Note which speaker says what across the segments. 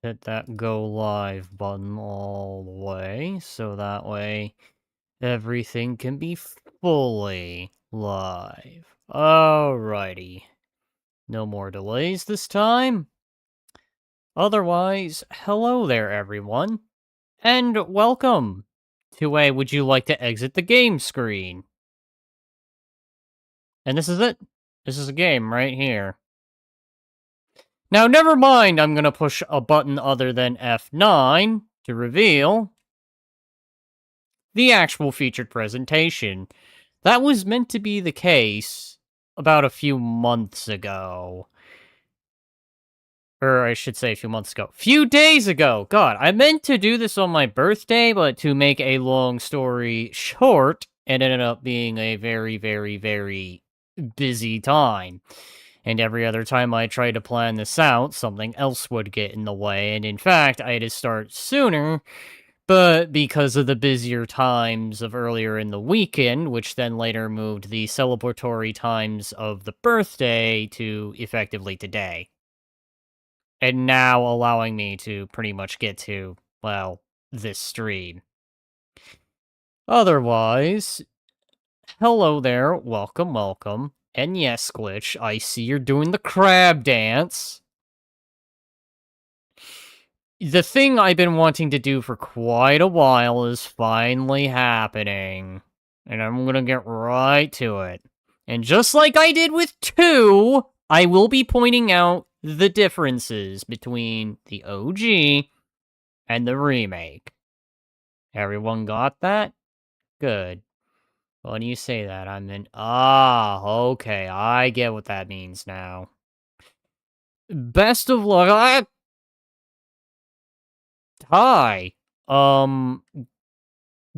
Speaker 1: hit that go live button all the way, so that way everything can be fully live. Alrighty. No more delays this time. Otherwise, hello there everyone, and welcome to a would you like to exit the game screen. And this is it. This is a game right here. Now, never mind, I'm gonna push a button other than F9 to reveal the actual featured presentation. That was meant to be the case about a few months ago. Or I should say a few months ago. Few days ago! God, I meant to do this on my birthday, but to make a long story short, it ended up being a very, very, very busy time. And every other time I tried to plan this out, something else would get in the way, and in fact, I had to start sooner, but because of the busier times of earlier in the weekend, which then later moved the celebratory times of the birthday to effectively today. And now allowing me to pretty much get to, well, this stream. Otherwise, hello there, welcome, welcome. And yes, Glitch, I see you're doing the crab dance. The thing I've been wanting to do for quite a while is finally happening. And I'm gonna get right to it. And just like I did with 2, I will be pointing out the differences between the OG and the remake. Everyone got that? Good. When you say that, I'm in... Ah, okay, I get what that means now. Best of luck. Hi.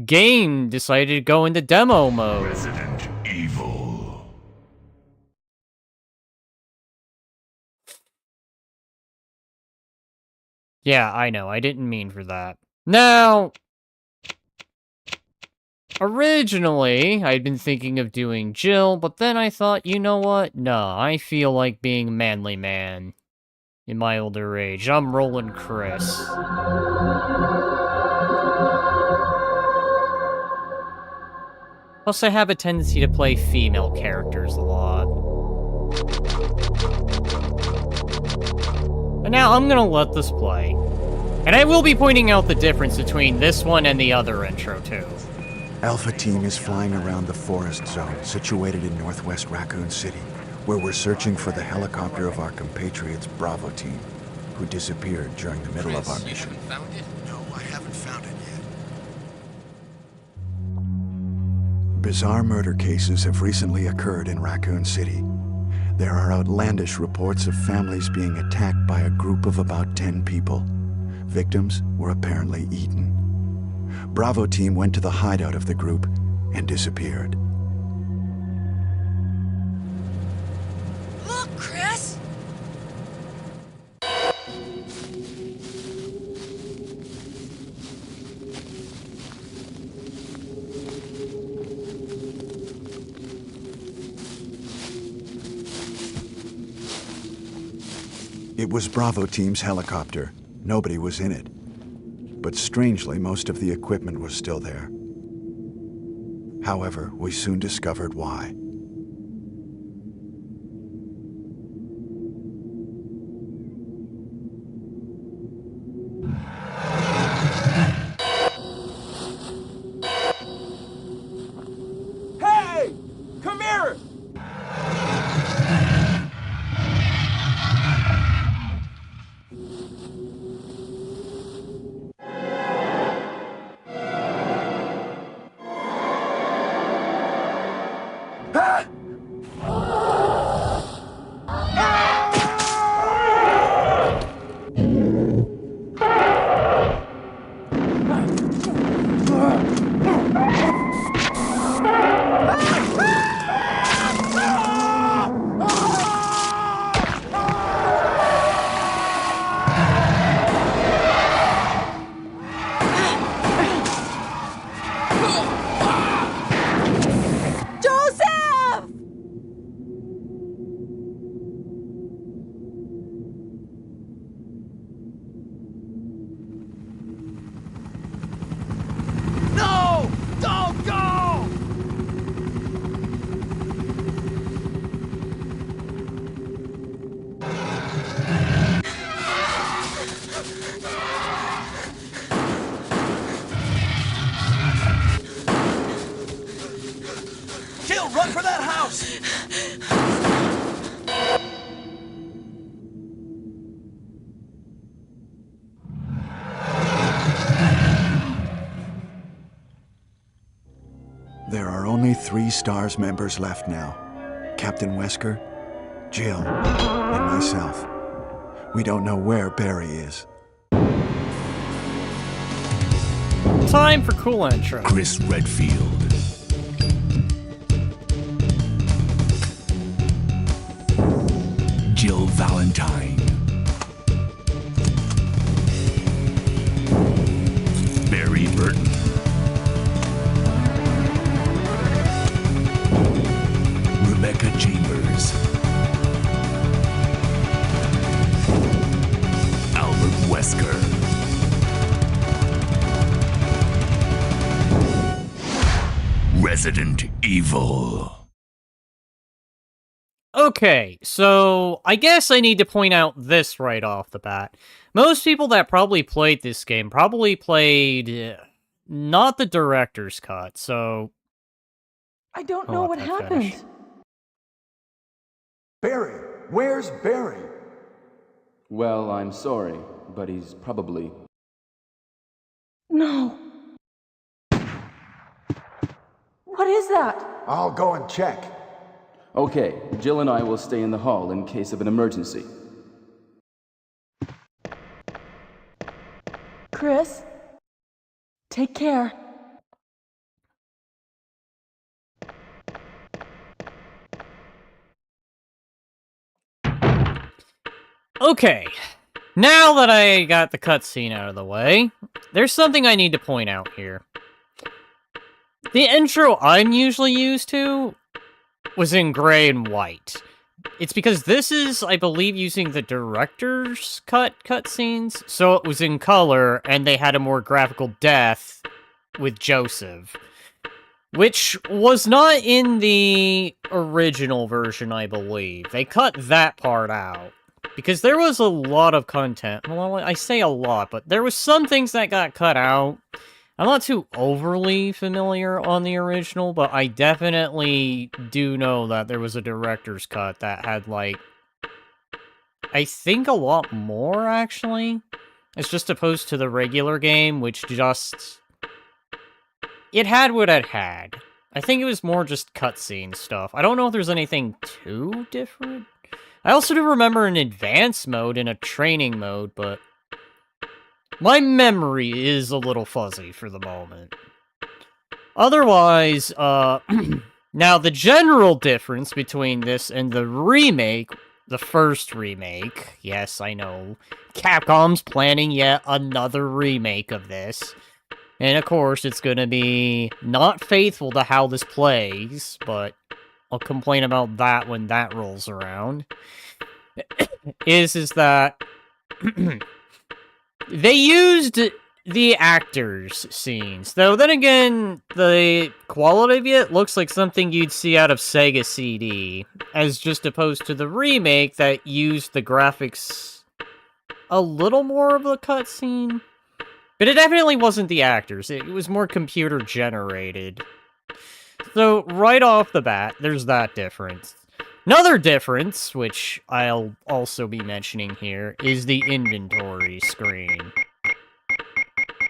Speaker 1: Game decided to go into demo mode.
Speaker 2: ResidentEvil.
Speaker 1: Yeah, I know, I didn't mean for that. Now, originally, I'd been thinking of doing Jill, but then I thought, you know what? No, I feel like being manly man in my older age. I'm rolling Chris. Plus, I have a tendency to play female characters a lot. And now I'm gonna let this play. And I will be pointing out the difference between this one and the other intro, too.
Speaker 3: Alpha Team is flying around the forest zone situated in northwest Raccoon City, where we're searching for the helicopter of our compatriots Bravo Team, who disappeared during the middle of our mission.
Speaker 4: You haven't found it?
Speaker 3: No, I haven't found it yet. Bizarre murder cases have recently occurred in Raccoon City. There are outlandish reports of families being attacked by a group of about 10 people. Victims were apparently eaten. Bravo Team went to the hideout of the group and disappeared.
Speaker 4: Look, Chris!
Speaker 3: It was Bravo Team's helicopter. Nobody was in it. But strangely, most of the equipment was still there. However, we soon discovered why.
Speaker 5: Hey! Come here!
Speaker 3: only 3 STARS members left now. Captain Wesker, Jill, and myself. We don't know where Barry is.
Speaker 1: Time for cool intro.
Speaker 2: Chris Redfield. Jill Valentine. Barry Burton. Rebecca Chambers. Albert Wesker. Resident Evil.
Speaker 1: Okay, so I guess I need to point out this right off the bat. Most people that probably played this game probably played not the director's cut, so...
Speaker 4: I don't
Speaker 1: I'll
Speaker 4: know
Speaker 1: let
Speaker 4: what
Speaker 1: that
Speaker 4: happened.
Speaker 1: finish.
Speaker 5: Barry, where's Barry?
Speaker 6: Well, I'm sorry, but he's probably...
Speaker 4: No. What is that?
Speaker 5: I'll go and check.
Speaker 6: Okay, Jill and I will stay in the hall in case of an emergency.
Speaker 4: Chris? Take care.
Speaker 1: Okay, now that I got the cutscene out of the way, there's something I need to point out here. The intro I'm usually used to was in gray and white. It's because this is, I believe, using the director's cutscenes, so it was in color, and they had a more graphical death with Joseph. Which was not in the original version, I believe. They cut that part out. Because there was a lot of content. Well, I say a lot, but there was some things that got cut out. I'm not too overly familiar on the original, but I definitely do know that there was a director's cut that had, like, I think a lot more, actually. It's just opposed to the regular game, which just... It had what it had. I think it was more just cutscene stuff. I don't know if there's anything too different. I also do remember an advanced mode and a training mode, but... my memory is a little fuzzy for the moment. Otherwise, now the general difference between this and the remake, the first remake, yes, I know, Capcom's planning yet another remake of this. And of course, it's gonna be not faithful to how this plays, but I'll complain about that when that rolls around. is that... They used the actors' scenes, though then again, the quality of it looks like something you'd see out of Sega CD, as just opposed to the remake that used the graphics a little more of a cutscene. But it definitely wasn't the actors, it was more computer-generated. So, right off the bat, there's that difference. Another difference, which I'll also be mentioning here, is the inventory screen.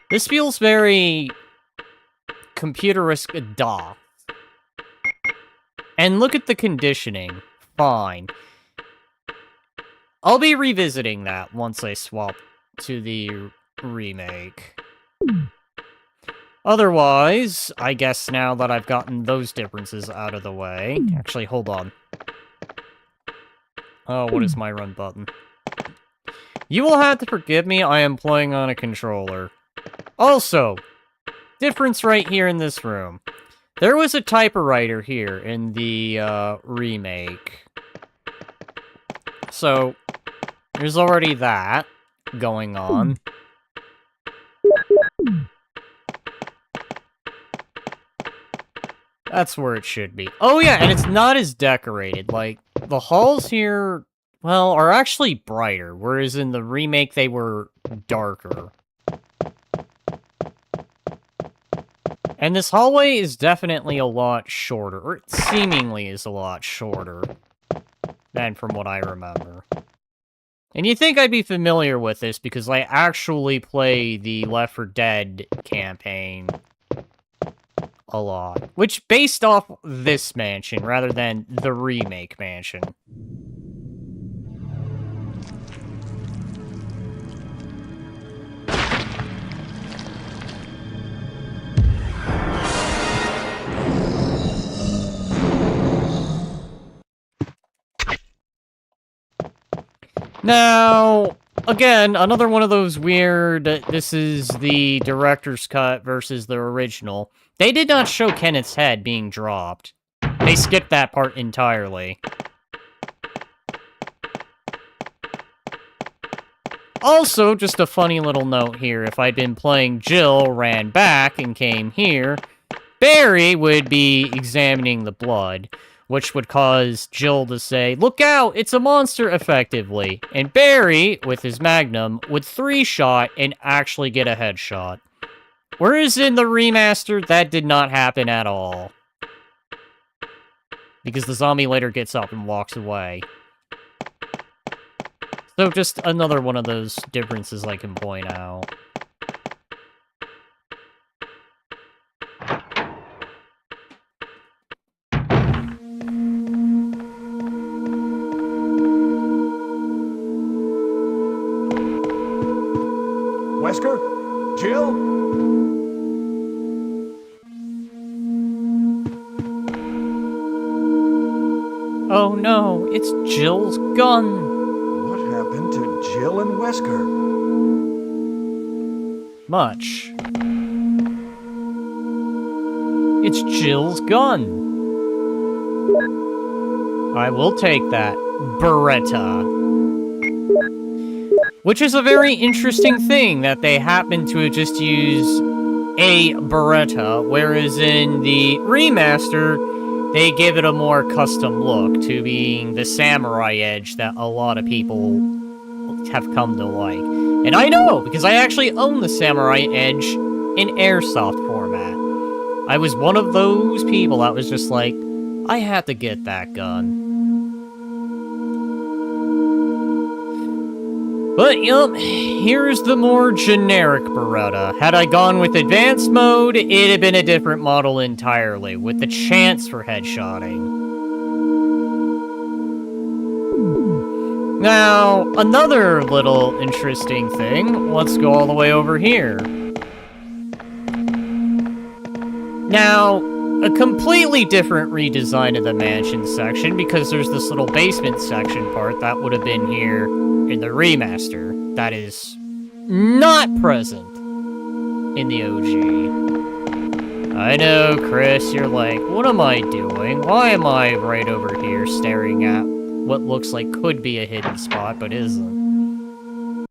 Speaker 1: This feels very computer-esque DOS. And look at the conditioning. Fine. I'll be revisiting that once I swap to the remake. Otherwise, I guess now that I've gotten those differences out of the way... Actually, hold on. Oh, what is my run button? You will have to forgive me, I am playing on a controller. Also, difference right here in this room. There was a typewriter here in the remake. So, there's already that going on. That's where it should be. Oh yeah, and it's not as decorated. Like, the halls here, well, are actually brighter, whereas in the remake they were darker. And this hallway is definitely a lot shorter, or it seemingly is a lot shorter than from what I remember. And you'd think I'd be familiar with this because I actually play the Left 4 Dead campaign a lot. Which, based off this mansion, rather than the remake mansion. Now, again, another one of those weird, this is the director's cut versus the original. They did not show Kenneth's head being dropped. They skipped that part entirely. Also, just a funny little note here, if I'd been playing Jill, ran back, and came here, Barry would be examining the blood, which would cause Jill to say, "Look out, it's a monster," effectively. And Barry, with his magnum, would 3-shot and actually get a headshot. Whereas in the remaster, that did not happen at all. Because the zombie later gets up and walks away. So just another one of those differences I can point out.
Speaker 5: Wesker? Jill?
Speaker 1: Oh no, it's Jill's gun!
Speaker 5: What happened to Jill and Wesker?
Speaker 1: Much. It's Jill's gun. I will take that. Beretta. Which is a very interesting thing, that they happen to just use a Beretta, whereas in the remaster, they give it a more custom look to being the samurai edge that a lot of people have come to like. And I know, because I actually own the samurai edge in airsoft format. I was one of those people that was just like, I had to get that gun. But, yup, here's the more generic Beretta. Had I gone with advanced mode, it'd have been a different model entirely, with the chance for headshotting. Now, another little interesting thing, let's go all the way over here. Now, a completely different redesign of the mansion section, because there's this little basement section part that would have been here in the remaster, that is not present in the OG. I know, Chris, you're like, what am I doing? Why am I right over here staring at what looks like could be a hidden spot, but isn't?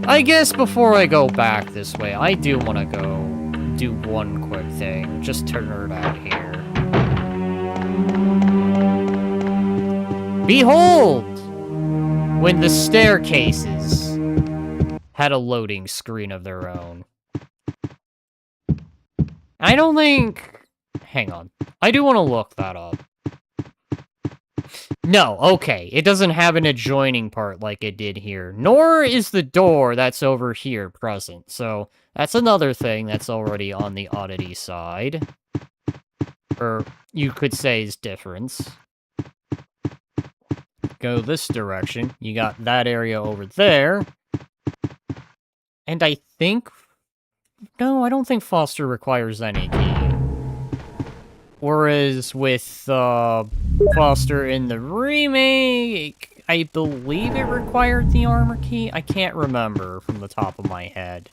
Speaker 1: I guess before I go back this way, I do want to go do one quick thing, just to nerd out here. Behold! When the staircases had a loading screen of their own. I don't think... Hang on. I do want to look that up. No, okay. It doesn't have an adjoining part like it did here. Nor is the door that's over here present. So, that's another thing that's already on the oddity side. Or, you could say is difference. Go this direction. You got that area over there. And I think... No, I don't think Foster requires any key. Whereas with Foster in the remake, I believe it required the armor key? I can't remember from the top of my head.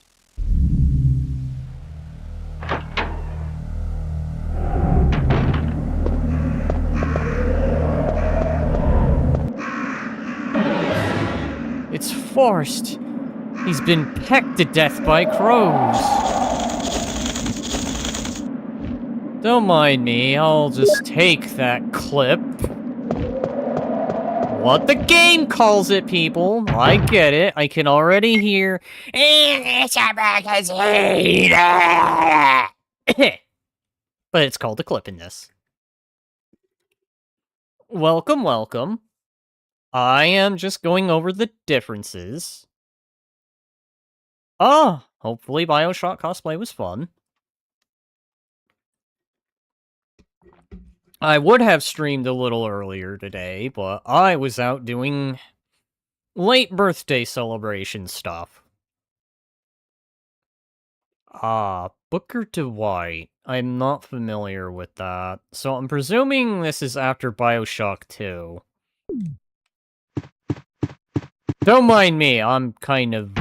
Speaker 1: It's forced. He's been pecked to death by crows. Don't mind me, I'll just take that clip. What the game calls it, people. I get it. I can already hear. But it's called a clip in this. Welcome, welcome. I am just going over the differences. Oh, Hopefully Bioshock cosplay was fun. I would have streamed a little earlier today, but I was out doing late birthday celebration stuff. Booker Dwight. I'm not familiar with that. So I'm presuming this is after Bioshock 2. Don't mind me, I'm kind of,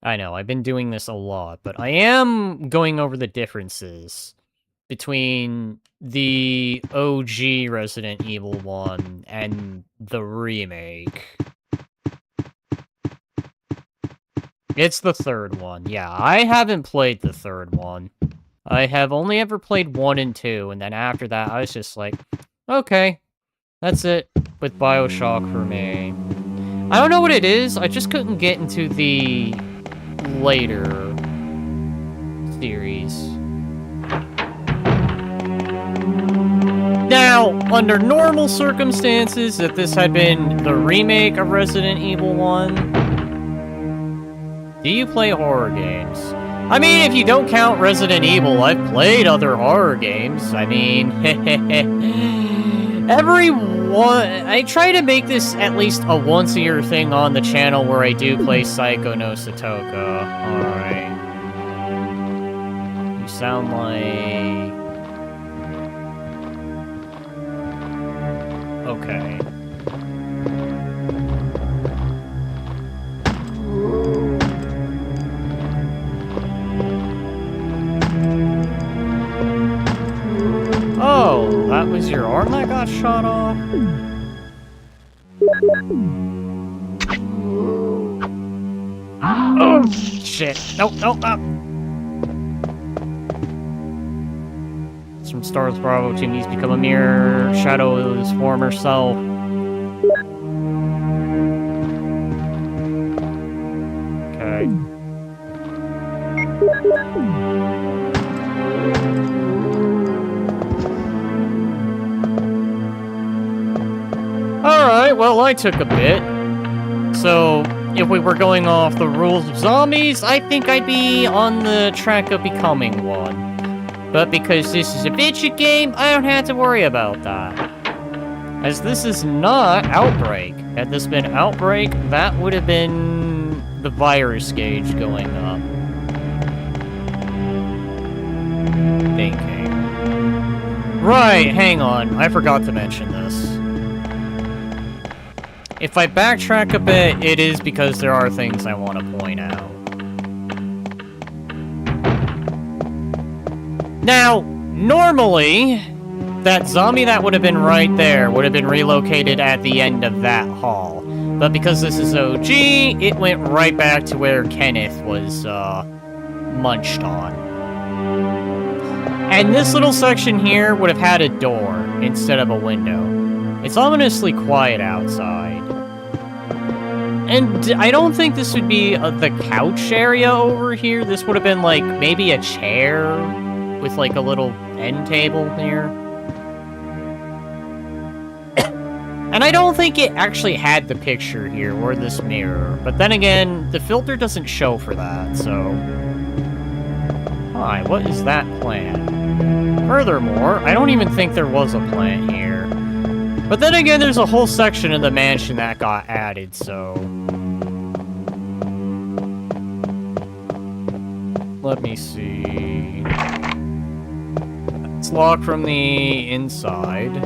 Speaker 1: I know, I've been doing this a lot, but I am going over the differences between the OG Resident Evil 1 and the remake. It's the third one, yeah. I haven't played the third one. I have only ever played 1 and 2, and then after that, I was just like, okay, that's it with Bioshock for me. I don't know what it is, I just couldn't get into the later series. Now, under normal circumstances, if this had been the remake of Resident Evil 1, do you play horror games? I mean, if you don't count Resident Evil, I've played other horror games. I mean, I try to make this at least a once-a-year thing on the channel where I do play Psycho no Satoka. Alright. You sound like... Okay. Oh, that was your arm that got shot off? Oh, shit. Nope, nope, nope. It's from Stars Bravo Team. He's become a mere shadow of his former self. Okay. Alright, well, I took a bit. So, if we were going off the rules of zombies, I think I'd be on the track of becoming one. But because this is a video game, I don't have to worry about that. As this is not Outbreak. Had this been Outbreak, that would have been the virus gauge going up. Thinking. Right, hang on. I forgot to mention this. If I backtrack a bit, it is because there are things I want to point out. Now, normally, that zombie that would have been right there would have been relocated at the end of that hall. But because this is OG, it went right back to where Kenneth was, munched on. And this little section here would have had a door instead of a window. It's ominously quiet outside. And I don't think this would be the couch area over here. This would have been, like, maybe a chair with, like, a little end table here. And I don't think it actually had the picture here, or this mirror. But then again, the filter doesn't show for that, so... Hi, what is that plant? Furthermore, I don't even think there was a plant here. But then again, there's a whole section of the mansion that got added, so... Let me see... It's locked from the inside.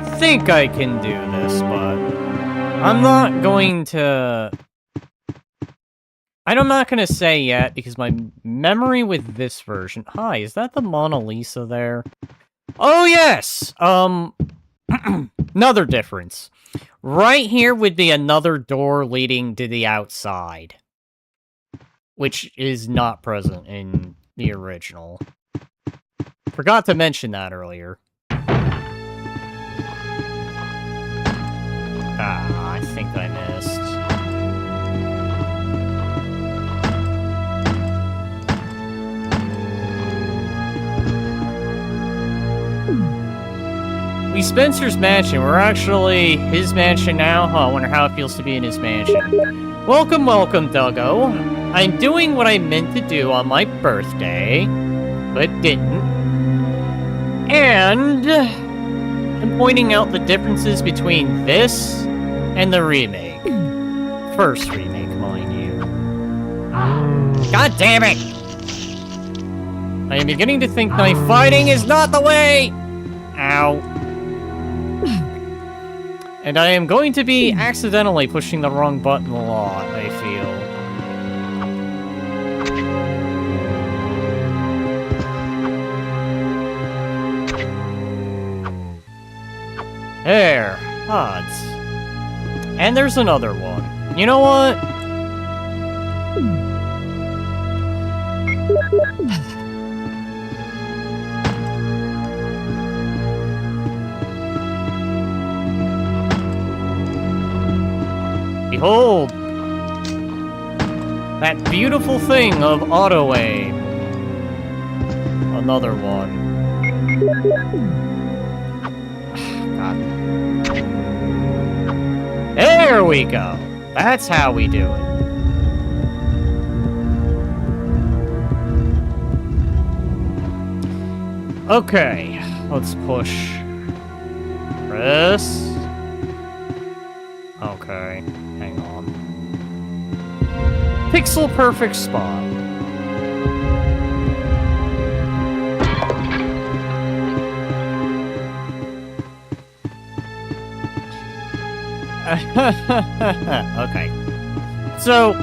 Speaker 1: I think I can do this, but... I'm not going to... I'm not gonna say yet, because my memory with this version... Hi, is that the Mona Lisa there? Oh, yes! Another difference. Right here would be another door leading to the outside. Which is not present in the original. Forgot to mention that earlier. Ah, I think I missed. be Spencer's mansion. We're actually his mansion now. Huh, I wonder how it feels to be in his mansion. Welcome, welcome, Duggo. I'm doing what I meant to do on my birthday, but didn't. And I'm pointing out the differences between this and the remake. First remake, mind you. God damn it! I am beginning to think knife fighting is not the way! Ow. And I am going to be accidentally pushing the wrong button a lot, I feel. There. Odds. And there's another one. You know what? Behold! That beautiful thing of auto-aim. Another one. God. There we go! That's how we do it. Okay, let's push this. Okay, hang on. Pixel perfect spot. Okay. So,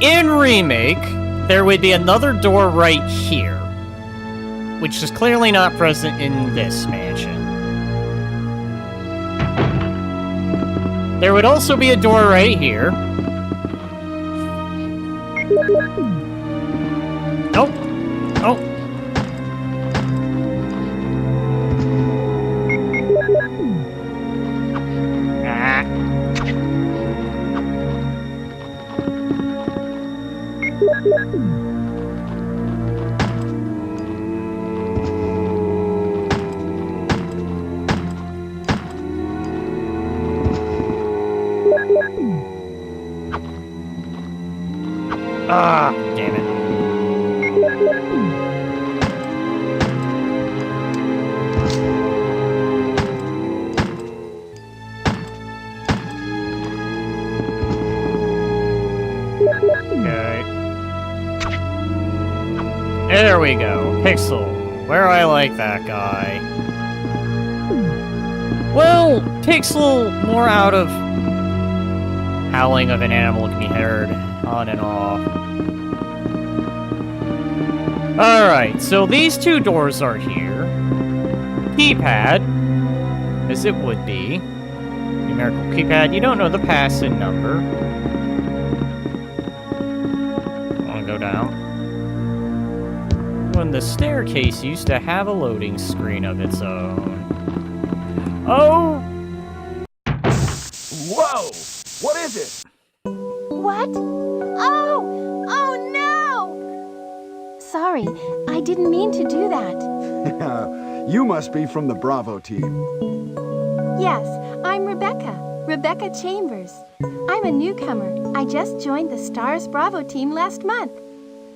Speaker 1: in Remake, there would be another door right here, which is clearly not present in this mansion. There would also be a door right here. Nope. Oh. Ah. Ah, damn it. Okay. There we go. Pixel. Where I like that guy. Well, Pixel more out of howling of an animal can be heard on and off. Alright, so these two doors are here. Keypad, as it would be. Numerical keypad, you don't know the passing number. Wanna go down? When the staircase used to have a loading screen of its own. Oh!
Speaker 5: Whoa! What is it?
Speaker 7: What? Oh! Oh no! Sorry, I didn't mean to do that.
Speaker 5: You must be from the Bravo team.
Speaker 7: Yes, I'm Rebecca Chambers. I'm a newcomer. I just joined the Stars Bravo team last month.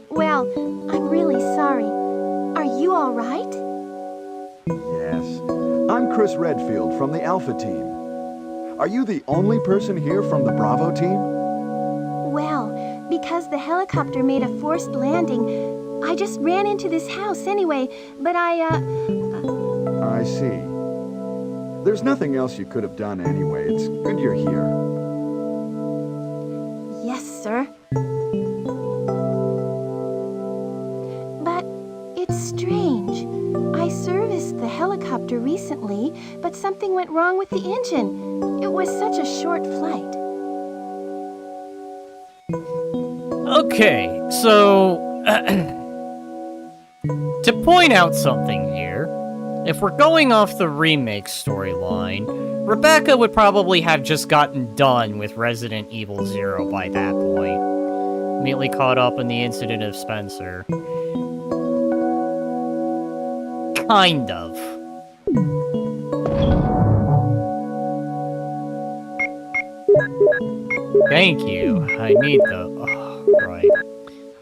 Speaker 7: Well, I'm really sorry. Are you all right?
Speaker 5: Yes. I'm Chris Redfield from the Alpha team. Are you the only person here from the Bravo team?
Speaker 7: Well, because the helicopter made a forced landing, I just ran into this house anyway, but
Speaker 5: I see. There's nothing else you could have done anyway. It's good you're here.
Speaker 7: Yes, sir. But it's strange. I serviced the helicopter recently, but something went wrong with the engine. It was such a short flight.
Speaker 1: Okay, so... to point out something here, if we're going off the remake storyline, Rebecca would probably have just gotten done with Resident Evil 0 by that point. Immediately caught up in the incident of Spencer. Kind of. Thank you. I need the... Oh, right.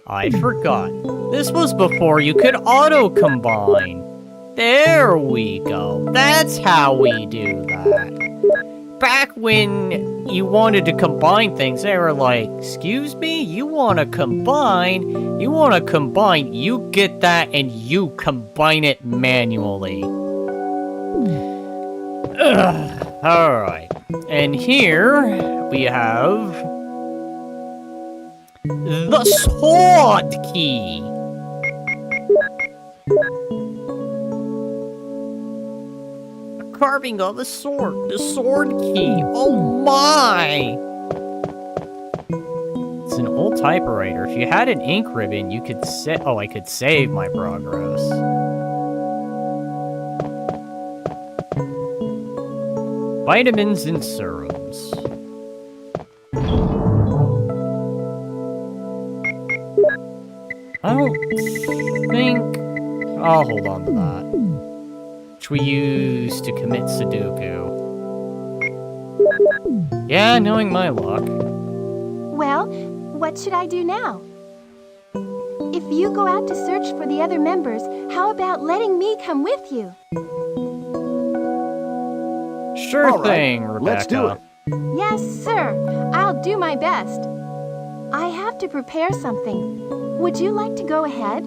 Speaker 1: I forgot. This was before you could auto-combine. There we go. That's how we do that. Back when you wanted to combine things, they were like, excuse me, you want to combine? You want to combine? You get that and you combine it manually. Alright. And here we have the sword key. Carving of a sword. The sword key. Oh my! It's an old typewriter. If you had an ink ribbon, you could oh, I could save my progress. Vitamins and serums. I don't think... I'll hold on to that. Which we use to commit Sudoku. Yeah, knowing my luck.
Speaker 7: Well, what should I do now? If you go out to search for the other members, how about letting me come with you?
Speaker 1: Sure
Speaker 5: All right,
Speaker 1: thing, Rebecca.
Speaker 5: let's do it.
Speaker 7: Yes, sir. I'll do my best. I have to prepare something. Would you like to go ahead?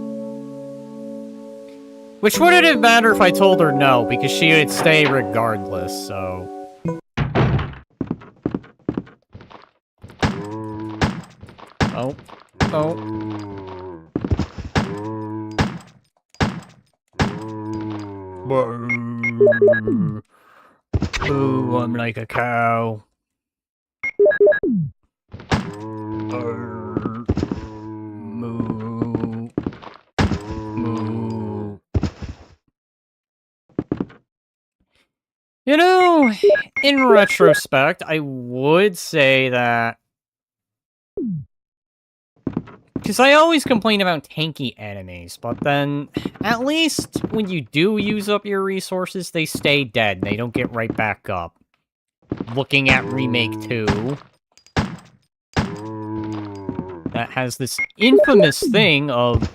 Speaker 1: Which wouldn't have mattered if I told her no, because she would stay regardless, so... Oh. Oh. Ooh, I'm like a cow. Moo. Moo. You know, in retrospect, I would say that... Because I always complain about tanky enemies, but then, at least when you do use up your resources, they stay dead, and they don't get right back up. Looking at Remake 2... that has this infamous thing of...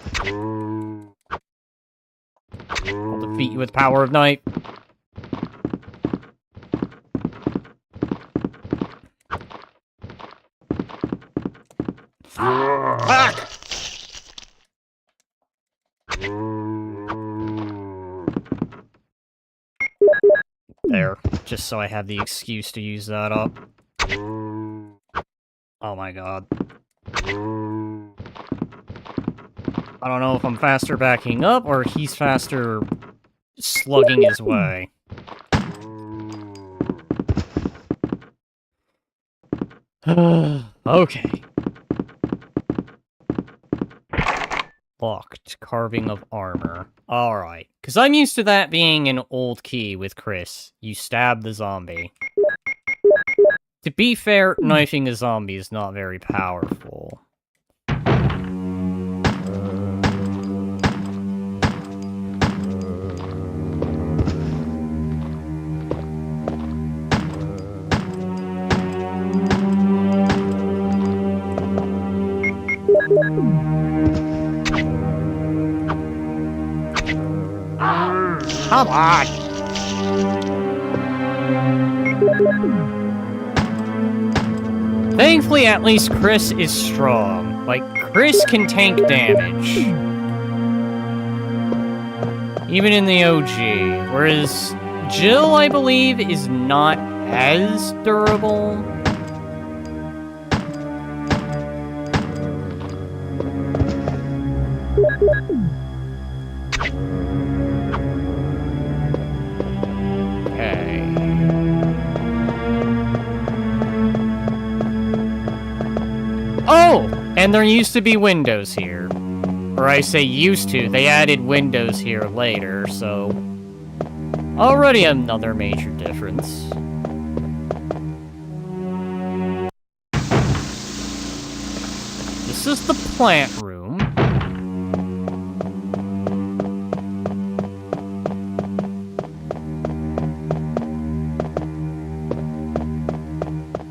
Speaker 1: I'll defeat you with the power of night. Fuck! There, just so I have the excuse to use that up. Oh my god. I don't know if I'm faster backing up, or he's faster slugging his way. Okay. Locked. Carving of armor. Alright. Because I'm used to that being an old key with Chris. You stab the zombie. To be fair, knifing a zombie is not very powerful. Come on! Thankfully, at least Chris is strong. Like, Chris can tank damage. Even in the OG. Whereas Jill, I believe, is not as durable. Oh! And there used to be windows here. Or I say used to, they added windows here later, so... already another major difference. This is the plant room.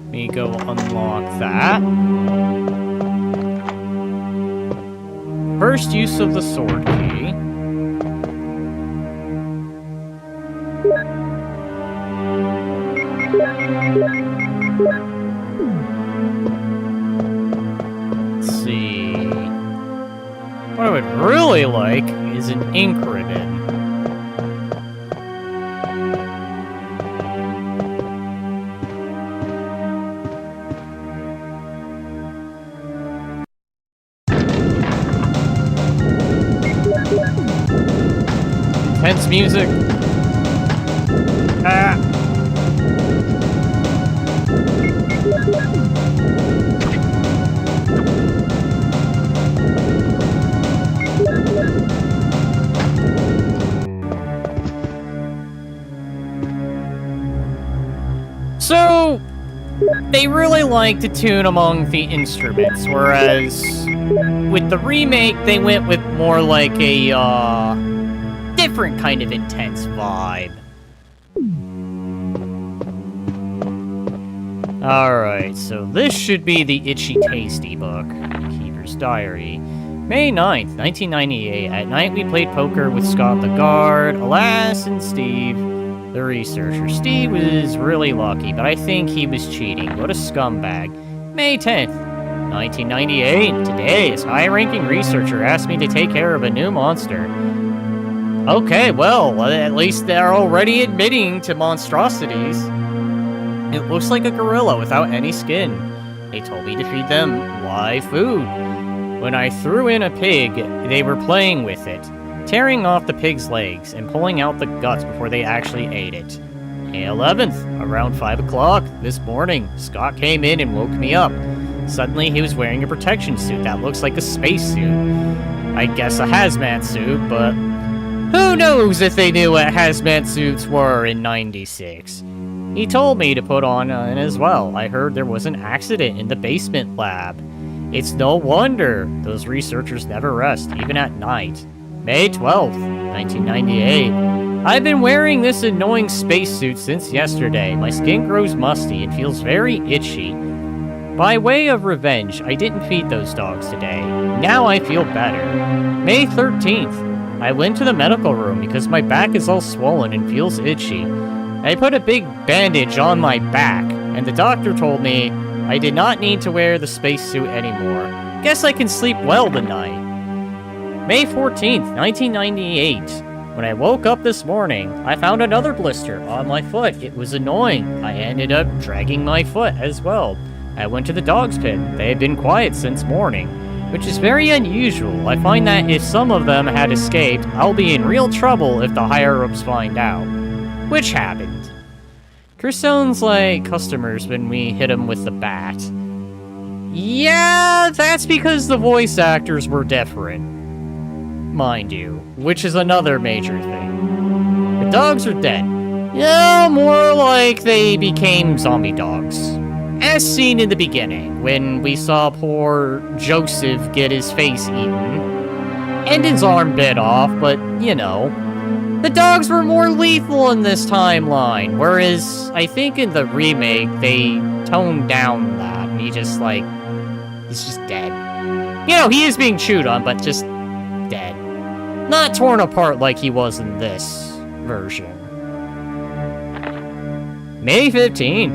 Speaker 1: Let me go unlock that. First use of the sword key. Let's see. What I would really like is an ink ribbon. Tense music. Ah. So, they really like to tune among the instruments, whereas with the remake, they went with more like a, different kind of intense vibe. Alright, so this should be the Itchy Tasty book. Keeper's Diary. May 9th, 1998. At night we played poker with Scott the guard, Alas, and Steve, the researcher. Steve was really lucky, but I think he was cheating. What a scumbag. May 10th, 1998. Today, this high-ranking researcher asked me to take care of a new monster. Okay, well, at least they're already admitting to monstrosities. It looks like a gorilla without any skin. They told me to feed them live food. When I threw in a pig, they were playing with it, tearing off the pig's legs and pulling out the guts before they actually ate it. May 11th, around 5 o'clock this morning, Scott came in and woke me up. Suddenly, he was wearing a protection suit that looks like a spacesuit. I guess a hazmat suit, but who knows if they knew what hazmat suits were in '96. He told me to put on as well. I heard there was an accident in the basement lab. It's no wonder those researchers never rest, even at night. May 12th, 1998. I've been wearing this annoying spacesuit since yesterday. My skin grows musty and feels very itchy. By way of revenge, I didn't feed those dogs today. Now I feel better. May 13th. I went to the medical room because my back is all swollen and feels itchy. I put a big bandage on my back, and the doctor told me I did not need to wear the spacesuit anymore. Guess I can sleep well tonight. May 14th, 1998. When I woke up this morning, I found another blister on my foot. It was annoying. I ended up dragging my foot as well. I went to the dog's pen. They had been quiet since morning, which is very unusual. I find that if some of them had escaped, I'll be in real trouble if the higher-ups find out. Which happened. Chris sounds like customers when we hit him with the bat. Yeah, that's because the voice actors were different. Mind you, which is another major thing. The dogs are dead. Yeah, more like they became zombie dogs. As seen in the beginning, when we saw poor Joseph get his face eaten, and his arm bit off, but, you know. The dogs were more lethal in this timeline, whereas I think in the remake, they toned down that, and he's just dead. You know, he is being chewed on, but just dead. Not torn apart like he was in this version. May 15th,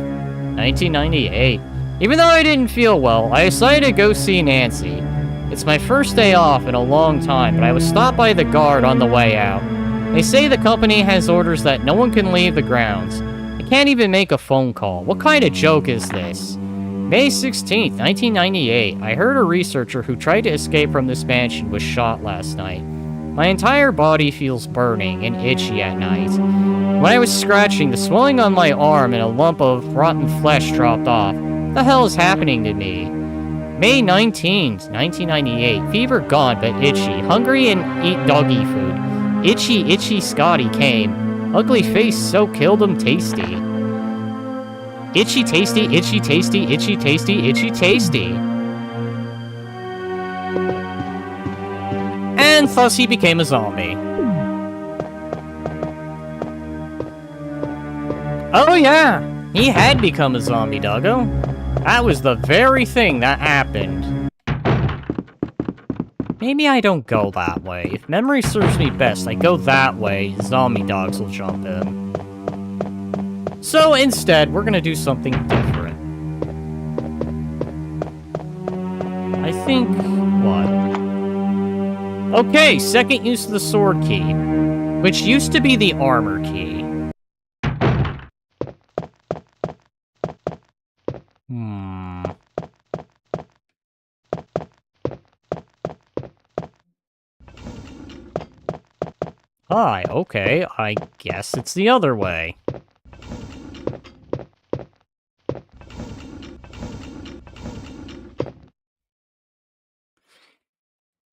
Speaker 1: 1998. Even though I didn't feel well, I decided to go see Nancy. It's my first day off in a long time, but I was stopped by the guard on the way out. They say the company has orders that no one can leave the grounds. I can't even make a phone call. What kind of joke is this? May 16th, 1998. I heard a researcher who tried to escape from this mansion was shot last night. My entire body feels burning and itchy at night. When I was scratching, the swelling on my arm and a lump of rotten flesh dropped off. What the hell is happening to me? May 19th, 1998. Fever gone but itchy. Hungry and eat doggy food. Itchy, itchy Scotty came. Ugly face so killed him tasty. Itchy tasty, itchy tasty, itchy tasty, itchy tasty. And thus he became a zombie. Oh yeah, he had become a zombie, doggo. That was the very thing that happened. Maybe I don't go that way. If memory serves me best, I go that way, zombie dogs will jump in. So instead, we're gonna do something different. I think... what? Okay, second use of the sword key, which used to be the armor key. Hi, okay, I guess it's the other way.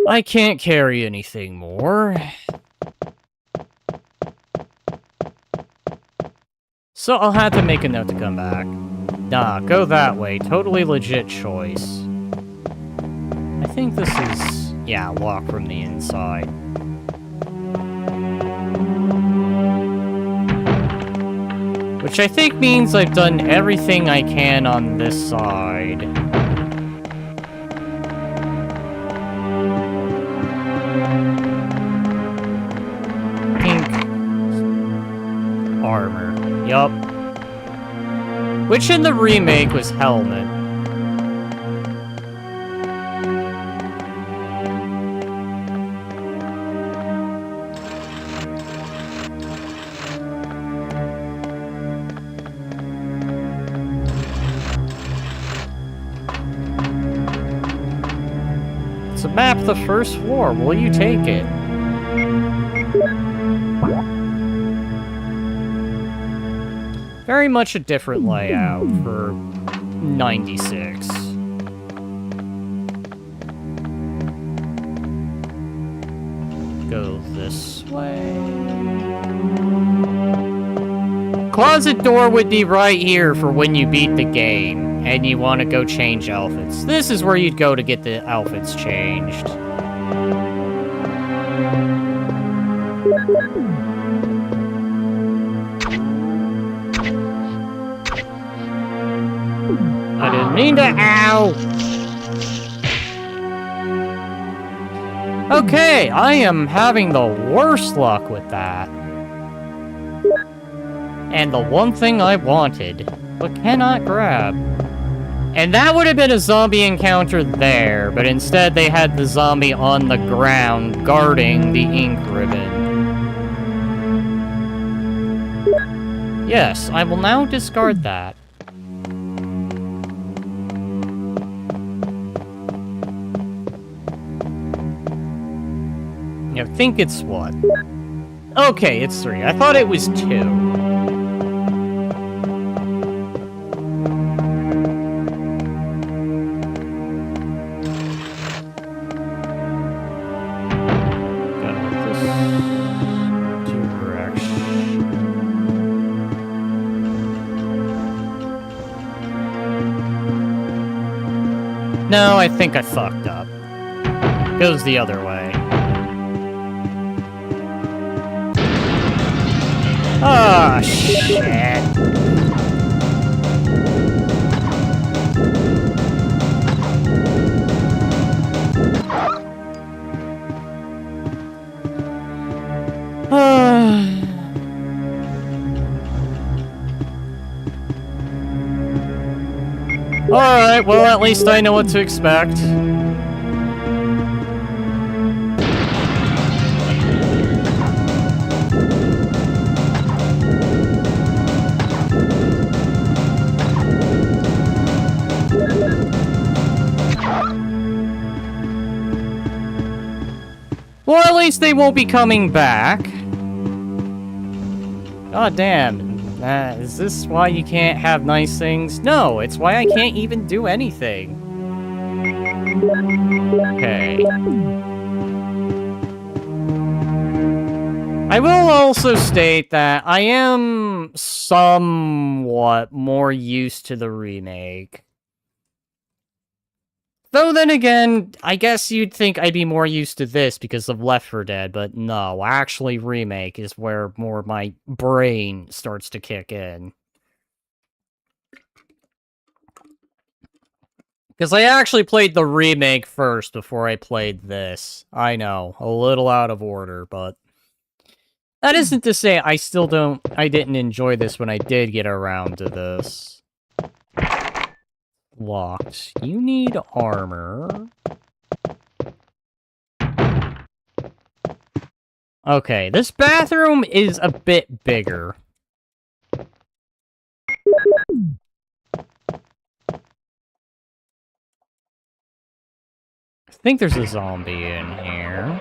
Speaker 1: I can't carry anything more. So I'll have to make a note to come back. Nah, go that way. Totally legit choice. I think this is... yeah, locked from the inside. Which I think means I've done everything I can on this side. Pink armor. Yup. Which in the remake was helmet. It's a map of the first floor. Will you take it? Very much a different layout for 96. Go this way. Closet door would be right here for when you beat the game and you want to go change outfits. This is where you'd go to get the outfits changed. I didn't mean to, ow! Okay, I am having the worst luck with that. And the one thing I wanted, but cannot grab. And that would have been a zombie encounter there, but instead they had the zombie on the ground guarding the ink ribbon. Yes, I will now discard that. I think it's what? Okay, it's 3. I thought it was 2. Go this direction. No, I think I fucked up. Goes the other way. Ah, shit. Alright, well, at least I know what to expect. Well, at least they won't be coming back. God damn. Is this why you can't have nice things? No, it's why I can't even do anything. Okay. I will also state that I am somewhat more used to the remake. Though then again, I guess you'd think I'd be more used to this because of Left 4 Dead, but no, actually Remake is where more my brain starts to kick in. Because I actually played the remake first before I played this. I know, a little out of order, but... That isn't to say I didn't enjoy this when I did get around to this. Locked. You need armor. Okay, this bathroom is a bit bigger. I think there's a zombie in here.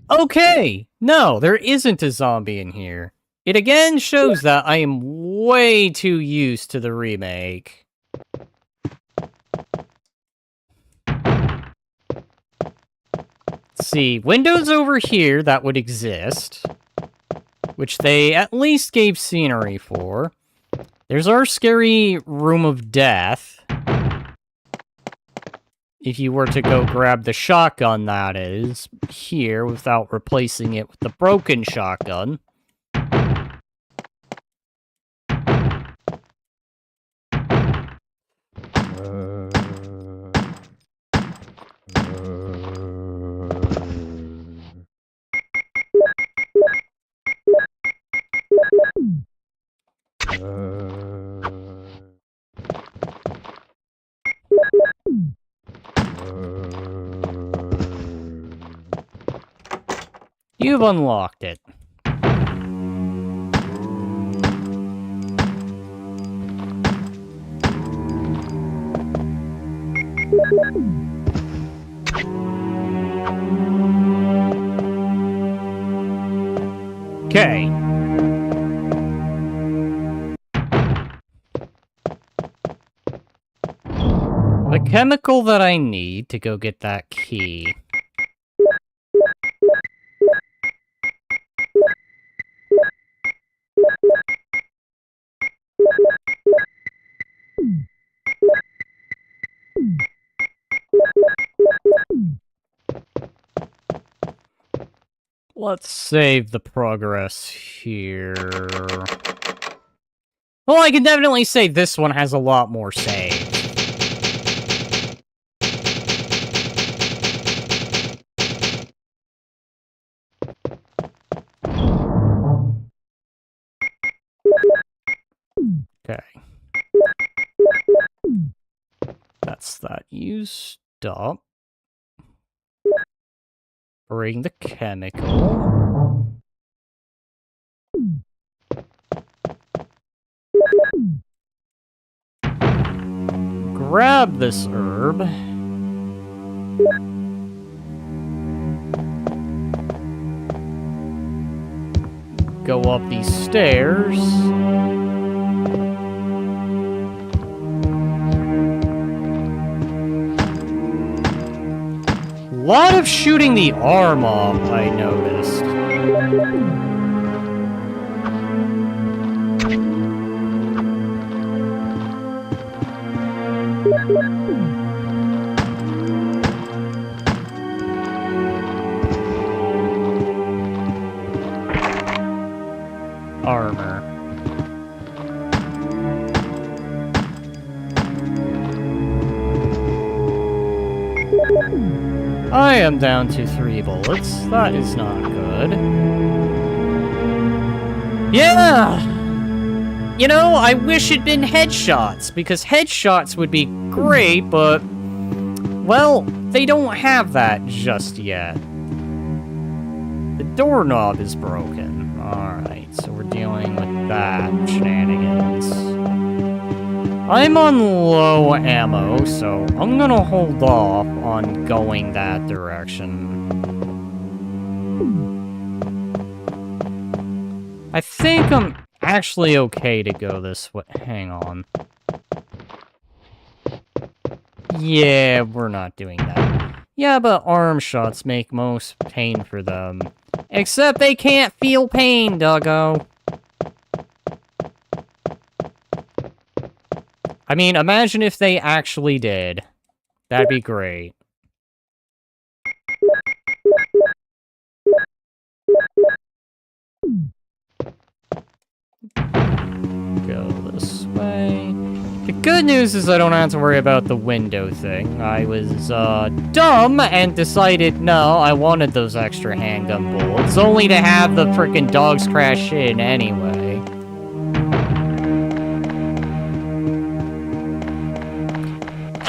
Speaker 1: Okay! No, there isn't a zombie in here. It again shows that I am way too used to the remake. Let's see, windows over here that would exist, which they at least gave scenery for. There's our scary room of death. If you were to go grab the shotgun, that is, here, without replacing it with the broken shotgun. You've unlocked it. Okay. The chemical that I need to go get that key. Let's save the progress here. Well, I can definitely say this one has a lot more save. Okay. That's that. You stop. Bring the chemical. Grab this herb. Go up these stairs. A lot of shooting the arm off, I noticed. Armor. I am down to 3 bullets. That is not good. Yeah! You know, I wish it'd been headshots, because headshots would be great, but... well, they don't have that just yet. The doorknob is broken. Alright, so we're dealing with that shenanigans. I'm on low ammo, so I'm gonna hold off on going that direction. I think I'm actually okay to go this way. Hang on. Yeah, we're not doing that. Yeah, but arm shots make most pain for them. Except they can't feel pain, doggo. I mean, imagine if they actually did. That'd be great. Go this way. The good news is I don't have to worry about the window thing. I was, dumb and decided, no, I wanted those extra handgun bullets, only to have the frickin' dogs crash in anyway.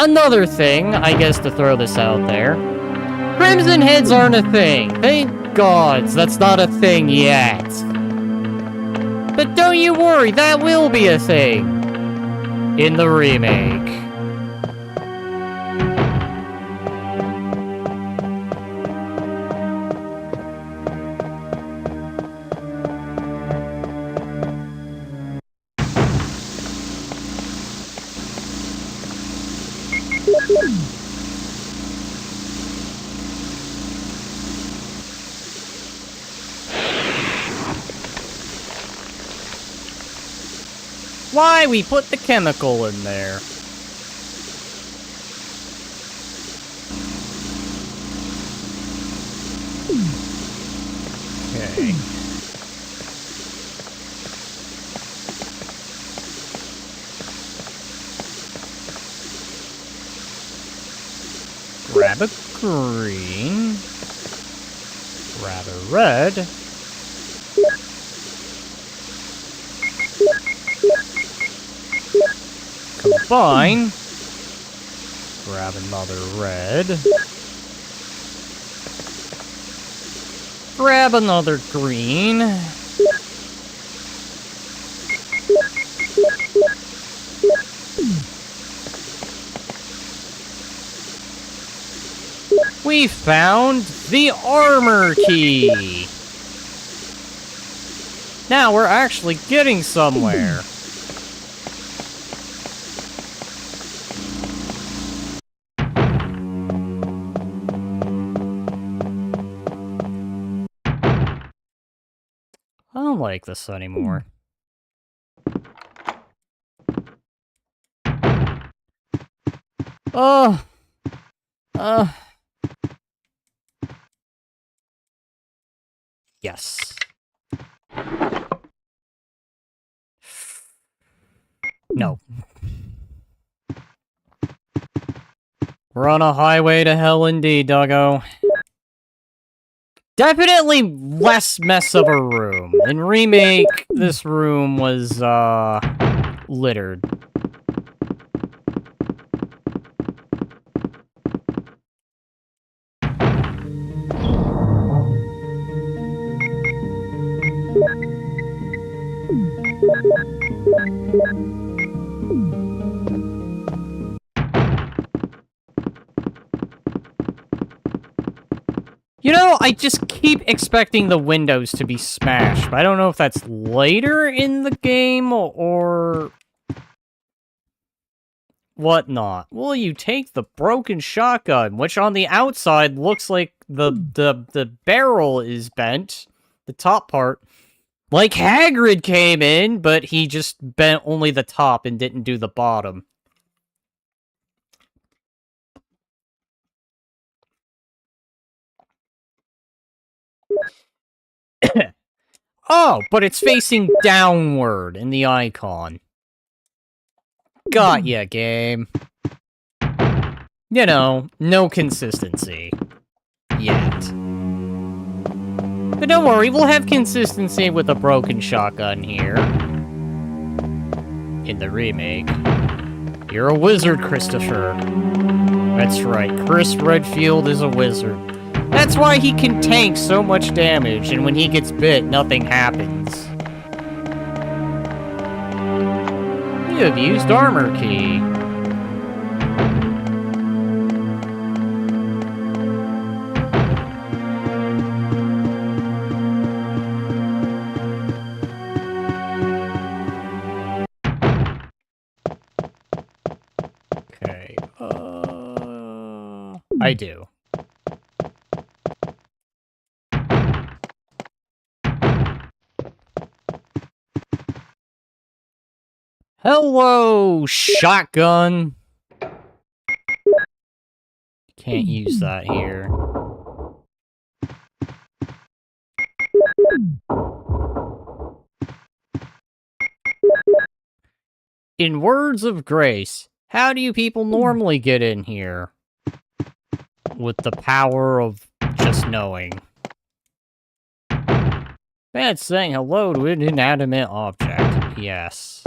Speaker 1: Another thing, I guess to throw this out there. Crimson heads aren't a thing. Thank gods, that's not a thing yet. But don't you worry, that will be a thing. In the remake. Why we put the chemical in there? Okay. Grab a green. Grab a red. Combine. Grab another red. Grab another green. We found the armor key. Now we're actually getting somewhere. I don't like this anymore. Oh. Yes. No. We're on a highway to hell indeed, doggo. Definitely less mess of a room. In Remake, this room was, littered. You know, I just keep expecting the windows to be smashed, but I don't know if that's later in the game or whatnot. Will you take the broken shotgun, which on the outside looks like the barrel is bent, the top part, like Hagrid came in, but he just bent only the top and didn't do the bottom. Oh, but it's facing downward in the icon. Got ya, game. You know, no consistency. Yet. But don't worry, we'll have consistency with a broken shotgun here. In the remake. You're a wizard, Christopher. That's right, Chris Redfield is a wizard. That's why he can tank so much damage, and when he gets bit, nothing happens. You have used armor key. Okay, I do. Hello, shotgun! Can't use that here. In words of grace, how do you people normally get in here? With the power of just knowing. Bad saying hello to an inanimate object. Yes.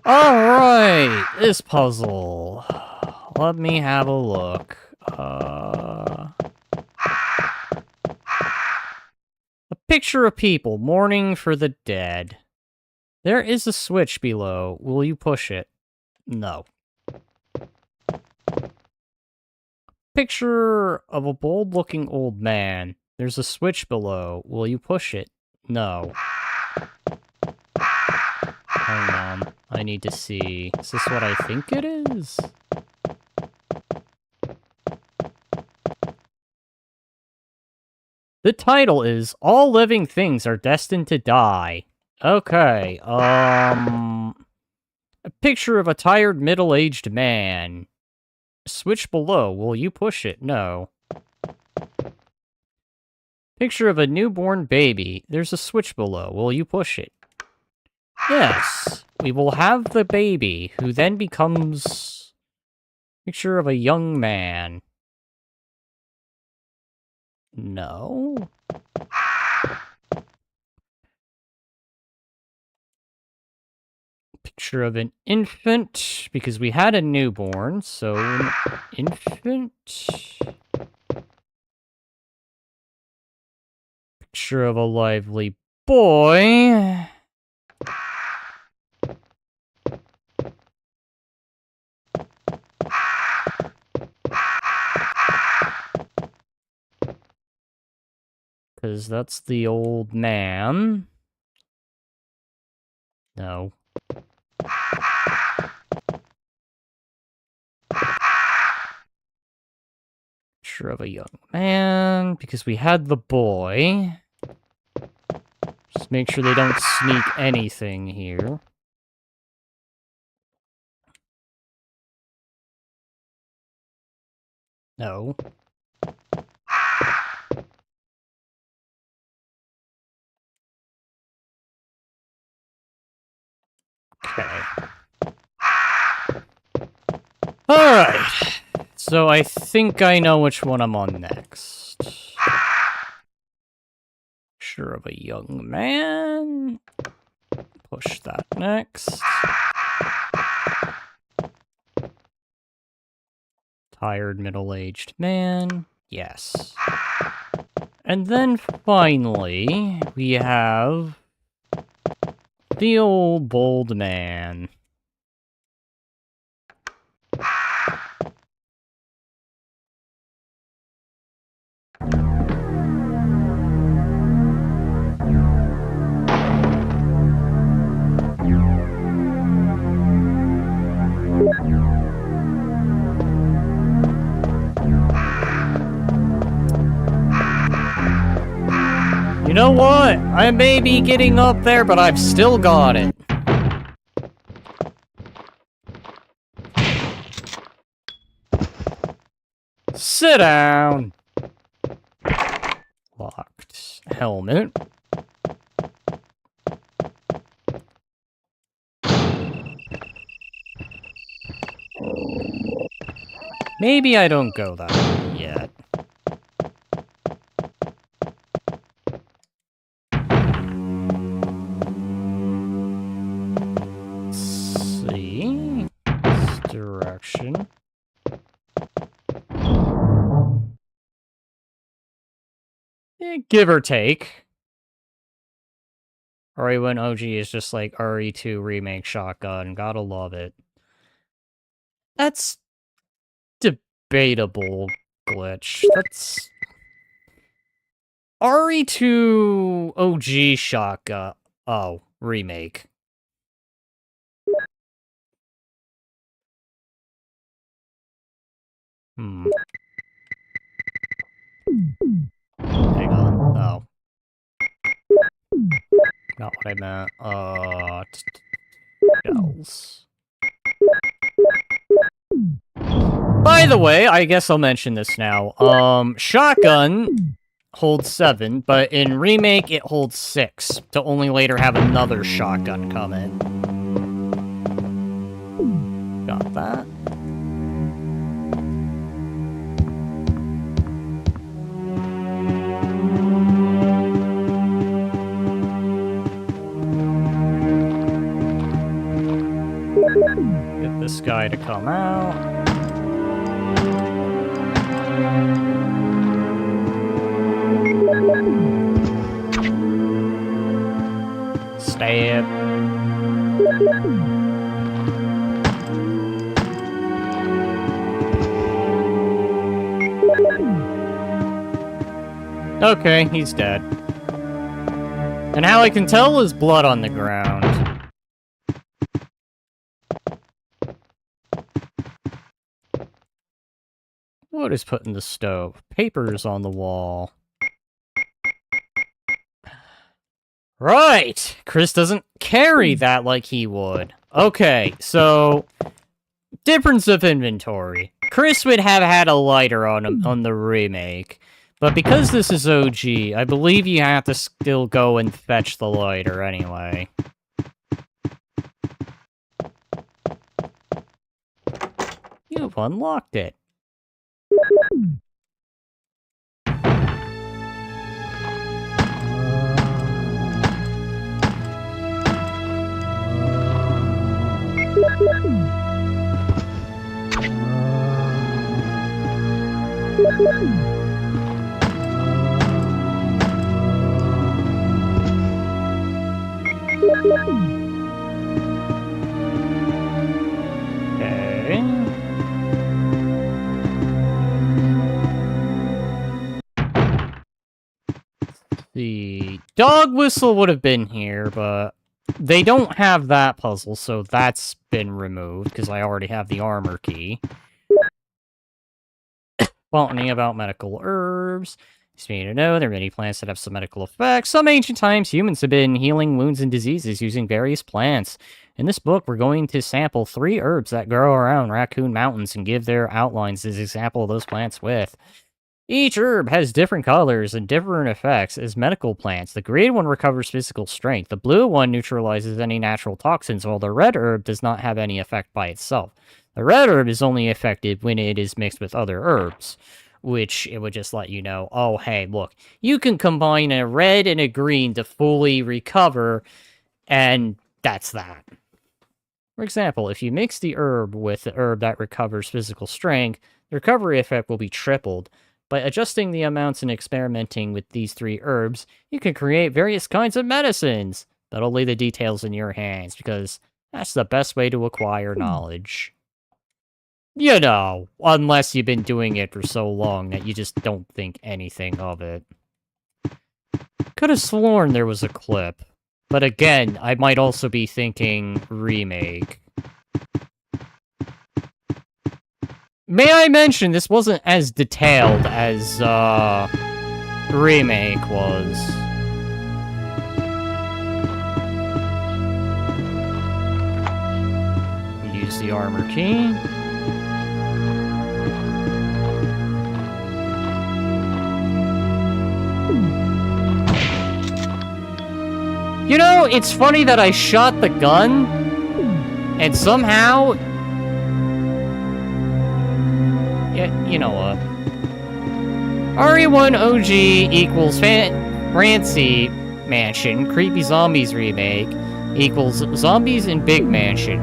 Speaker 1: Alright, this puzzle. Let me have a look. A picture of people mourning for the dead. There is a switch below. Will you push it? No. Picture of a bold-looking old man. There's a switch below. Will you push it? No. Hang on. I need to see. Is this what I think it is? The title is All Living Things Are Destined to Die. Okay, a picture of a tired middle-aged man. Switch below. Will you push it? No. Picture of a newborn baby. There's a switch below. Will you push it? Yes. We will have the baby, who then becomes... Picture of a young man. No. Picture of an infant, because we had a newborn, so an infant. Picture of a lively boy. Because that's the old man. No. Picture of a young man, because we had the boy. Just make sure they don't sneak anything here. No. Okay. Alright. So I think I know which one I'm on next. Picture of a young man. Push that next. Tired middle-aged man. Yes. And then finally, we have the old bold man. You know what? I may be getting up there, but I've still got it. Sit down. Locked helmet. Maybe I don't go that way yet. Direction. Give or take. RE1 OG is just like RE2 Remake Shotgun. Gotta love it. That's debatable glitch. That's RE2 OG Shotgun. Oh, Remake. Hang on. Oh. Not what I meant. Shells. By the way, I guess I'll mention this now. Shotgun holds 7, but in Remake it holds 6, to only later have another shotgun come in. Got that. Get this guy to come out. Stab. Okay, he's dead. And how I can tell is blood on the ground. What is put in the stove? Papers on the wall. Right! Chris doesn't carry that like he would. Okay, so... difference of inventory. Chris would have had a lighter on him on the remake. But because this is OG, I believe you have to still go and fetch the lighter anyway. You've unlocked it. Okay. The dog whistle would have been here, but they don't have that puzzle, so that's been removed, because I already have the armor key. Botany about medical herbs. Just need to know there are many plants that have some medical effects. Some ancient times, humans have been healing wounds and diseases using various plants. In this book, we're going to sample 3 herbs that grow around Raccoon Mountains and give their outlines as an example of those plants with. Each herb has different colors and different effects as medical plants. The green one recovers physical strength. The blue one neutralizes any natural toxins, while the red herb does not have any effect by itself. The red herb is only effective when it is mixed with other herbs, which it would just let you know, oh, hey, look, you can combine a red and a green to fully recover, and that's that. For example, if you mix the herb with the herb that recovers physical strength, the recovery effect will be tripled. By adjusting the amounts and experimenting with these 3 herbs, you can create various kinds of medicines. But I'll leave the details in your hands, because that's the best way to acquire knowledge. You know, unless you've been doing it for so long that you just don't think anything of it. Could have sworn there was a clip. But again, I might also be thinking Remake. May I mention, this wasn't as detailed as, Remake was. Use the armor key. You know, it's funny that I shot the gun, and somehow... yeah, you know what? RE1 OG equals Fancy Mansion, Creepy Zombies Remake, equals Zombies in Big Mansion.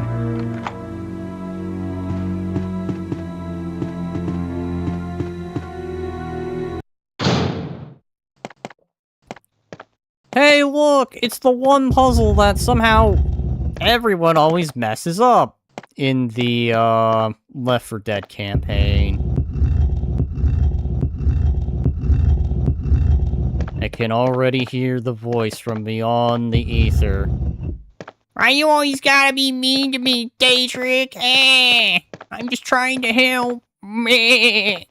Speaker 1: Hey, look! It's the one puzzle that somehow everyone always messes up in the, Left 4 Dead campaign. I can already hear the voice from beyond the ether. Why you always gotta be mean to me, Daedric? I'm just trying to help. Meh.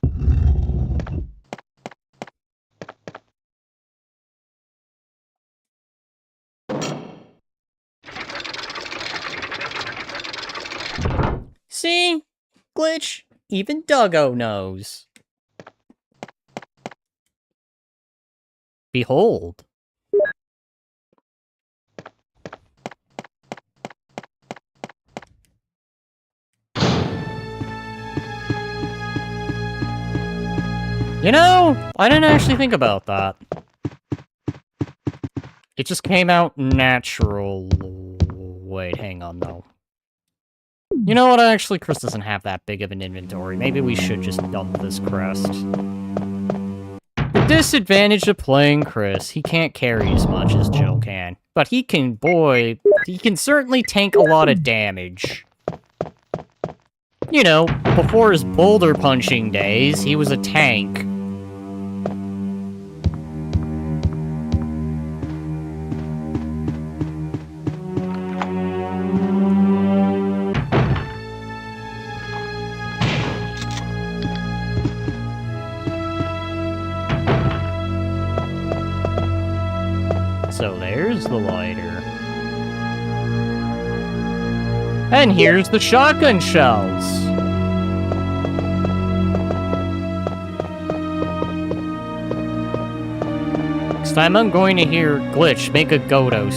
Speaker 1: See? Glitch. Even Duggo knows. Behold. You know, I didn't actually think about that. It just came out natural. Wait, hang on, though. You know what, actually, Chris doesn't have that big of an inventory. Maybe we should just dump this crest. The disadvantage of playing Chris, he can't carry as much as Jill can. But he can, he can certainly tank a lot of damage. You know, before his boulder punching days, he was a tank. So there's the lighter. And here's the shotgun shells. Next time I'm going to hear Glitch, make a goat OC.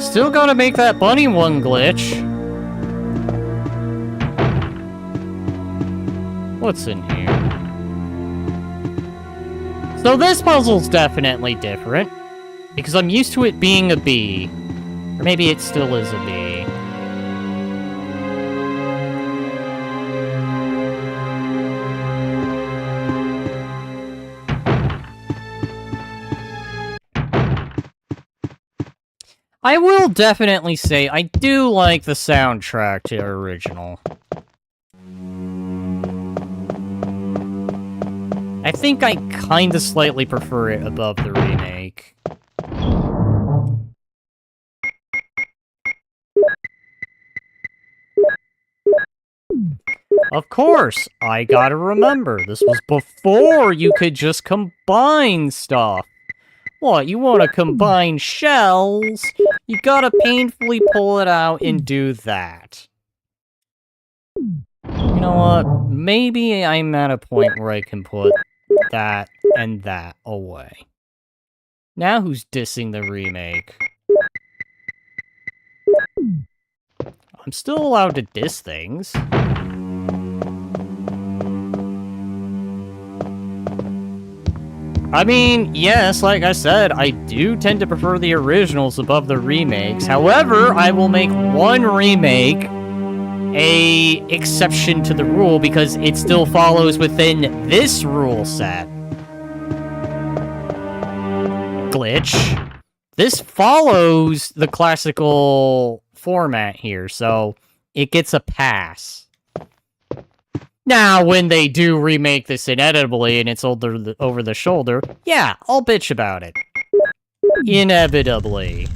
Speaker 1: Still gotta make that bunny one, Glitch. What's in here? So this puzzle's definitely different, because I'm used to it being a B. Or maybe it still is a B. I will definitely say I do like the soundtrack to original. I think I kinda slightly prefer it above the remake. Of course, I gotta remember, this was before you could just combine stuff. What, you wanna combine shells? You gotta painfully pull it out and do that. You know what? Maybe I'm at a point where I can put that and that away. Now who's dissing the remake? I'm still allowed to diss things. I mean, yes, like I said, I do tend to prefer the originals above the remakes. However, I will make one remake a exception to the rule because it still follows within this rule set. Glitch. This follows the classical format here, so it gets a pass. Now, when they do remake this inevitably and it's over the shoulder, yeah, I'll bitch about it. Inevitably.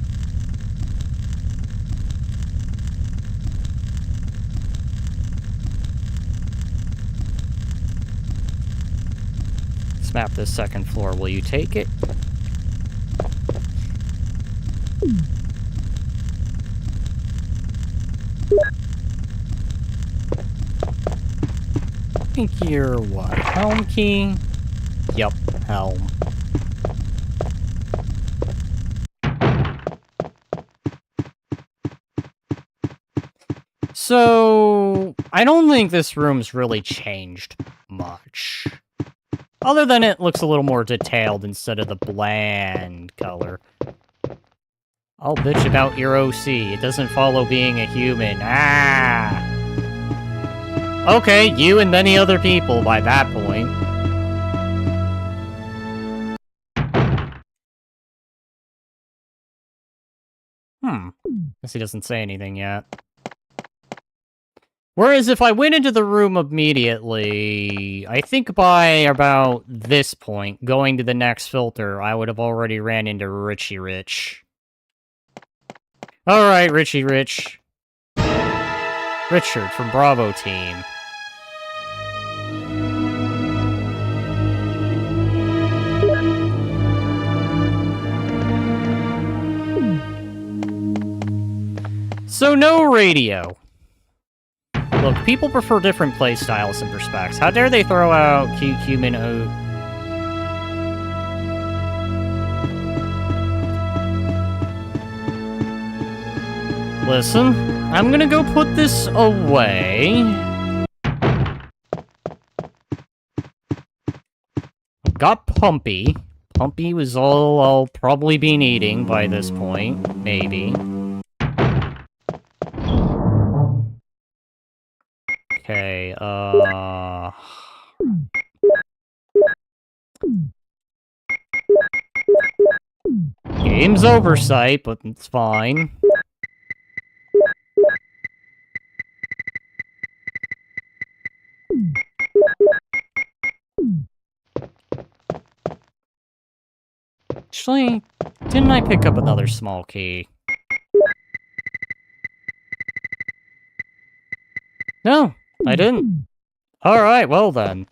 Speaker 1: Let's map this second floor. Will you take it? I think you're what? Helm key? Yup, helm. So, I don't think this room's really changed much. Other than it looks a little more detailed instead of the bland color. I'll bitch about your OC. It doesn't follow being a human. Ah! Okay, you and many other people by that point. Guess he doesn't say anything yet. Whereas if I went into the room immediately, I think by about this point, going to the next filter, I would have already ran into Richie Rich. Alright, Richie Rich. Richard from Bravo Team. So no radio. Look, people prefer different playstyles and perspectives. How dare they throw out cumin oat? Listen, I'm gonna go put this away. I've got Pumpy. Pumpy was all I'll probably be needing by this point, maybe. Okay, game's oversight, but it's fine. Actually, didn't I pick up another small key? No, I didn't. Alright, well then.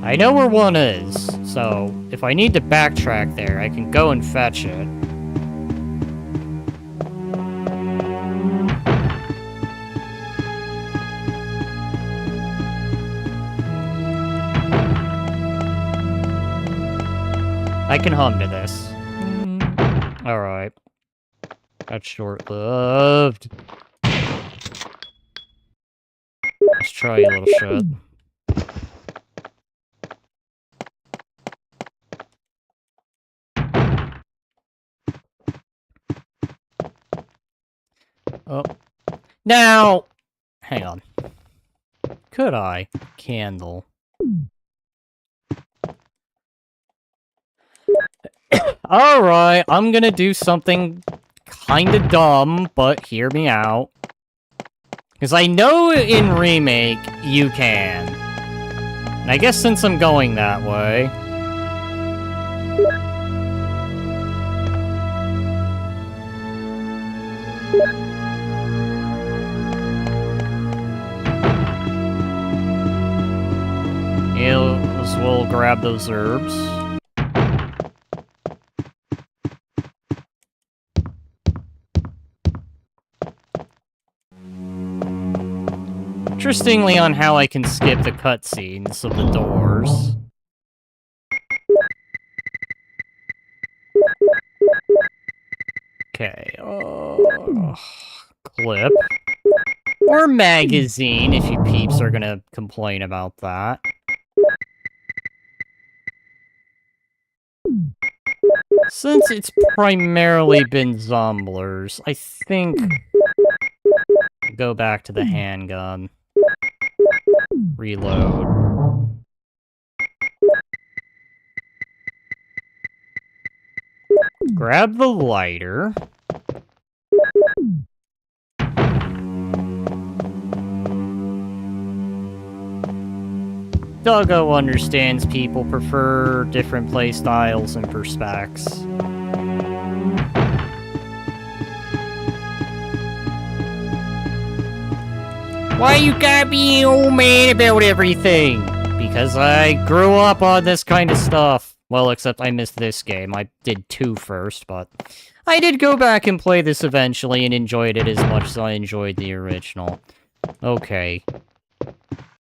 Speaker 1: I know where one is, so if I need to backtrack there, I can go and fetch it. I can hum to this. Alright. That's short-lived. Let's try you, little shit. Oh. Now! Hang on. Could I? Candle. Alright, I'm gonna do something kinda dumb, but hear me out. Because I know in Remake, you can. And I guess since I'm going that way... as well grab those herbs. Interestingly on how I can skip the cutscenes of the doors. Okay, clip. Or magazine, if you peeps are gonna complain about that. Since it's primarily been zomblers, I think... go back to the handgun. Reload. Grab the lighter. Doggo understands people prefer different playstyles and perspectives. Why you gotta be old man about everything? Because I grew up on this kind of stuff. Well, except I missed this game. I did 2 first, but... I did go back and play this eventually and enjoyed it as much as I enjoyed the original. Okay.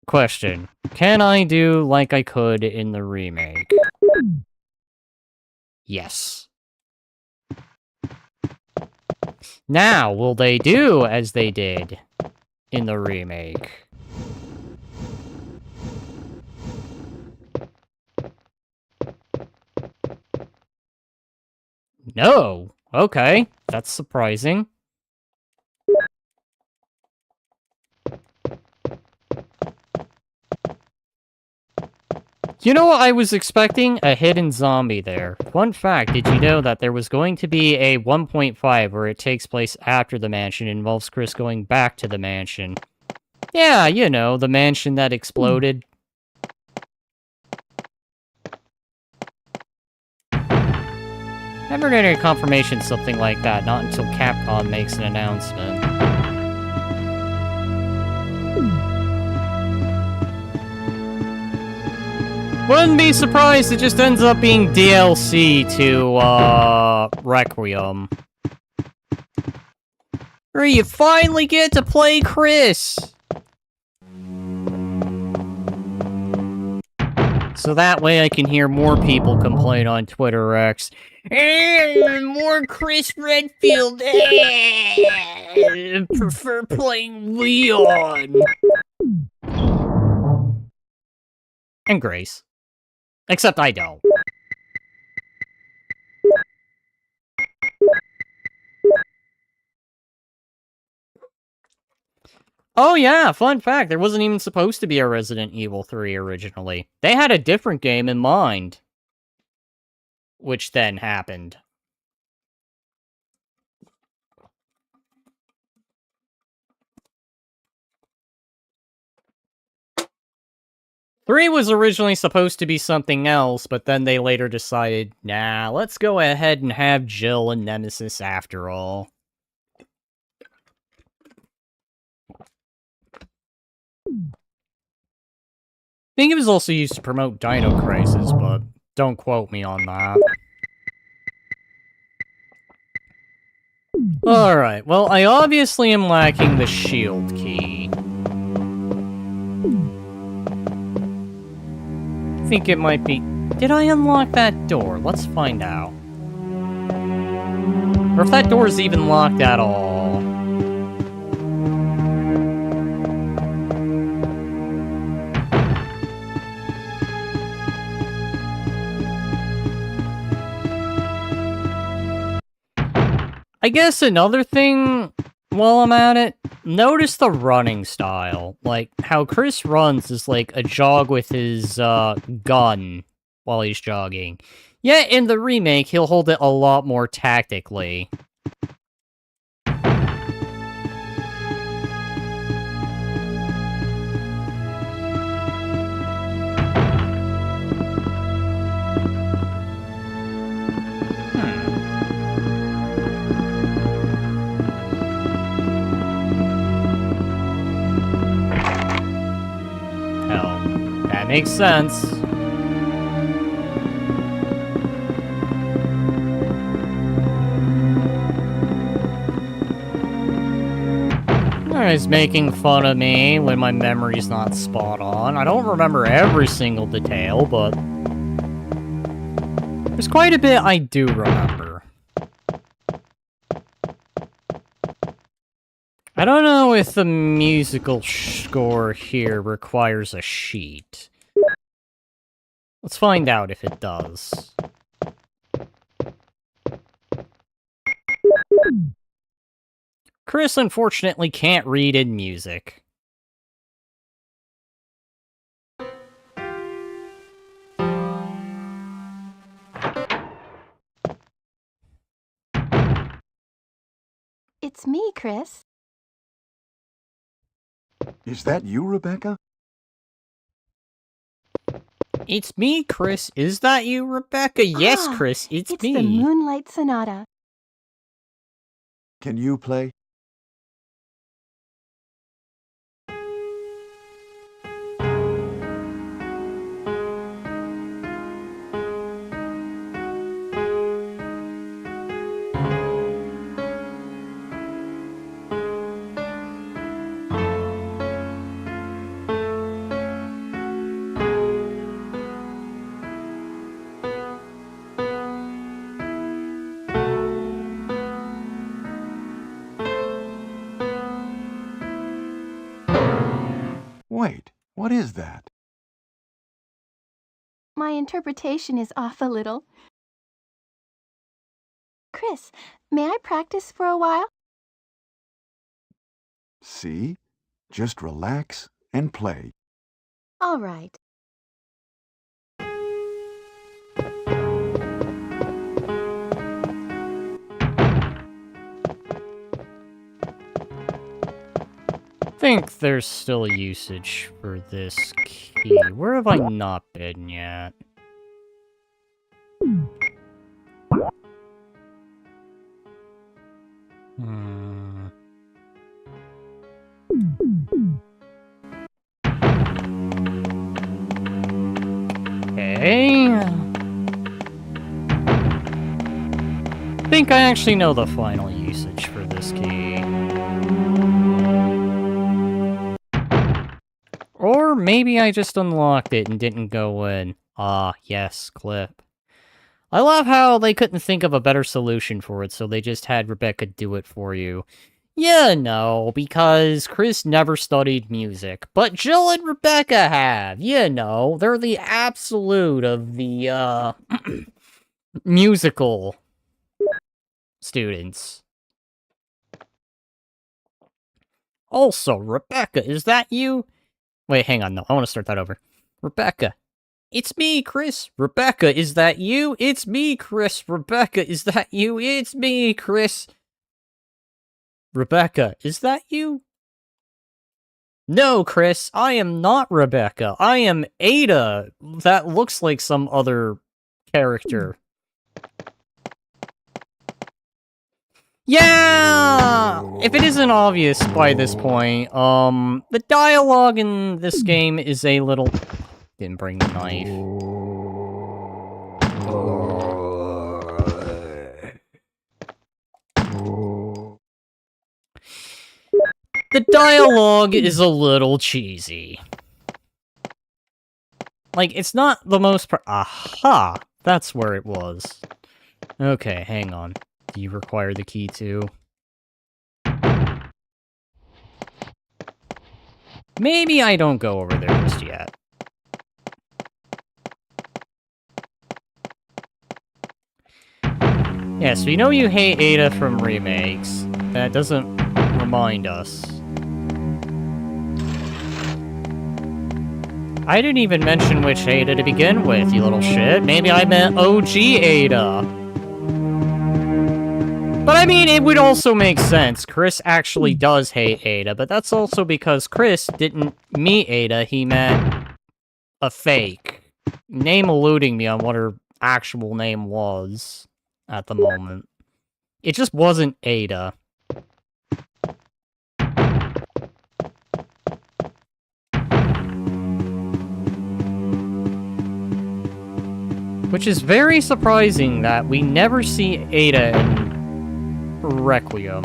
Speaker 1: Question. Can I do like I could in the remake? Yes. Now, will they do as they did in the remake? No. Okay, that's surprising. You know what I was expecting? A hidden zombie there. Fun fact, did you know that there was going to be a 1.5 where it takes place after the mansion and involves Chris going back to the mansion? Yeah, you know, the mansion that exploded. Never get any confirmation something like that, not until Capcom makes an announcement. Wouldn't be surprised it just ends up being DLC to, Requiem. Hurry, you finally get to play Chris! So that way I can hear more people complain on Twitter X. More Chris Redfield. Prefer playing Leon. And Grace. Except I don't. Oh yeah, fun fact, there wasn't even supposed to be a Resident Evil 3 originally. They had a different game in mind. Which then happened. Three was originally supposed to be something else, but then they later decided, nah, let's go ahead and have Jill and Nemesis after all. I think it was also used to promote Dino Crisis, but don't quote me on that. Alright, well, I obviously am lacking the shield key. I think it might be... Did I unlock that door? Let's find out. Or if that door is even locked at all. I guess another thing, while I'm at it, notice the running style. Like, how Chris runs is like a jog with his, gun while he's jogging. Yet in the remake, he'll hold it a lot more tactically. Makes sense. He's making fun of me when my memory's not spot on. I don't remember every single detail, but there's quite a bit I do remember. I don't know if the musical score here requires a sheet. Let's find out if it does. Chris unfortunately can't read in music.
Speaker 7: It's me, Chris.
Speaker 5: Is that you, Rebecca?
Speaker 1: It's me, Chris. Is that you, Rebecca? Yes, Chris, it's me.
Speaker 7: It's the Moonlight Sonata.
Speaker 5: Can you play? Wait, what is that?
Speaker 7: My interpretation is off a little. Chris, may I practice for a while?
Speaker 5: See? Just relax and play.
Speaker 7: All right.
Speaker 1: I think there's still usage for this key. Where have I not been yet? Okay. I think I actually know the final usage for this key. maybe I just unlocked it and didn't go in. Ah, yes, clip. I love how they couldn't think of a better solution for it, so they just had Rebecca do it for you. Yeah, no, because Chris never studied music, but Jill and Rebecca have. You know, they're the absolute of the, musical students. Also, Rebecca, is that you? Wait, hang on, no, I want to start that over. Rebecca. It's me, Chris. Rebecca, is that you? It's me, Chris. Rebecca, is that you? It's me, Chris. Rebecca, is that you? No, Chris, I am not Rebecca. I am Ada. That looks like some other character. Yeah! If it isn't obvious by this point, the dialogue in this game is a little... Didn't bring the knife. The dialogue is a little cheesy. Like, it's not the most Aha! That's where it was. Okay, hang on. Do you require the key too? Maybe I don't go over there just yet. Yeah, so you know you hate Ada from remakes. That doesn't remind us. I didn't even mention which Ada to begin with, you little shit. Maybe I meant OG Ada. But I mean, it would also make sense. Chris actually does hate Ada, but that's also because Chris didn't meet Ada, he met a fake. Name eluding me on what her actual name was at the moment. It just wasn't Ada. Which is very surprising that we never see Ada in Requiem.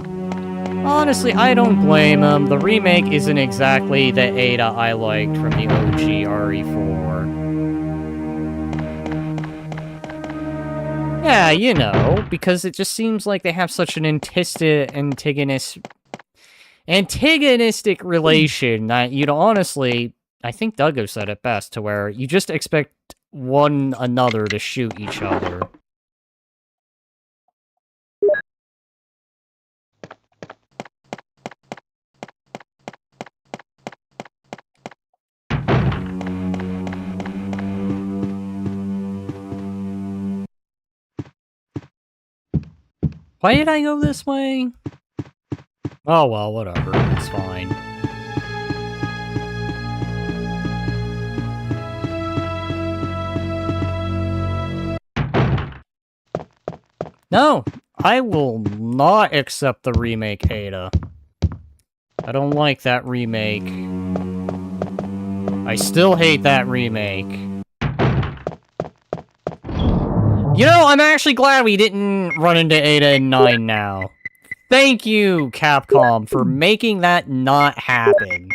Speaker 1: Honestly, I don't blame him. The remake isn't exactly the Ada I liked from the OG RE4. Yeah, you know, because it just seems like they have such an antagonistic relation that you'd honestly, I think Duggo said it best, to where you just expect one another to shoot each other. Why did I go this way? Oh well, whatever, it's fine. No, I will not accept the remake, Ada. I don't like that remake. I still hate that remake. You know, I'm actually glad we didn't run into Ada in 9 now. Thank you, Capcom, for making that not happen.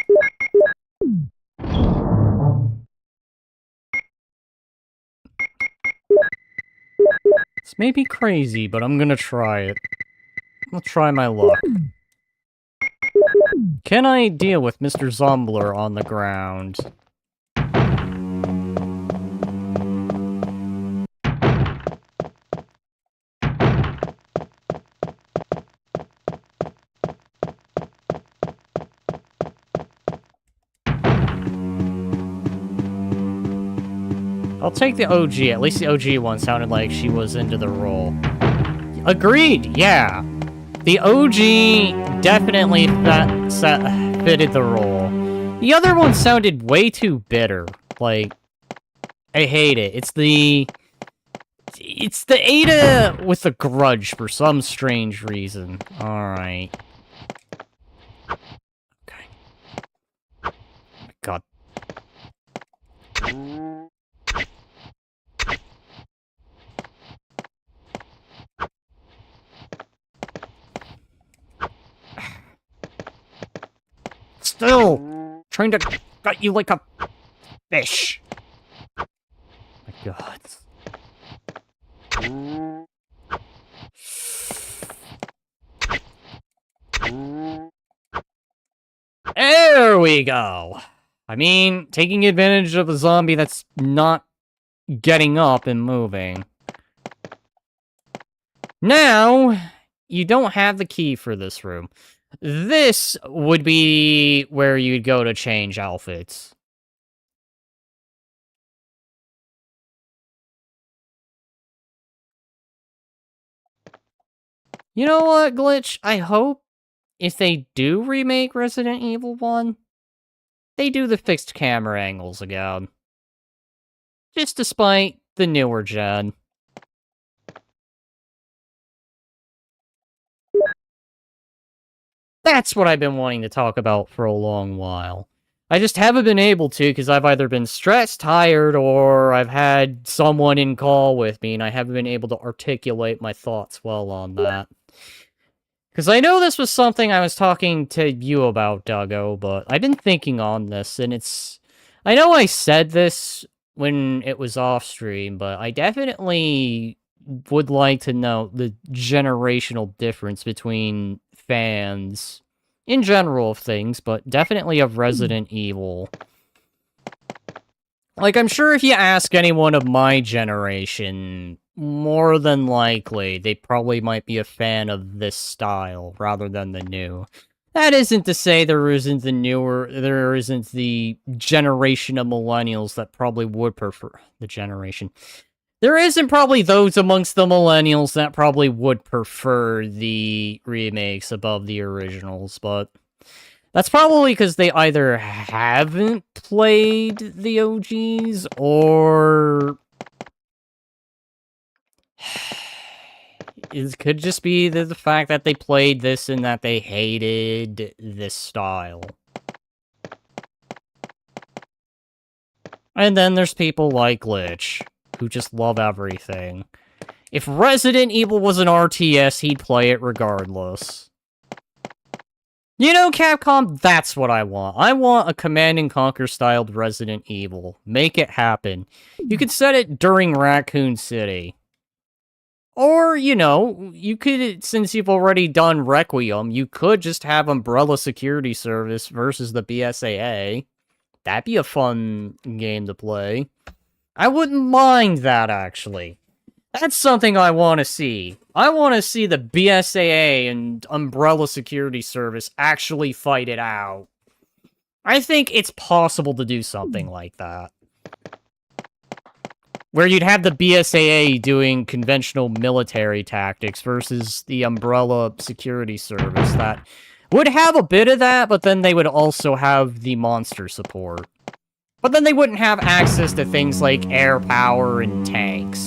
Speaker 1: This may be crazy, but I'm gonna try it. I'll try my luck. Can I deal with Mr. Zombler on the ground? I'll take the OG. At least the OG one sounded like she was into the role. Agreed, yeah. The OG definitely fitted the role. The other one sounded way too bitter. Like, I hate it. It's the Ada with a grudge for some strange reason. Alright. Okay. Oh my god. Still trying to gut you like a Fish! My god. There we go! I mean, taking advantage of a zombie that's not getting up and moving. Now, you don't have the key for this room. This would be where you'd go to change outfits. You know what, Glitch? I hope if they do remake Resident Evil 1, they do the fixed camera angles again. Just despite the newer gen. That's what I've been wanting to talk about for a long while. I just haven't been able to because I've either been stressed, tired, or I've had someone in call with me and I haven't been able to articulate my thoughts well on that. Because I know this was something I was talking to you about, Duggo, but I've been thinking on this, and it's... I know I said this when it was off-stream, but I definitely would like to know the generational difference between fans, in general of things, but definitely of Resident Evil. Like, I'm sure if you ask anyone of my generation, more than likely, they probably might be a fan of this style rather than the new. That isn't to say there isn't the generation of millennials that probably would prefer the generation. There isn't probably those amongst the millennials that probably would prefer the remakes above the originals, but that's probably because they either haven't played the OGs, or it could just be the fact that they played this and that they hated this style. And then there's people like Glitch, who just love everything. If Resident Evil was an RTS, he'd play it regardless. You know, Capcom, that's what I want. I want a Command & Conquer styled Resident Evil. Make it happen. You could set it during Raccoon City. Or, you know, you could, since you've already done Requiem, you could just have Umbrella Security Service versus the BSAA. That'd be a fun game to play. I wouldn't mind that, actually. That's something I want to see. I want to see the BSAA and Umbrella Security Service actually fight it out. I think it's possible to do something like that. Where you'd have the BSAA doing conventional military tactics versus the Umbrella Security Service that would have a bit of that, but then they would also have the monster support. But then they wouldn't have access to things like air power and tanks.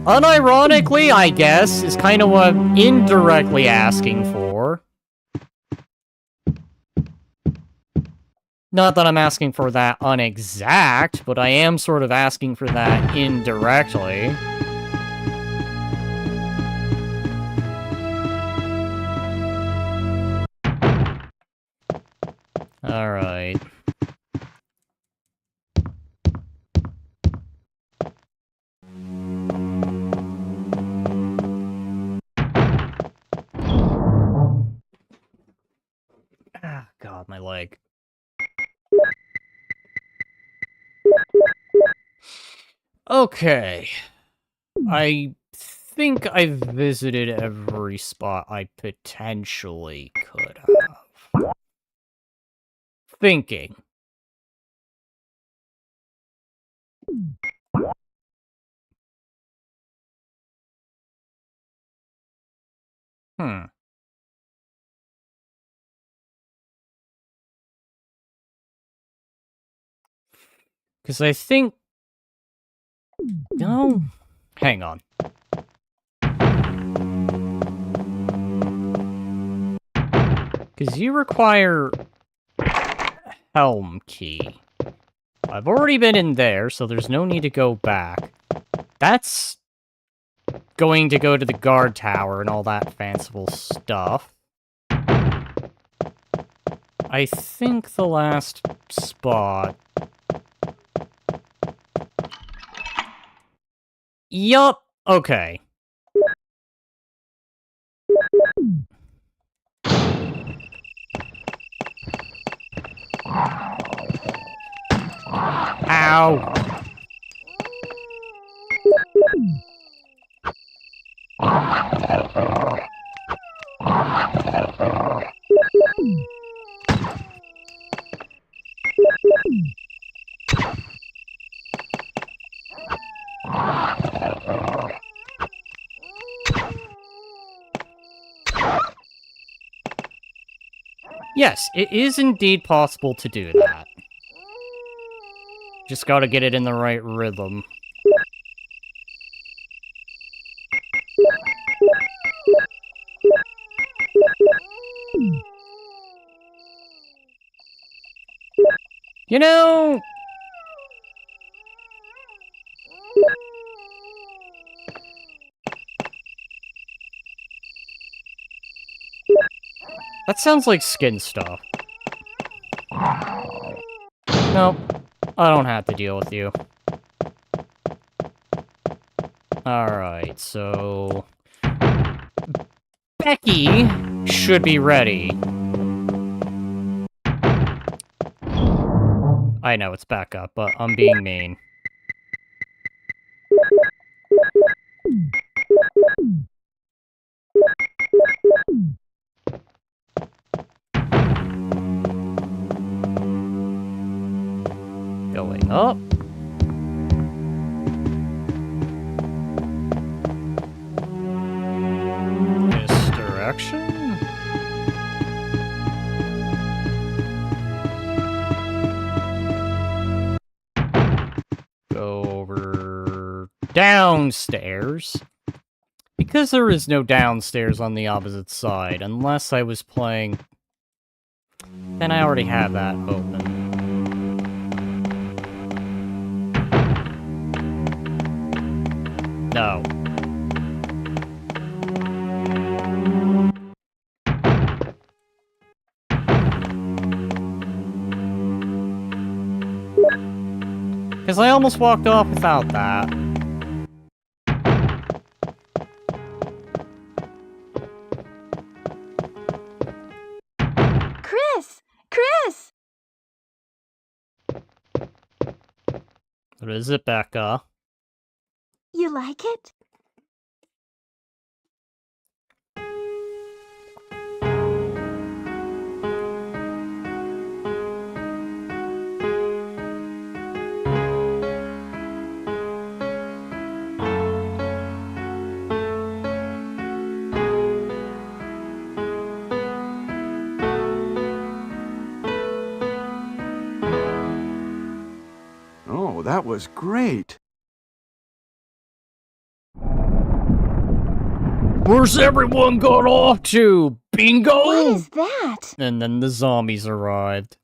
Speaker 1: Unironically, I guess, is kind of what I'm indirectly asking for. Not that I'm asking for that unexact, but I am sort of asking for that indirectly. Alright. Ah, God, my leg. Okay. I think I've visited every spot I potentially could have. Thinking. Because I think... No. Hang on. Because you require... Helm key. I've already been in there, so there's no need to go back. That's... going to go to the guard tower and all that fanciful stuff. I think the last spot... Yup, okay. Ow! Yes, it is indeed possible to do that. Just gotta get it in the right rhythm. You know... That sounds like skin stuff. Nope. I don't have to deal with you. Alright, so... Becky should be ready. I know, it's back up, but I'm being mean. Going up. This direction? Go over downstairs. Because there is no downstairs on the opposite side, unless I was playing... Then I already have that open. No. Because I almost walked off without that.
Speaker 7: Chris! Chris!
Speaker 1: What is it, Becca?
Speaker 7: You like it?
Speaker 5: Oh, that was great.
Speaker 1: Where's everyone gone off to? Bingo!
Speaker 7: What is that?
Speaker 1: And then the zombies arrived.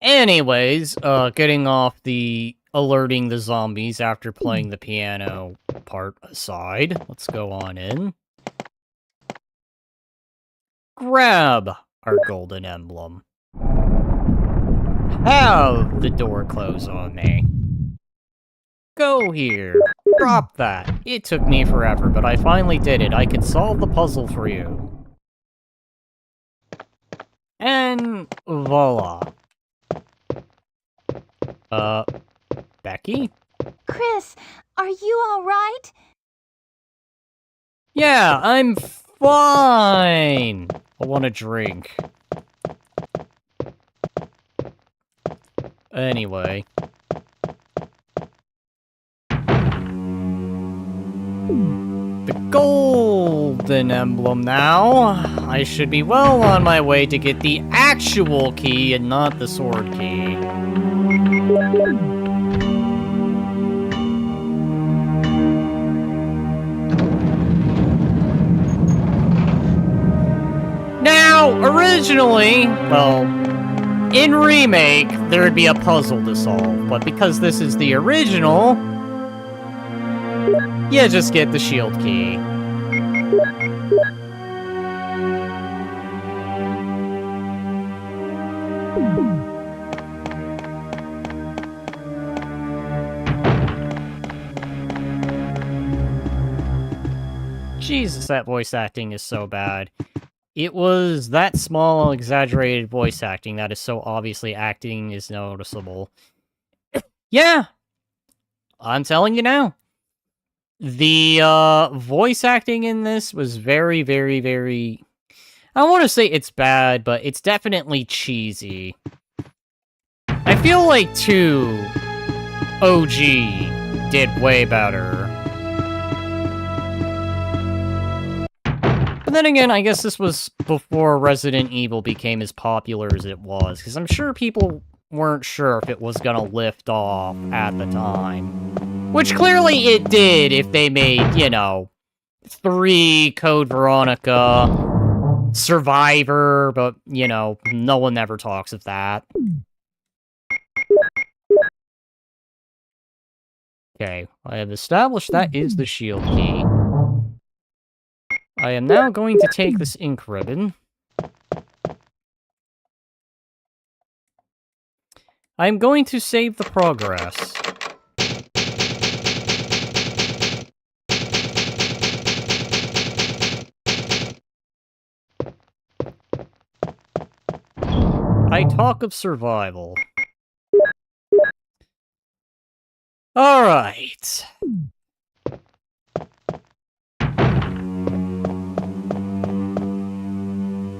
Speaker 1: Anyways, getting off the alerting the zombies after playing the piano part aside, let's go on in. Grab our golden emblem. Have the door close on me. Go here. Drop that. It took me forever, but I finally did it. I can solve the puzzle for you. And voila. Becky?
Speaker 7: Chris, are you alright?
Speaker 1: Yeah, I'm fine. I want a drink. Anyway. The golden emblem now. I should be well on my way to get the actual key and not the sword key. Now, originally, well, in Remake, there would be a puzzle to solve, but because this is the original, you just get the shield key. Jesus, that voice acting is so bad. It was that small, exaggerated voice acting that is so obviously acting is noticeable. Yeah! I'm telling you now. The voice acting in this was very, very, very... I don't want to say it's bad, but it's definitely cheesy. I feel like 2 OG did way better. But then again, I guess this was before Resident Evil became as popular as it was, because I'm sure people weren't sure if it was gonna lift off at the time. Which clearly it did if they made, you know, 3 Code Veronica, Survivor, but, you know, no one ever talks of that. Okay, I have established that is the shield key. I am now going to take this ink ribbon. I'm going to save the progress. I talk of survival. Alright.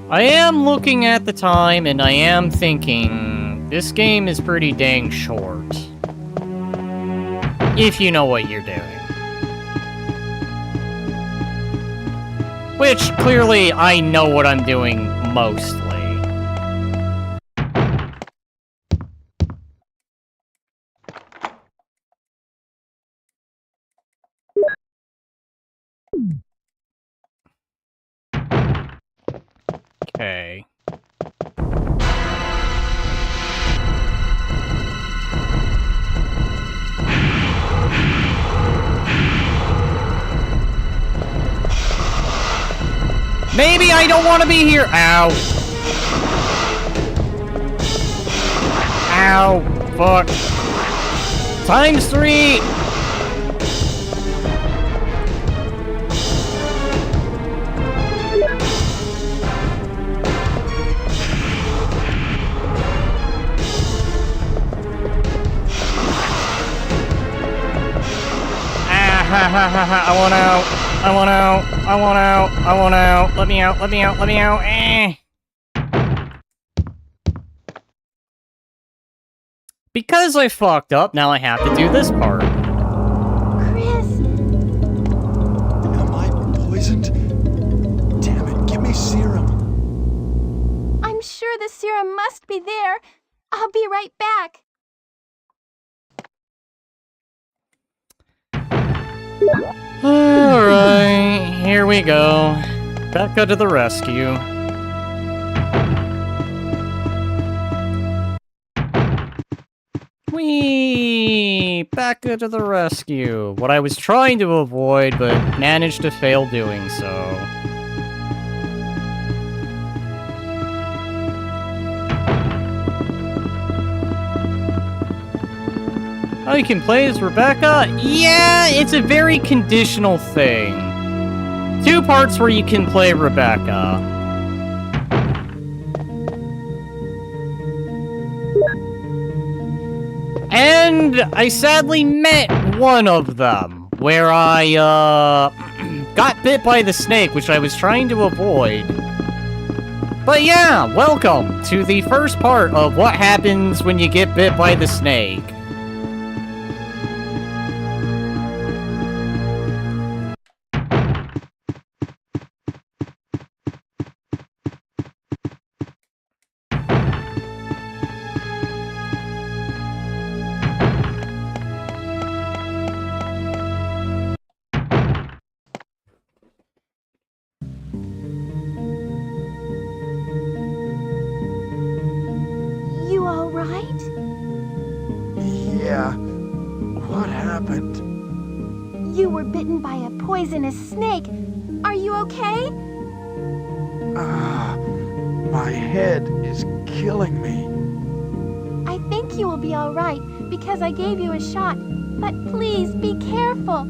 Speaker 1: I am looking at the time, and I am thinking, this game is pretty dang short. If you know what you're doing. Which, clearly, I know what I'm doing mostly. Okay. Maybe I don't want to be here. Ow. Ow. Fuck. ×3. I want out. I want out. I want out. I want out. Let me out. Let me out. Let me out. Because I fucked up, now I have to do this part.
Speaker 7: Chris!
Speaker 5: Am I poisoned? Damn it, give me serum.
Speaker 7: I'm sure the serum must be there. I'll be right back.
Speaker 1: Alright, here we go. Becca to the rescue. Whee! Becca to the rescue. What I was trying to avoid, but managed to fail doing so. Oh, you can play as Rebecca? Yeah, it's a very conditional thing. 2 parts where you can play Rebecca. And I sadly met one of them, where I, got bit by the snake, which I was trying to avoid. But yeah, welcome to the first part of what happens when you get bit by the snake.
Speaker 7: You all right?
Speaker 5: Yeah. What happened?
Speaker 7: You were bitten by a poisonous snake. Are you okay?
Speaker 5: My head is killing me.
Speaker 7: I think you will be all right because I gave you a shot. But please be careful.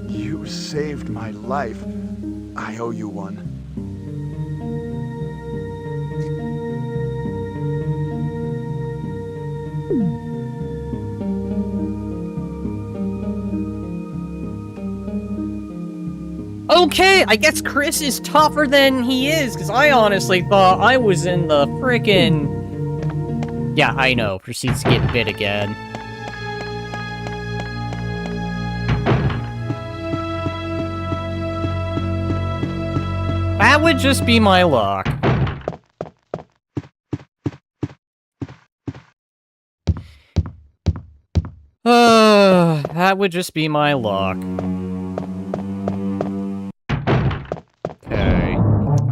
Speaker 5: You
Speaker 3: You saved my life. I owe you one.
Speaker 1: Okay, I guess Chris is tougher than he is, because I honestly thought I was in the frickin'... Yeah, I know. Proceeds to get bit again. That would just be my luck. That would just be my luck. Okay.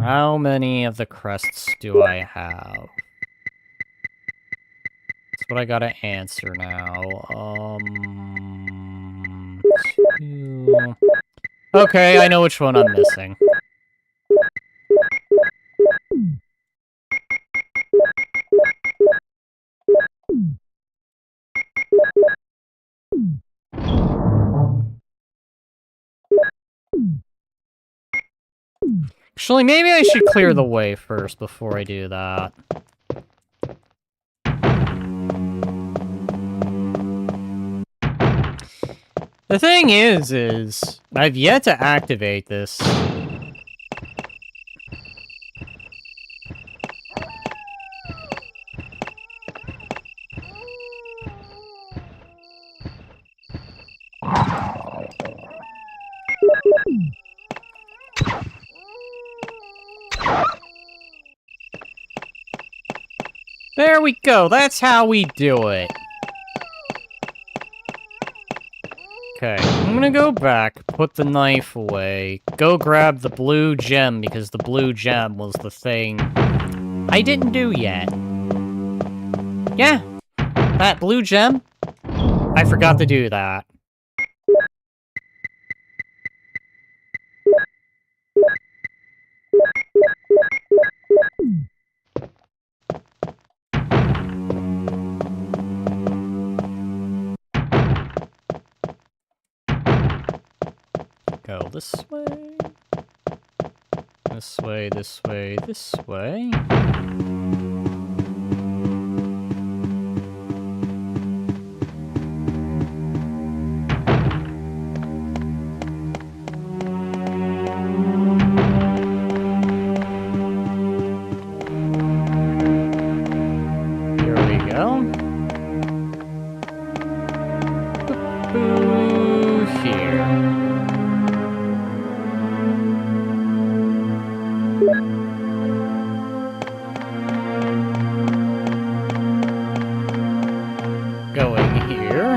Speaker 1: How many of the crests do I have? That's what I gotta answer now. 2... Okay, I know which one I'm missing. Actually, maybe I should clear the way first before I do that. The thing is I've yet to activate this. There we go, that's how we do it. Okay, I'm gonna go back, put the knife away, go grab the blue gem, because the blue gem was the thing I didn't do yet. Yeah, that blue gem, I forgot to do that. Go this way. This way, this way, this way. Here we go. Boo, here. Going here.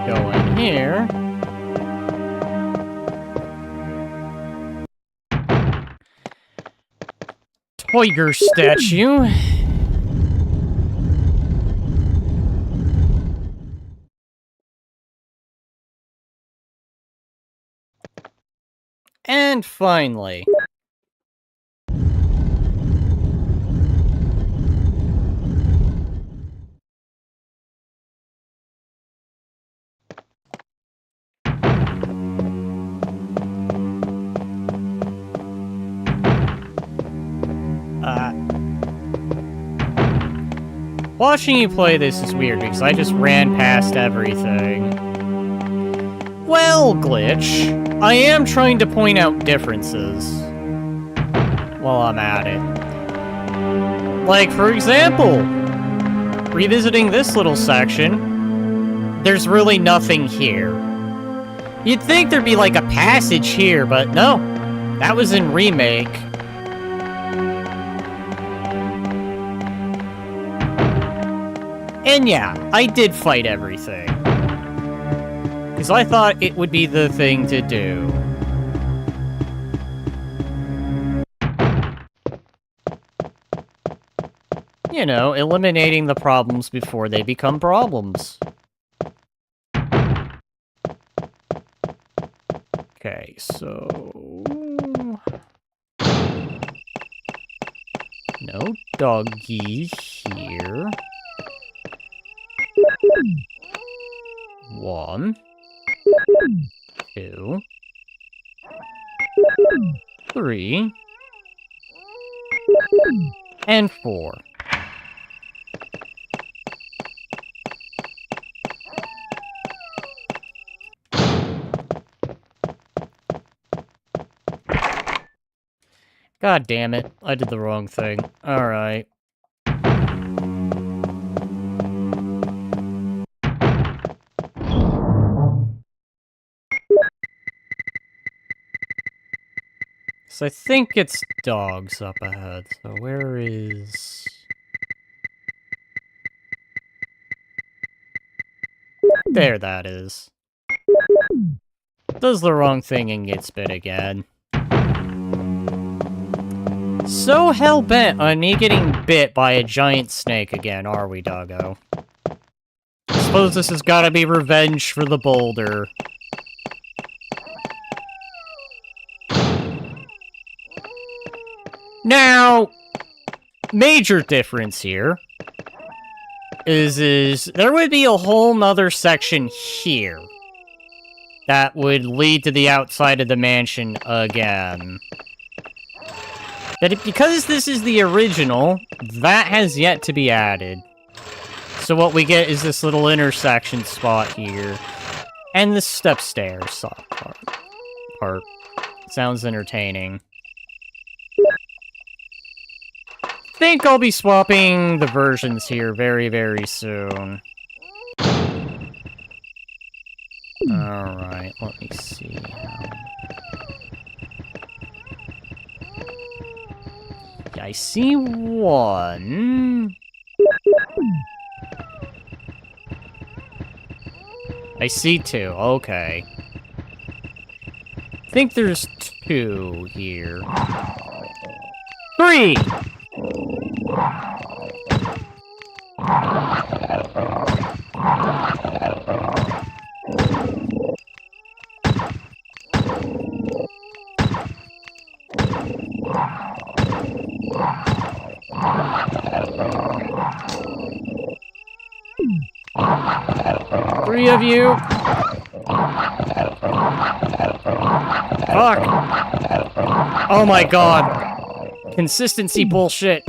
Speaker 1: Going here. Tiger statue. And finally. Watching you play this is weird because I just ran past everything. Well, Glitch, I am trying to point out differences while I'm at it. Like, for example, revisiting this little section, there's really nothing here. You'd think there'd be like a passage here, but no, that was in Remake. And yeah, I did fight everything. Because I thought it would be the thing to do. You know, eliminating the problems before they become problems. Okay, so... no doggy here. 1, 2, 3, and 4. God damn it. I did the wrong thing. Alright. So I think it's dogs up ahead. So where is... There that is. Does the wrong thing and gets bit again. So hell-bent on me getting bit by a giant snake again, are we, doggo? I suppose this has gotta be revenge for the boulder. Now, major difference here is there would be a whole nother section here that would lead to the outside of the mansion again. Because this is the original, that has yet to be added. So what we get is this little intersection spot here. And the step stairs part. Sounds entertaining. Think I'll be swapping the versions here very, very soon. Alright, let me see. I see one. I see 2, okay. I think there's 2 here. 3! Three of you. Fuck. Oh my god. Consistency bullshit.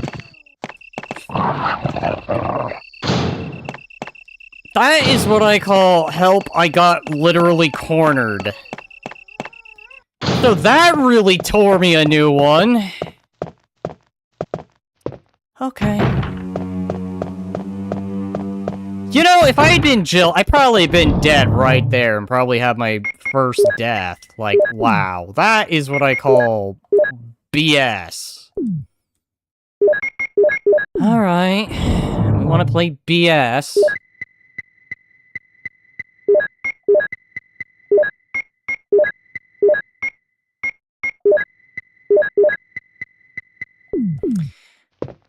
Speaker 1: That is what I call help, I got literally cornered. So that really tore me a new one. Okay. You know, if I had been Jill, I'd probably have been dead right there and probably have my first death. Like, wow. That is what I call BS. Alright. We want to play BS.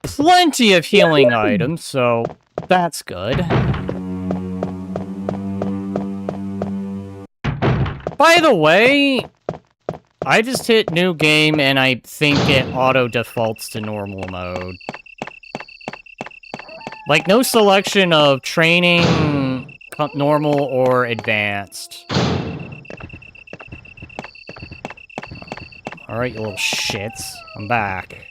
Speaker 1: Plenty of healing items, so that's good. By the way, I just hit new game and I think it auto-defaults to normal mode. Like, no selection of training, normal, or advanced. Alright, you little shits. I'm back.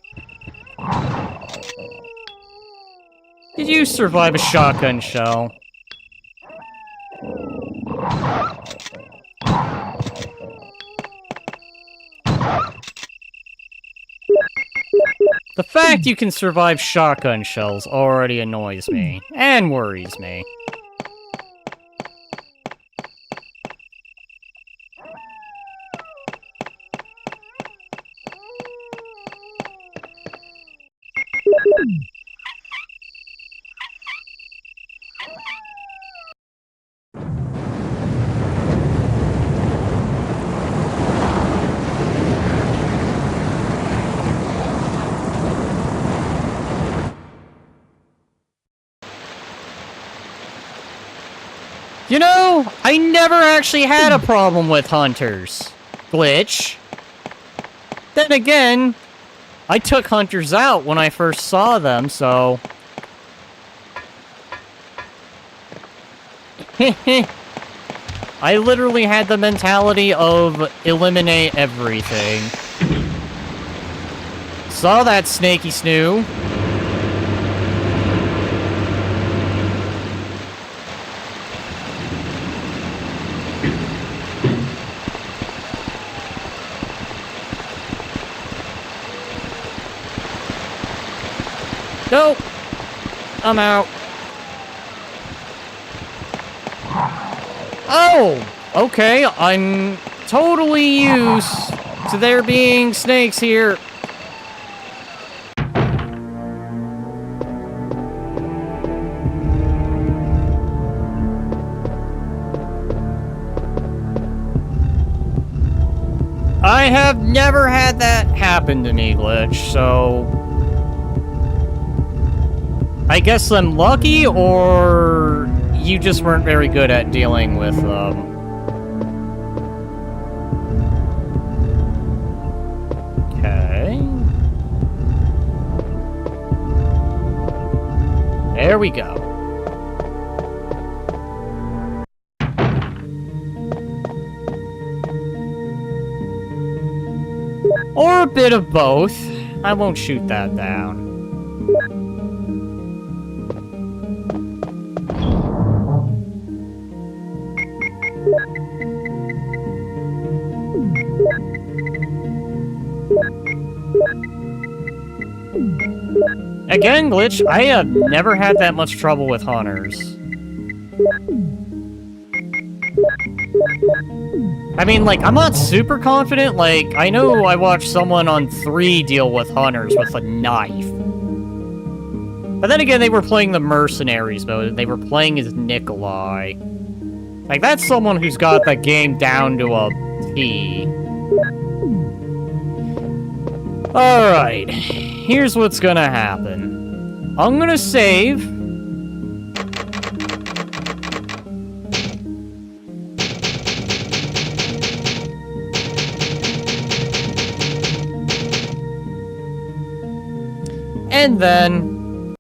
Speaker 1: Did you survive a shotgun shell? The fact you can survive shotgun shells already annoys me, and worries me. You know, I never actually had a problem with hunters. Glitch. Then again, I took hunters out when I first saw them, so... I literally had the mentality of eliminate everything. Saw that, Snaky Snoo. Nope. I'm out. Oh! Okay, I'm totally used to there being snakes here. I have never had that happen to me, Glitch, so... I guess I'm lucky, or you just weren't very good at dealing with them. Okay. There we go. Or a bit of both. I won't shoot that down. Again, Glitch, I have never had that much trouble with hunters. I mean, like, I'm not super confident. Like, I know I watched someone on 3 deal with hunters with a knife. But then again, they were playing the mercenaries mode. They were playing as Nikolai. Like, that's someone who's got the game down to a T. Alright, here's what's gonna happen. I'm gonna save. And then...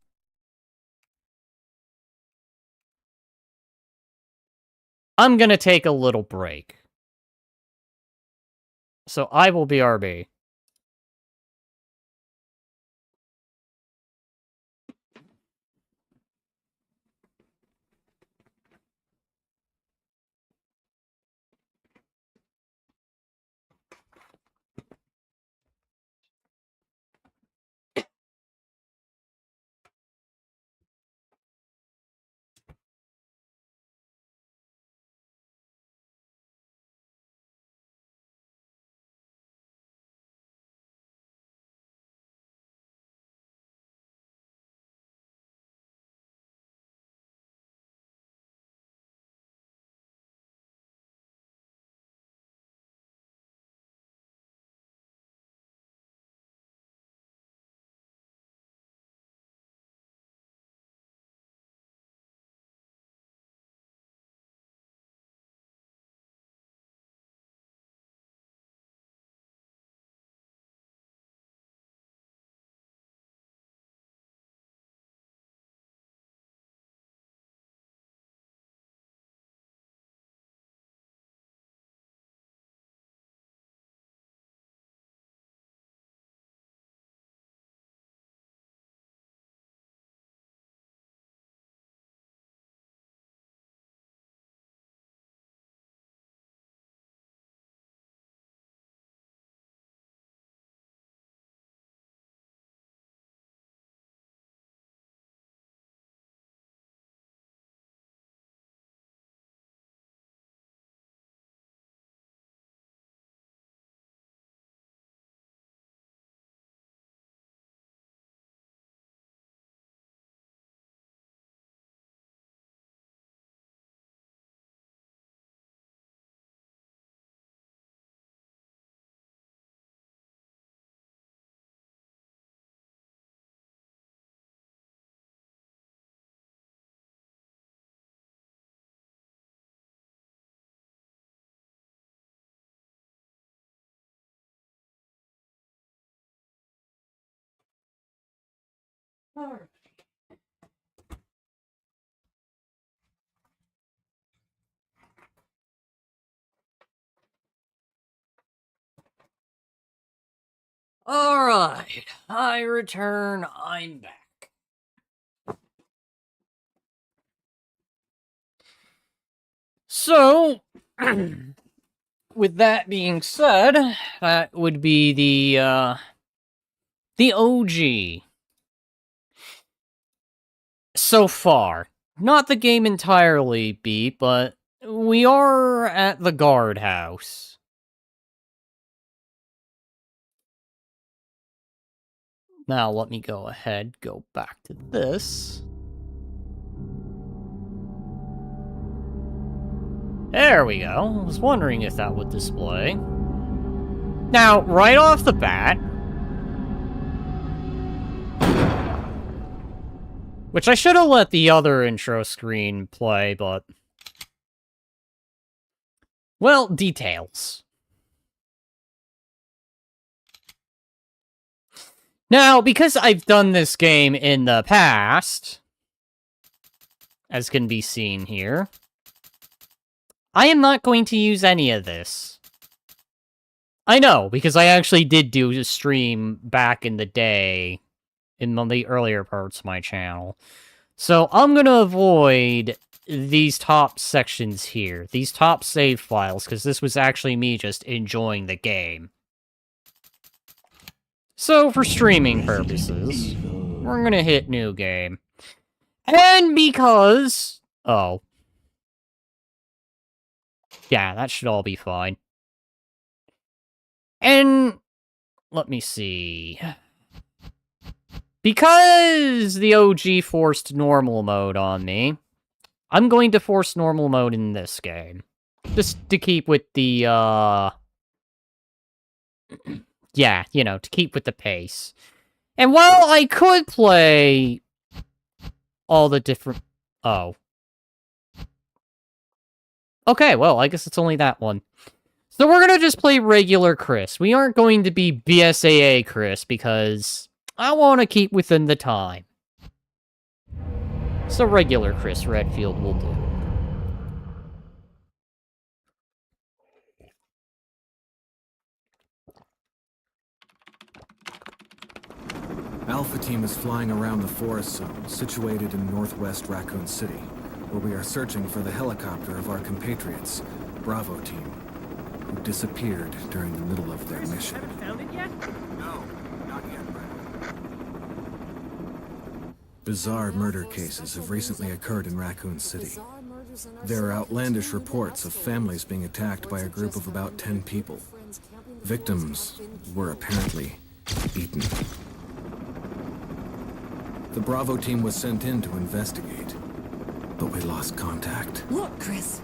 Speaker 1: I'm gonna take a little break. So I will be RB. Alright, I return, I'm back. So, with that being said, that would be the OG. So far. Not the game entirely beat, but we are at the guardhouse. Now let me go ahead, go back to this. There we go. I was wondering if that would display. Now, right off the bat, which I should have let the other intro screen play, but... well, details. Now, because I've done this game in the past, as can be seen here, I am not going to use any of this. I know, because I actually did do a stream back in the day, in one of the earlier parts of my channel. So I'm going to avoid these top sections here, these top save files, because this was actually me just enjoying the game. So for streaming purposes, we're going to hit new game. And because... oh. Yeah, that should all be fine. And... let me see... because the OG forced normal mode on me, I'm going to force normal mode in this game. Just to keep with the, yeah, you know, to keep with the pace. And while I could play all the different... oh. Okay, well, I guess it's only that one. So we're gonna just play regular Chris. We aren't going to be BSAA Chris, because... I want to keep within the time. So regular Chris Redfield will do.
Speaker 8: Alpha Team is flying around the forest zone situated in northwest Raccoon City, where we are searching for the helicopter of our compatriots, Bravo Team, who disappeared during the middle of their mission.
Speaker 9: Haven't found it yet?
Speaker 8: No, not yet, Brad. Bizarre murder cases have recently occurred in Raccoon City. There are outlandish reports of families being attacked by a group of about 10 people. Victims were apparently eaten. The Bravo team was sent in to investigate, but we lost contact.
Speaker 10: Look, Chris.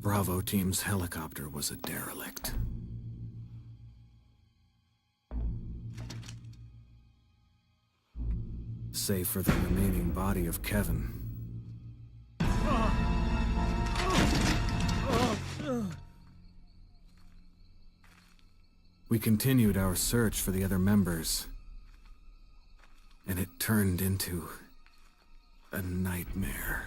Speaker 8: Bravo team's helicopter was a derelict. Save for the remaining body of Kevin. We continued our search for the other members, and it turned into a nightmare.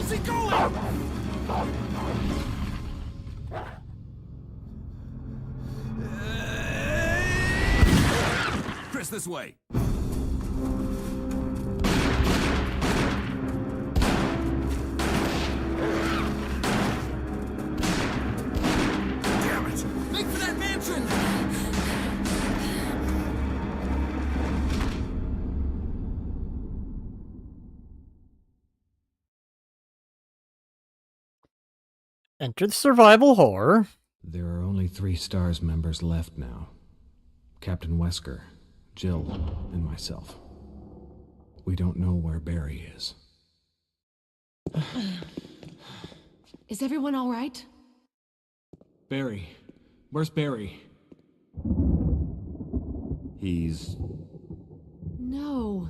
Speaker 8: Where's he going? Chris, this way. Damn it! Make for that mansion!
Speaker 1: Enter the survival horror.
Speaker 8: There are only 3 STARS members left now. Captain Wesker, Jill, and myself. We don't know where Barry is.
Speaker 9: Is everyone all right?
Speaker 8: Barry. Where's Barry? He's...
Speaker 9: No.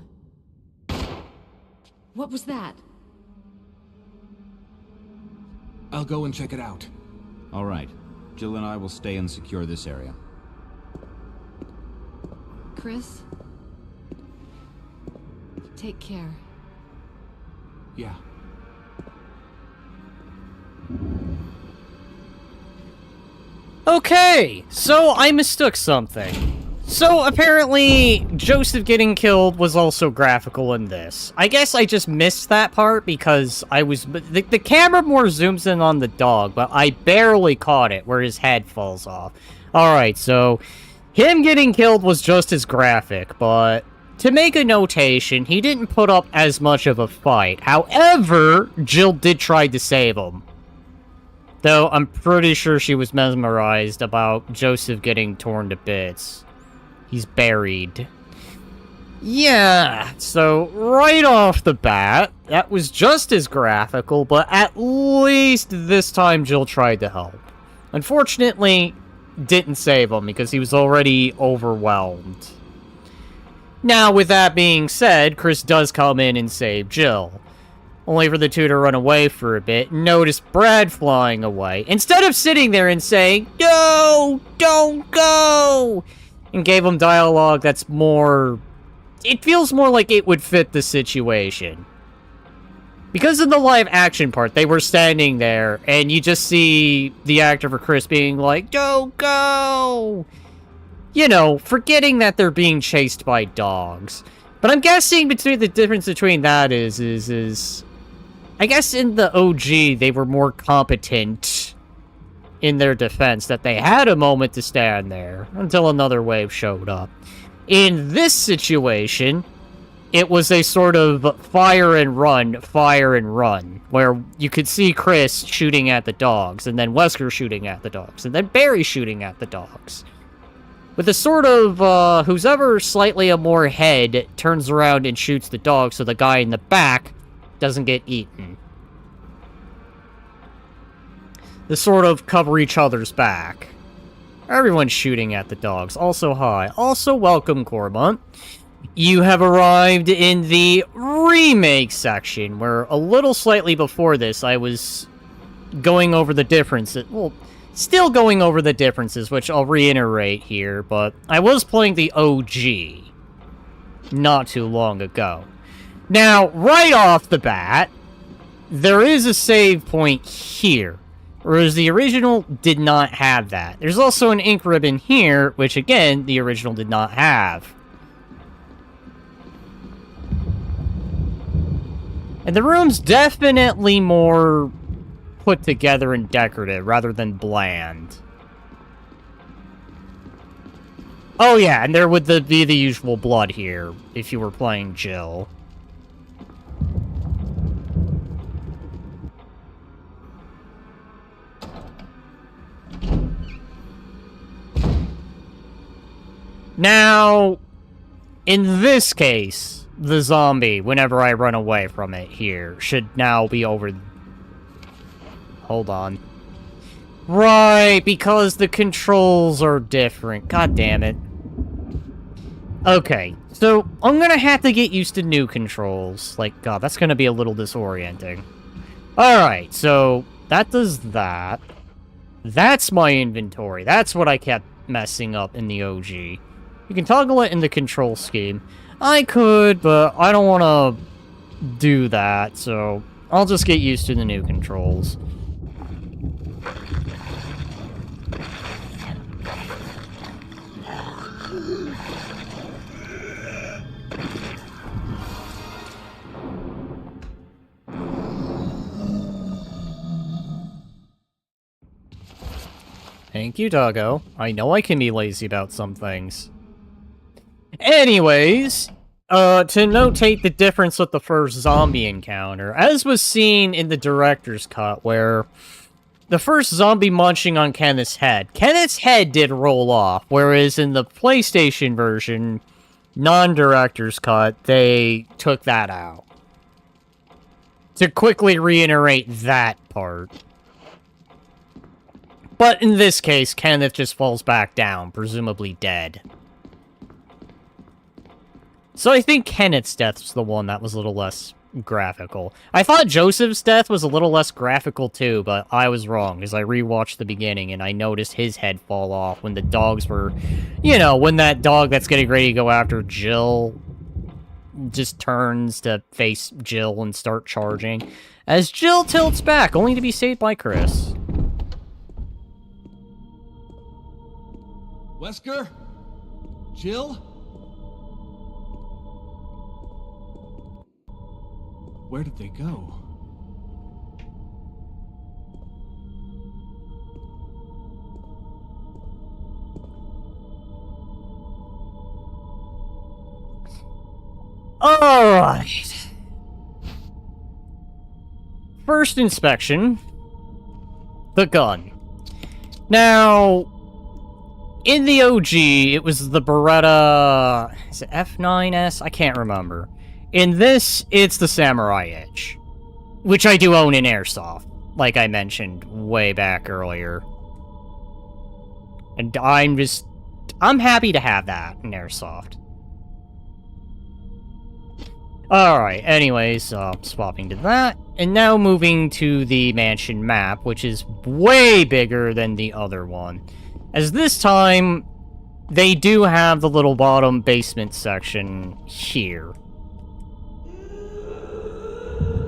Speaker 9: What was that?
Speaker 8: I'll go and check it out.
Speaker 10: All right. Jill and I will stay and secure this area.
Speaker 9: Chris? Take care.
Speaker 8: Yeah.
Speaker 1: Okay, so I mistook something. So apparently, Joseph getting killed was also graphical in this. I guess I just missed that part because I was... The camera more zooms in on the dog, but I barely caught it where his head falls off. Alright, so him getting killed was just as graphic, but to make a notation, he didn't put up as much of a fight. However, Jill did try to save him. Though I'm pretty sure she was mesmerized about Joseph getting torn to bits. He's buried. Yeah, so right off the bat, that was just as graphical, but at least this time Jill tried to help. Unfortunately, didn't save him because he was already overwhelmed. Now, with that being said, Chris does come in and save Jill. Only for the two to run away for a bit and notice Brad flying away. Instead of sitting there and saying, "No, don't go!" and gave him dialogue that's more... It feels more like it would fit the situation. Because in the live action part, they were standing there, and you just see the actor for Chris being like, "Don't go!" You know, forgetting that they're being chased by dogs. But I'm guessing between the difference between that is I guess in the OG, they were more competent in their defense, that they had a moment to stand there until another wave showed up. In this situation, it was a sort of fire and run, where you could see Chris shooting at the dogs, and then Wesker shooting at the dogs, and then Barry shooting at the dogs. With a sort of, who's ever slightly a more head turns around and shoots the dog so the guy in the back doesn't get eaten. The sort of cover each other's back. Everyone's shooting at the dogs. Also, hi. Also, welcome, Corbin. You have arrived in the Remake section, where a little slightly before this, I was going over the differences. Well, still going over the differences, which I'll reiterate here, but I was playing the OG not too long ago. Now, right off the bat, there is a save point here, whereas the original did not have that. There's also an ink ribbon here, which again, the original did not have. And the room's definitely more put together and decorative, rather than bland. Oh yeah, and there would be the usual blood here, if you were playing Jill. Now, in this case, the zombie, whenever I run away from it here, should now be over... Hold on. Right, because the controls are different. God damn it. Okay, so I'm gonna have to get used to new controls. Like, God, that's gonna be a little disorienting. Alright, so that does that. That's my inventory. That's what I kept messing up in the OG. You can toggle it in the control scheme. I could, but I don't want to do that, so I'll just get used to the new controls. Thank you, doggo. I know I can be lazy about some things. Anyways, to notate the difference with the first zombie encounter, as was seen in the director's cut, where the first zombie munching on Kenneth's head did roll off, whereas in the PlayStation version, non-director's cut, they took that out. To quickly reiterate that part. But in this case, Kenneth just falls back down, presumably dead. So I think Kenneth's death's the one that was a little less graphical. I thought Joseph's death was a little less graphical too, but I was wrong, because I rewatched the beginning and I noticed his head fall off when the dogs were... You know, when that dog that's getting ready to go after Jill just turns to face Jill and start charging, as Jill tilts back, only to be saved by Chris.
Speaker 10: Wesker? Jill? Where did they go?
Speaker 1: Alright. First inspection. The gun. Now... in the OG, it was the Beretta... is it F9S? I can't remember. In this, it's the Samurai Edge. Which I do own in Airsoft, like I mentioned way back earlier. And I'm happy to have that in Airsoft. Alright, anyways, swapping to that. And now moving to the mansion map, which is way bigger than the other one. As this time, they do have the little bottom basement section here.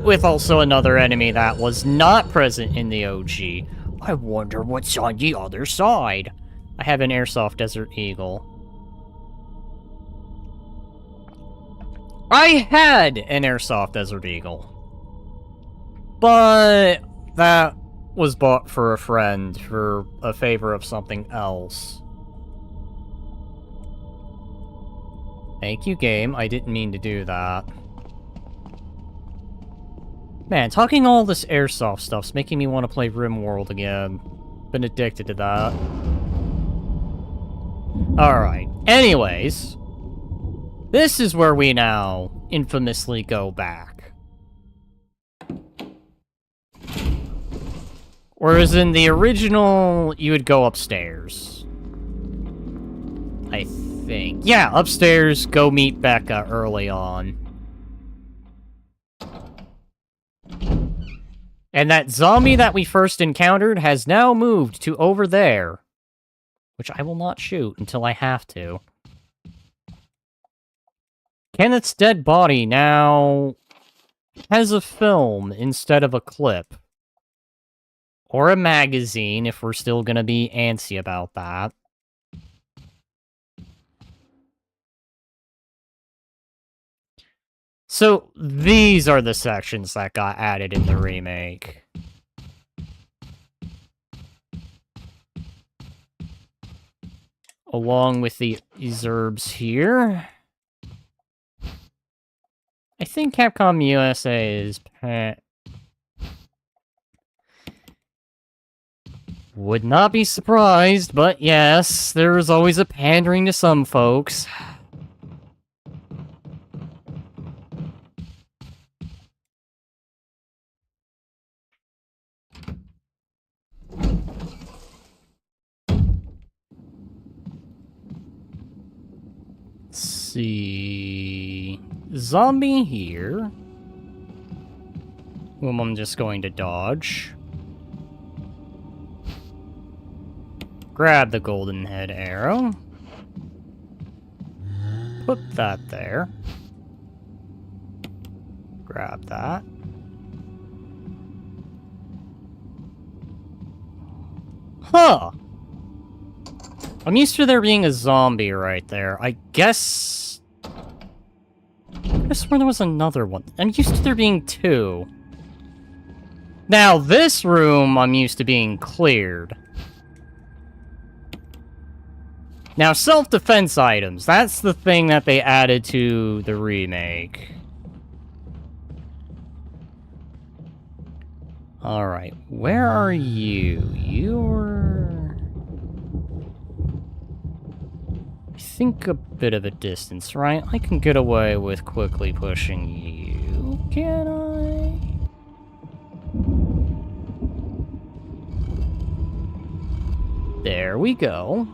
Speaker 1: With also another enemy that was not present in the OG. I wonder what's on the other side. I have an Airsoft Desert Eagle. I had an Airsoft Desert Eagle. But that was bought for a friend for a favor of something else. Thank you, game. I didn't mean to do that. Man, talking all this Airsoft stuff's making me want to play RimWorld again. Been addicted to that. Alright. Anyways. This is where we now infamously go back. Whereas in the original, you would go upstairs. I think. Yeah, upstairs, go meet Becca early on. And that zombie that we first encountered has now moved to over there. Which I will not shoot until I have to. Kenneth's dead body now has a film instead of a clip. Or a magazine, if we're still gonna be antsy about that. So, these are the sections that got added in the remake. Along with these herbs here. I think Capcom USA is... Would not be surprised, but yes, there is always a pandering to some folks. Let's see... Zombie here. Whom I'm just going to dodge. Grab the golden head arrow. Put that there. Grab that. Huh. I'm used to there being a zombie right there. I guess... I could have sworn there was another one. I'm used to there being two. Now, this room, I'm used to being cleared. Now, self-defense items. That's the thing that they added to the remake. Alright, where are you? You're... I think a bit of a distance, right? I can get away with quickly pushing you, can I? There we go.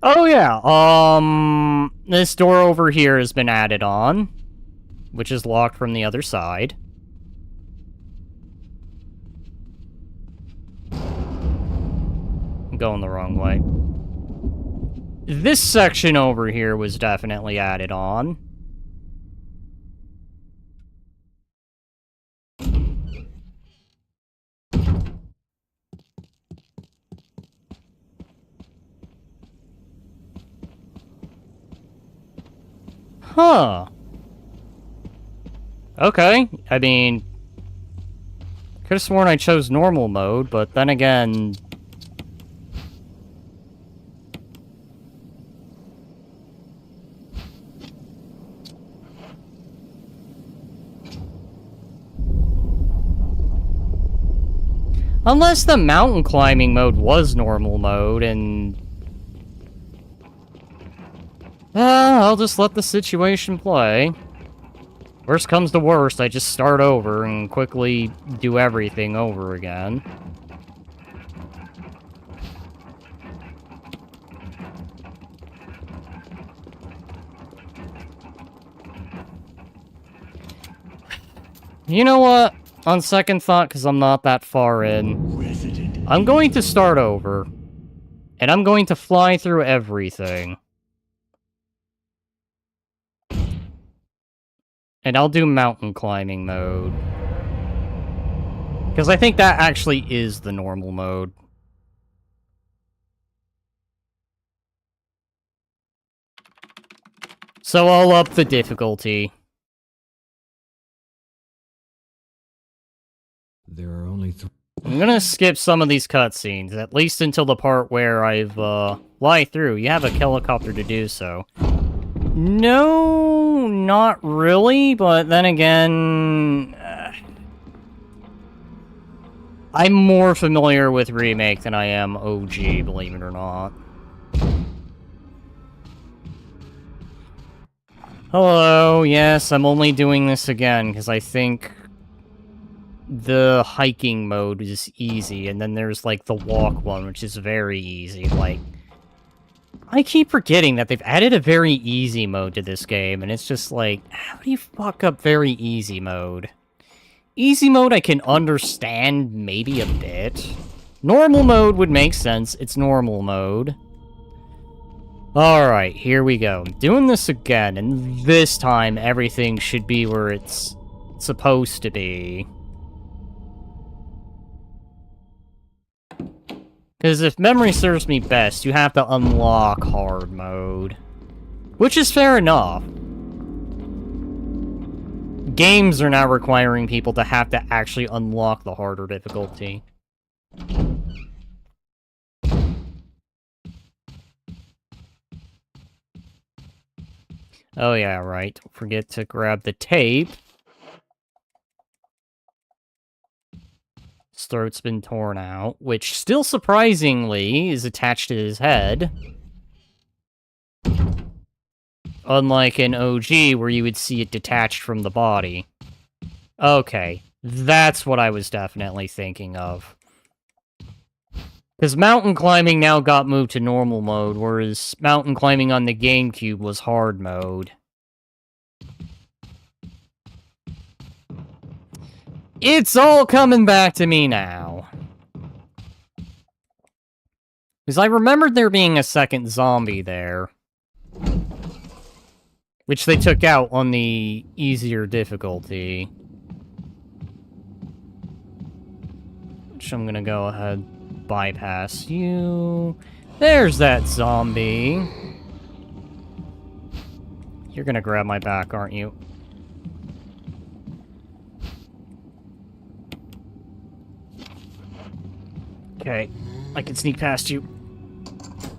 Speaker 1: Oh yeah, this door over here has been added on, which is locked from the other side. I'm going the wrong way. This section over here was definitely added on. Huh. Okay, I mean... could have sworn I chose normal mode, but then again... unless the mountain climbing mode was normal mode, and... I'll just let the situation play. Worst comes to worst, I just start over and quickly do everything over again. You know what? On second thought, because I'm not that far in, I'm going to start over. And I'm going to fly through everything. And I'll do mountain climbing mode. Because I think that actually is the normal mode. So I'll up the difficulty.
Speaker 8: There are only
Speaker 1: I'm gonna skip some of these cutscenes, at least until the part where I've, fly through. You have a helicopter to do so. No, not really, but then again... I'm more familiar with Remake than I am OG, believe it or not. Hello, yes, I'm only doing this again, because I think the hiking mode is easy, and then there's, like, the walk one, which is very easy, like... I keep forgetting that they've added a very easy mode to this game, and it's just like, how do you fuck up very easy mode? Easy mode I can understand maybe a bit. Normal mode would make sense, it's normal mode. Alright, here we go. I'm doing this again, and this time everything should be where it's supposed to be. Because if memory serves me best, you have to unlock hard mode. Which is fair enough. Games are now requiring people to have to actually unlock the harder difficulty. Oh yeah, right. Don't forget to grab the tape. His throat's been torn out, which still surprisingly is attached to his head. Unlike in OG, where you would see it detached from the body. Okay, that's what I was definitely thinking of. Because mountain climbing now got moved to normal mode, whereas mountain climbing on the GameCube was hard mode. It's all coming back to me now. Because I remembered there being a second zombie there. Which they took out on the easier difficulty. Which I'm gonna go ahead, bypass you. There's that zombie. You're gonna grab my back, aren't you? Okay, I can sneak past you.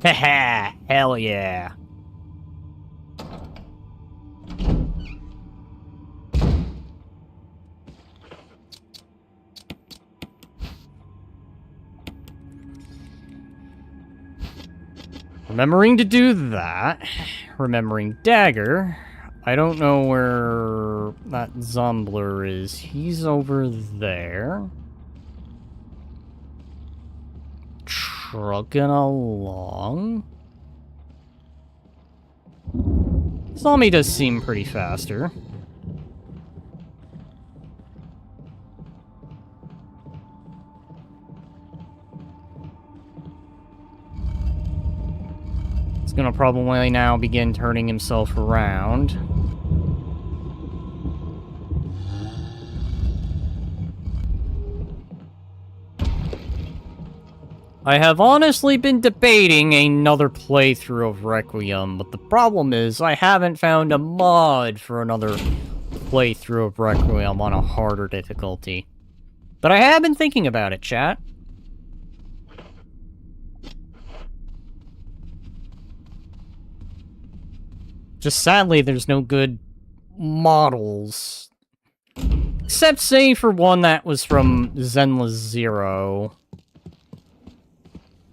Speaker 1: Haha, hell yeah. Remembering to do that. Remembering dagger. I don't know where that Zombler is. He's over there. Trucking along. Zombie does seem pretty faster. He's gonna probably now begin turning himself around. I have honestly been debating another playthrough of Requiem, but the problem is I haven't found a mod for another playthrough of Requiem on a harder difficulty. But I have been thinking about it, chat. Just sadly, there's no good models. Except, say, for one that was from Zenless Zero.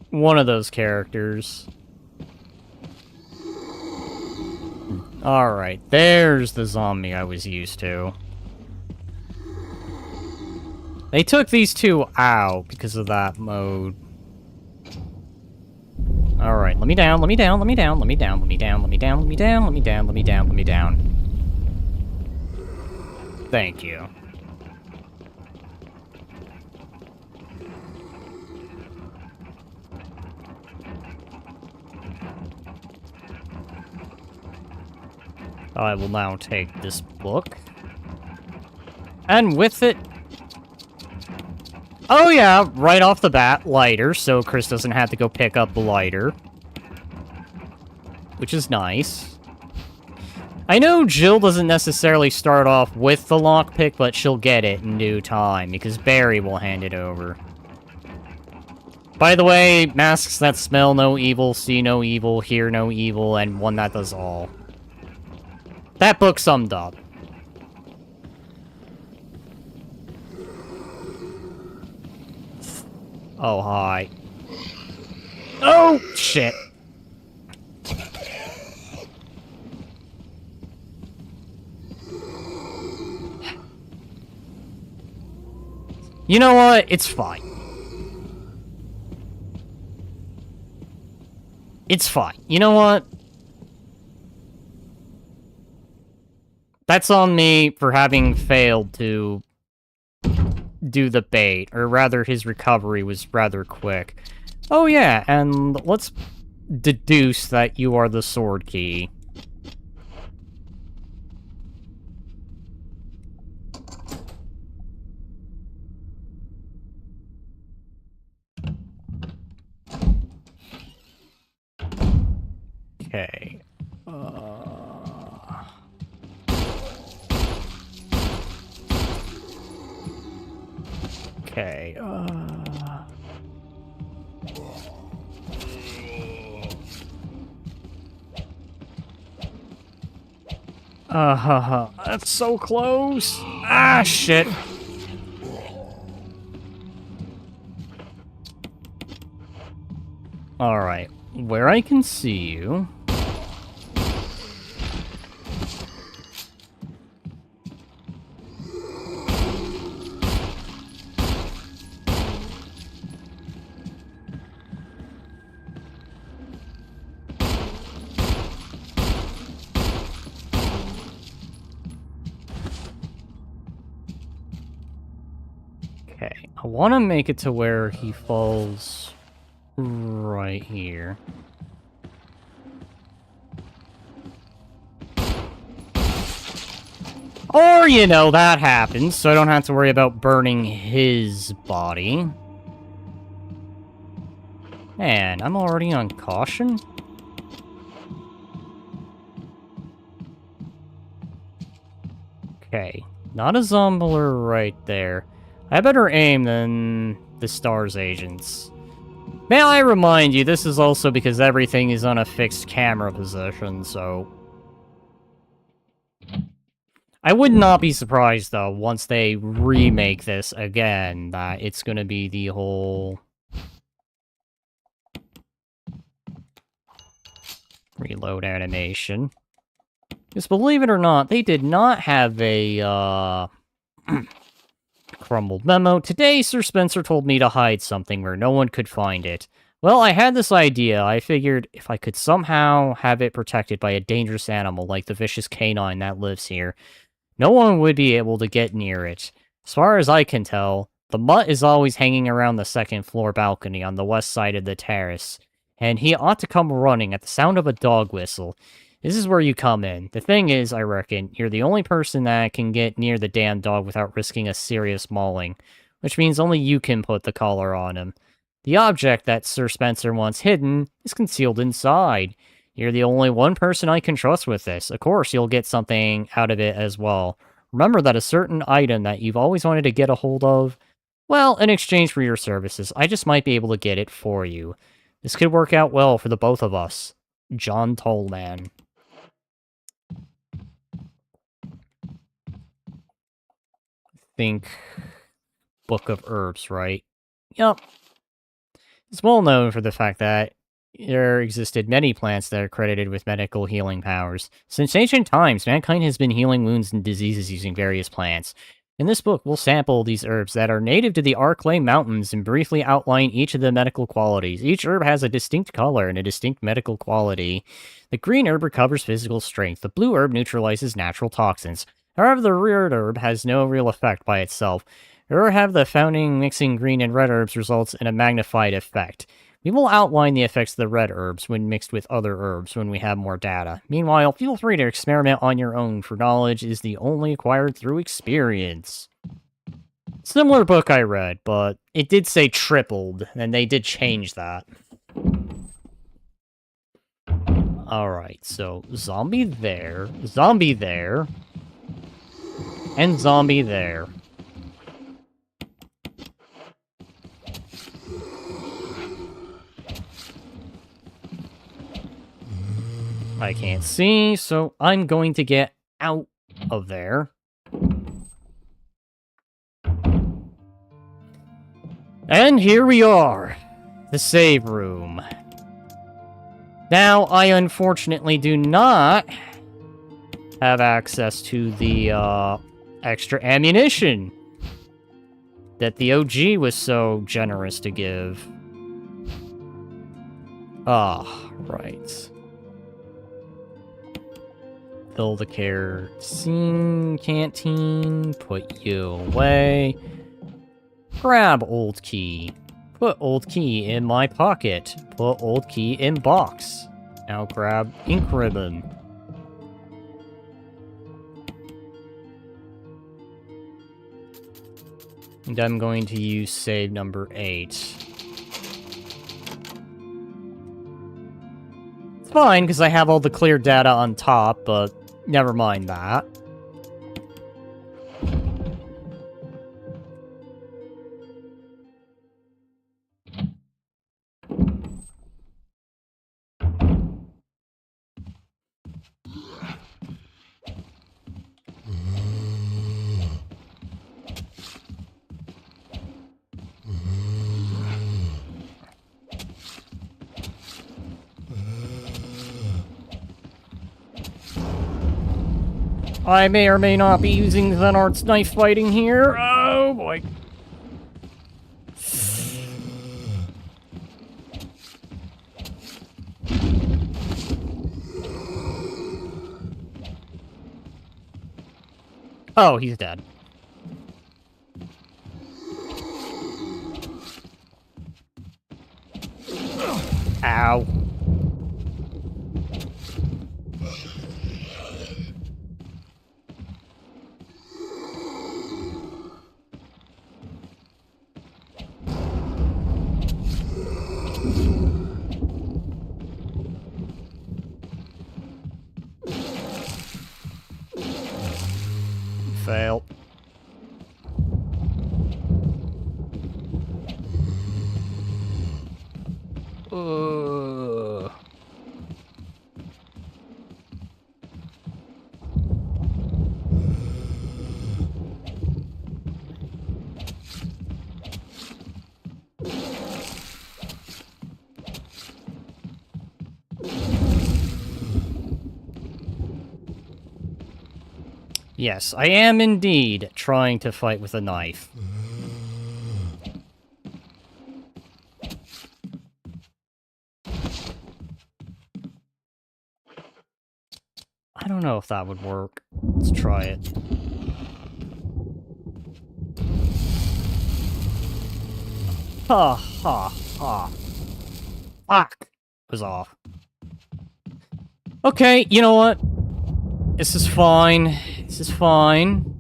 Speaker 1: One of those characters. Alright, there's the zombie I was used to. They took these two out because of that mode. Alright, let me down, let me down, let me down, let me down, let me down, let me down, let me down, let me down, let me down, let me down. Thank you. I will now take this book. And with it... Oh yeah, right off the bat, lighter, so Chris doesn't have to go pick up the lighter. Which is nice. I know Jill doesn't necessarily start off with the lockpick, but she'll get it in due time, because Barry will hand it over. By the way, masks that smell no evil, see no evil, hear no evil, and one that does all. That book summed up. Oh, hi. Oh, shit. You know what? It's fine. It's fine. You know what? That's on me for having failed to do the bait, or rather his recovery was rather quick. Oh yeah, and let's deduce that you are the sword key. Okay. Okay, that's so close. Ah, shit. Alright, where I can see you... Okay, I want to make it to where he falls right here. Or, you know, that happens, so I don't have to worry about burning his body. Man, I'm already on caution? Okay, not a zombler right there. I have better aim than the STARS agents. May I remind you, this is also because everything is on a fixed camera position, so... I would not be surprised, though, once they remake this again, that it's gonna be the whole... reload animation. Because believe it or not, they did not have a, crumbled memo. Today, Sir Spencer told me to hide something where no one could find it. Well, I had this idea. I figured if I could somehow have it protected by a dangerous animal like the vicious canine that lives here, no one would be able to get near it. As far as I can tell, the mutt is always hanging around the second floor balcony on the west side of the terrace, and he ought to come running at the sound of a dog whistle. This is where you come in. The thing is, I reckon, you're the only person that can get near the damn dog without risking a serious mauling, which means only you can put the collar on him. The object that Sir Spencer wants hidden is concealed inside. You're the only one person I can trust with this. Of course, you'll get something out of it as well. Remember that a certain item that you've always wanted to get a hold of? Well, in exchange for your services, I just might be able to get it for you. This could work out well for the both of us. John Tollman. Think Book of Herbs, right? Yup. It's well known for the fact that there existed many plants that are credited with medical healing powers. Since ancient times, mankind has been healing wounds and diseases using various plants. In this book, we'll sample these herbs that are native to the Arklay Mountains and briefly outline each of the medical qualities. Each herb has a distinct color and a distinct medical quality. The green herb recovers physical strength. The blue herb neutralizes natural toxins. However, the red herb has no real effect by itself. Or have the founding mixing green and red herbs results in a magnified effect. We will outline the effects of the red herbs when mixed with other herbs when we have more data. Meanwhile, feel free to experiment on your own, for knowledge is the only acquired through experience. Similar book I read, but it did say tripled, and they did change that. Alright, so zombie there, and zombie there. I can't see, so I'm going to get out of there. And here we are, the save room. Now, I unfortunately do not have access to the extra ammunition that the OG was so generous to give. Ah, right. Fill the kerosene canteen, put you away. Grab old key. Put old key in my pocket. Put old key in box. Now grab ink ribbon. And I'm going to use save number 8. It's fine, because I have all the clear data on top, but never mind that. I may or may not be using Zenart's knife fighting here. Oh boy. Oh, he's dead. Ow. Fail. Yes, I am indeed trying to fight with a knife. I don't know if that would work. Let's try it. Ha ha ha. Fuck! Was off. Okay, you know what? This is fine. This is fine.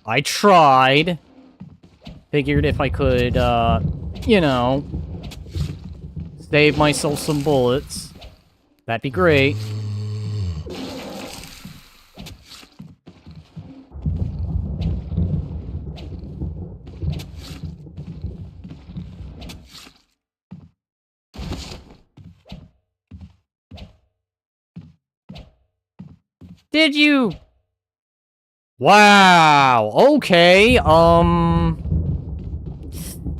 Speaker 1: I tried. Figured if I could, you know, save myself some bullets, that'd be great. Did you? Wow, okay,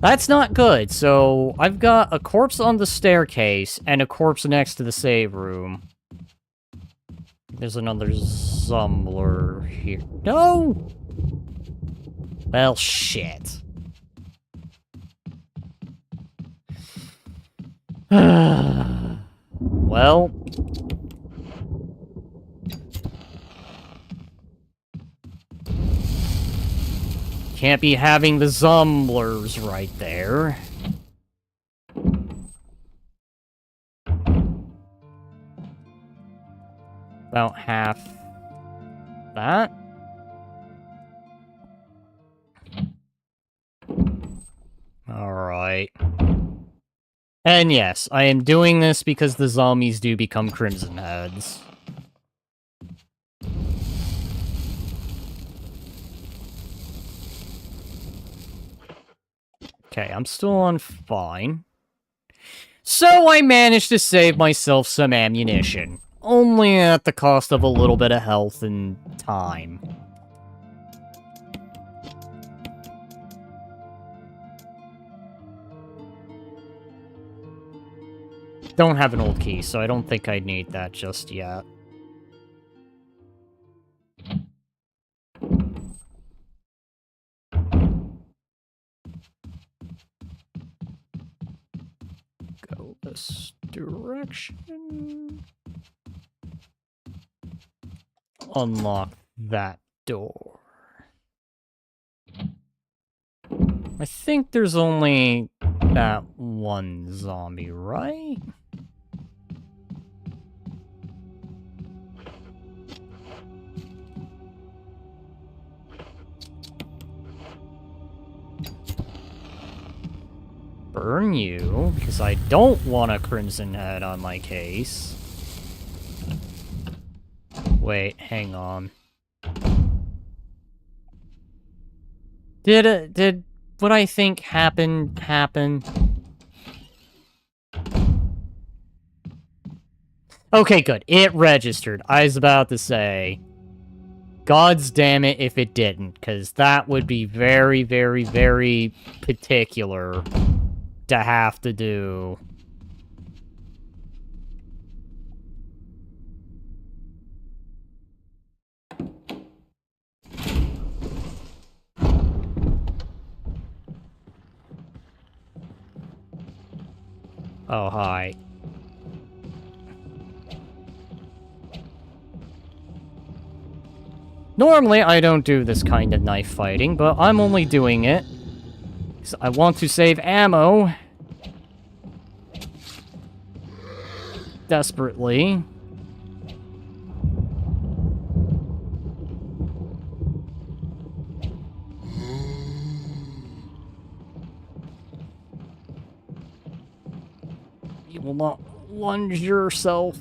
Speaker 1: that's not good. So, I've got a corpse on the staircase, and a corpse next to the save room. There's another Zumbler here. No! Well, shit. Well... Can't be having the Zumblers right there. About half that. Alright. And yes, I am doing this because the zombies do become Crimson Heads. Okay, I'm still on fine. So I managed to save myself some ammunition. Only at the cost of a little bit of health and time. Don't have an old key, so I don't think I need that just yet. Go this direction. Unlock that door. I think there's only that one zombie, right? Burn you, because I don't want a Crimson Head on my case. Wait, hang on. Did what I think happen? Okay, good. It registered. I was about to say, God's damn it if it didn't, because that would be very, very, very particular to have to do. Oh, hi. Normally, I don't do this kind of knife fighting, but I'm only doing it 'Cause I want to save ammo. Desperately. You will not lunge yourself.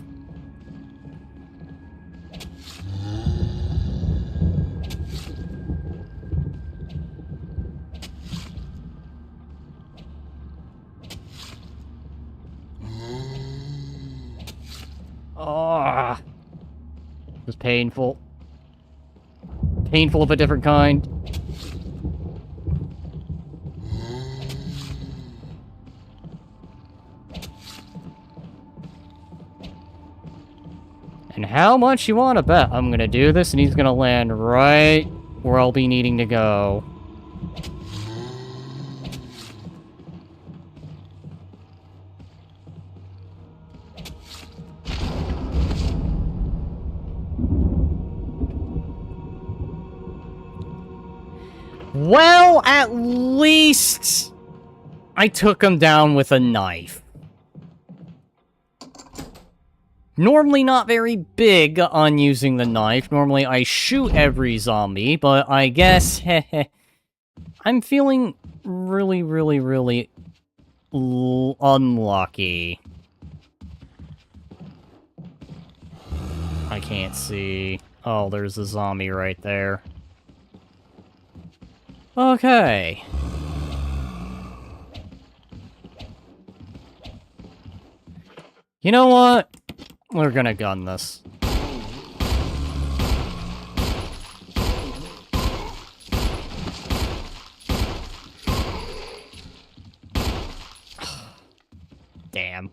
Speaker 1: Ah, it was painful. Painful of a different kind. And how much you want to bet I'm gonna do this and he's gonna land right where I'll be needing to go. Well, at least I took him down with a knife. Normally not very big on using the knife. Normally I shoot every zombie, but I guess I'm feeling really unlucky. I can't see. Oh, there's a zombie right there. Okay. You know what? We're gonna gun this. Damn.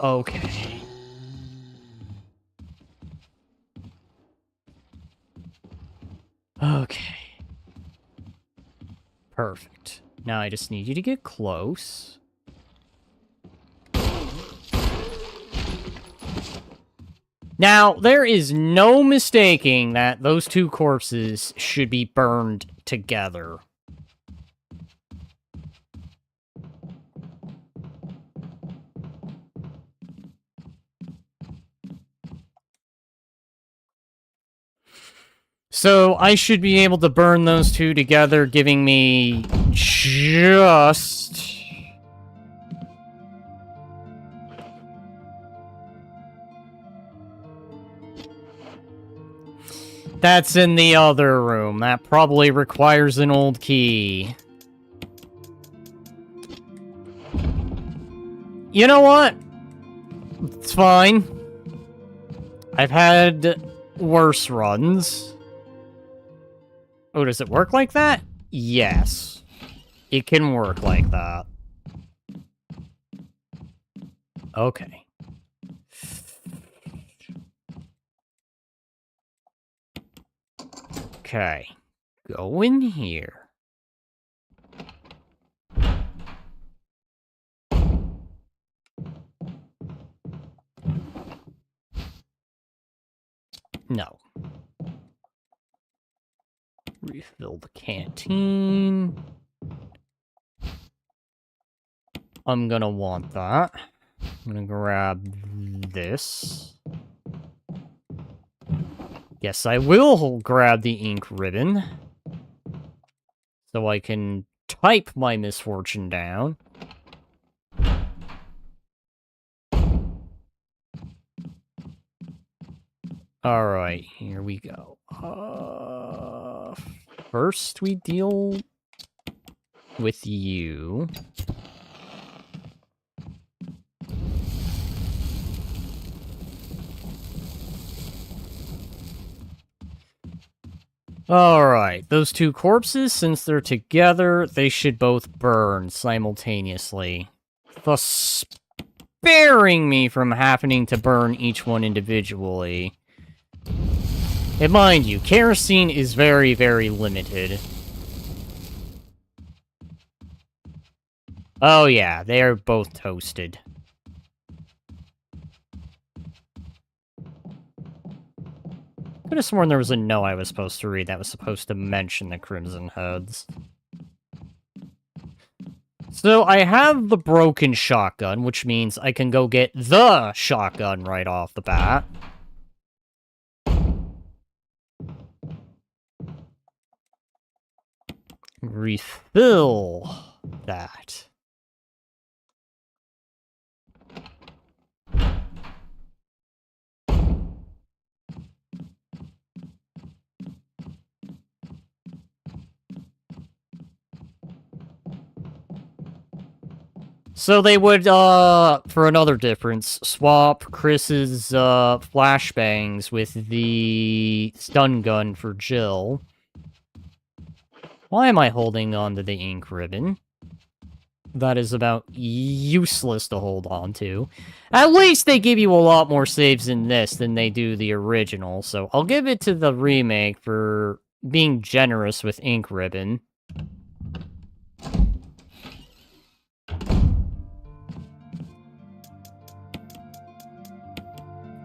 Speaker 1: Okay. Okay. Perfect. Now I just need you to get close. Now, there is no mistaking that those two corpses should be burned together. So, I should be able to burn those two together, giving me just... That's in the other room. That probably requires an old key. You know what? It's fine. I've had worse runs. Oh, does it work like that? Yes. It can work like that. Okay. Okay. Go in here. No. Refill the canteen. I'm gonna want that. I'm gonna grab this. Yes, I will grab the ink ribbon. So I can type my misfortune down. Alright, here we go. First we deal with you. Alright, those two corpses, since they're together, they should both burn simultaneously, thus sparing me from having to burn each one individually. And mind you, kerosene is very limited. Oh yeah, they are both toasted. Could have sworn there was a no I was supposed to read that was supposed to mention the Crimson Heads. So I have the broken shotgun, which means I can go get the shotgun right off the bat. Refill that. So they would, for another difference, swap Chris's, flashbangs with the stun gun for Jill. Why am I holding on to the ink ribbon? That is about useless to hold on to. At least they give you a lot more saves in this than they do the original, so I'll give it to the remake for being generous with ink ribbon.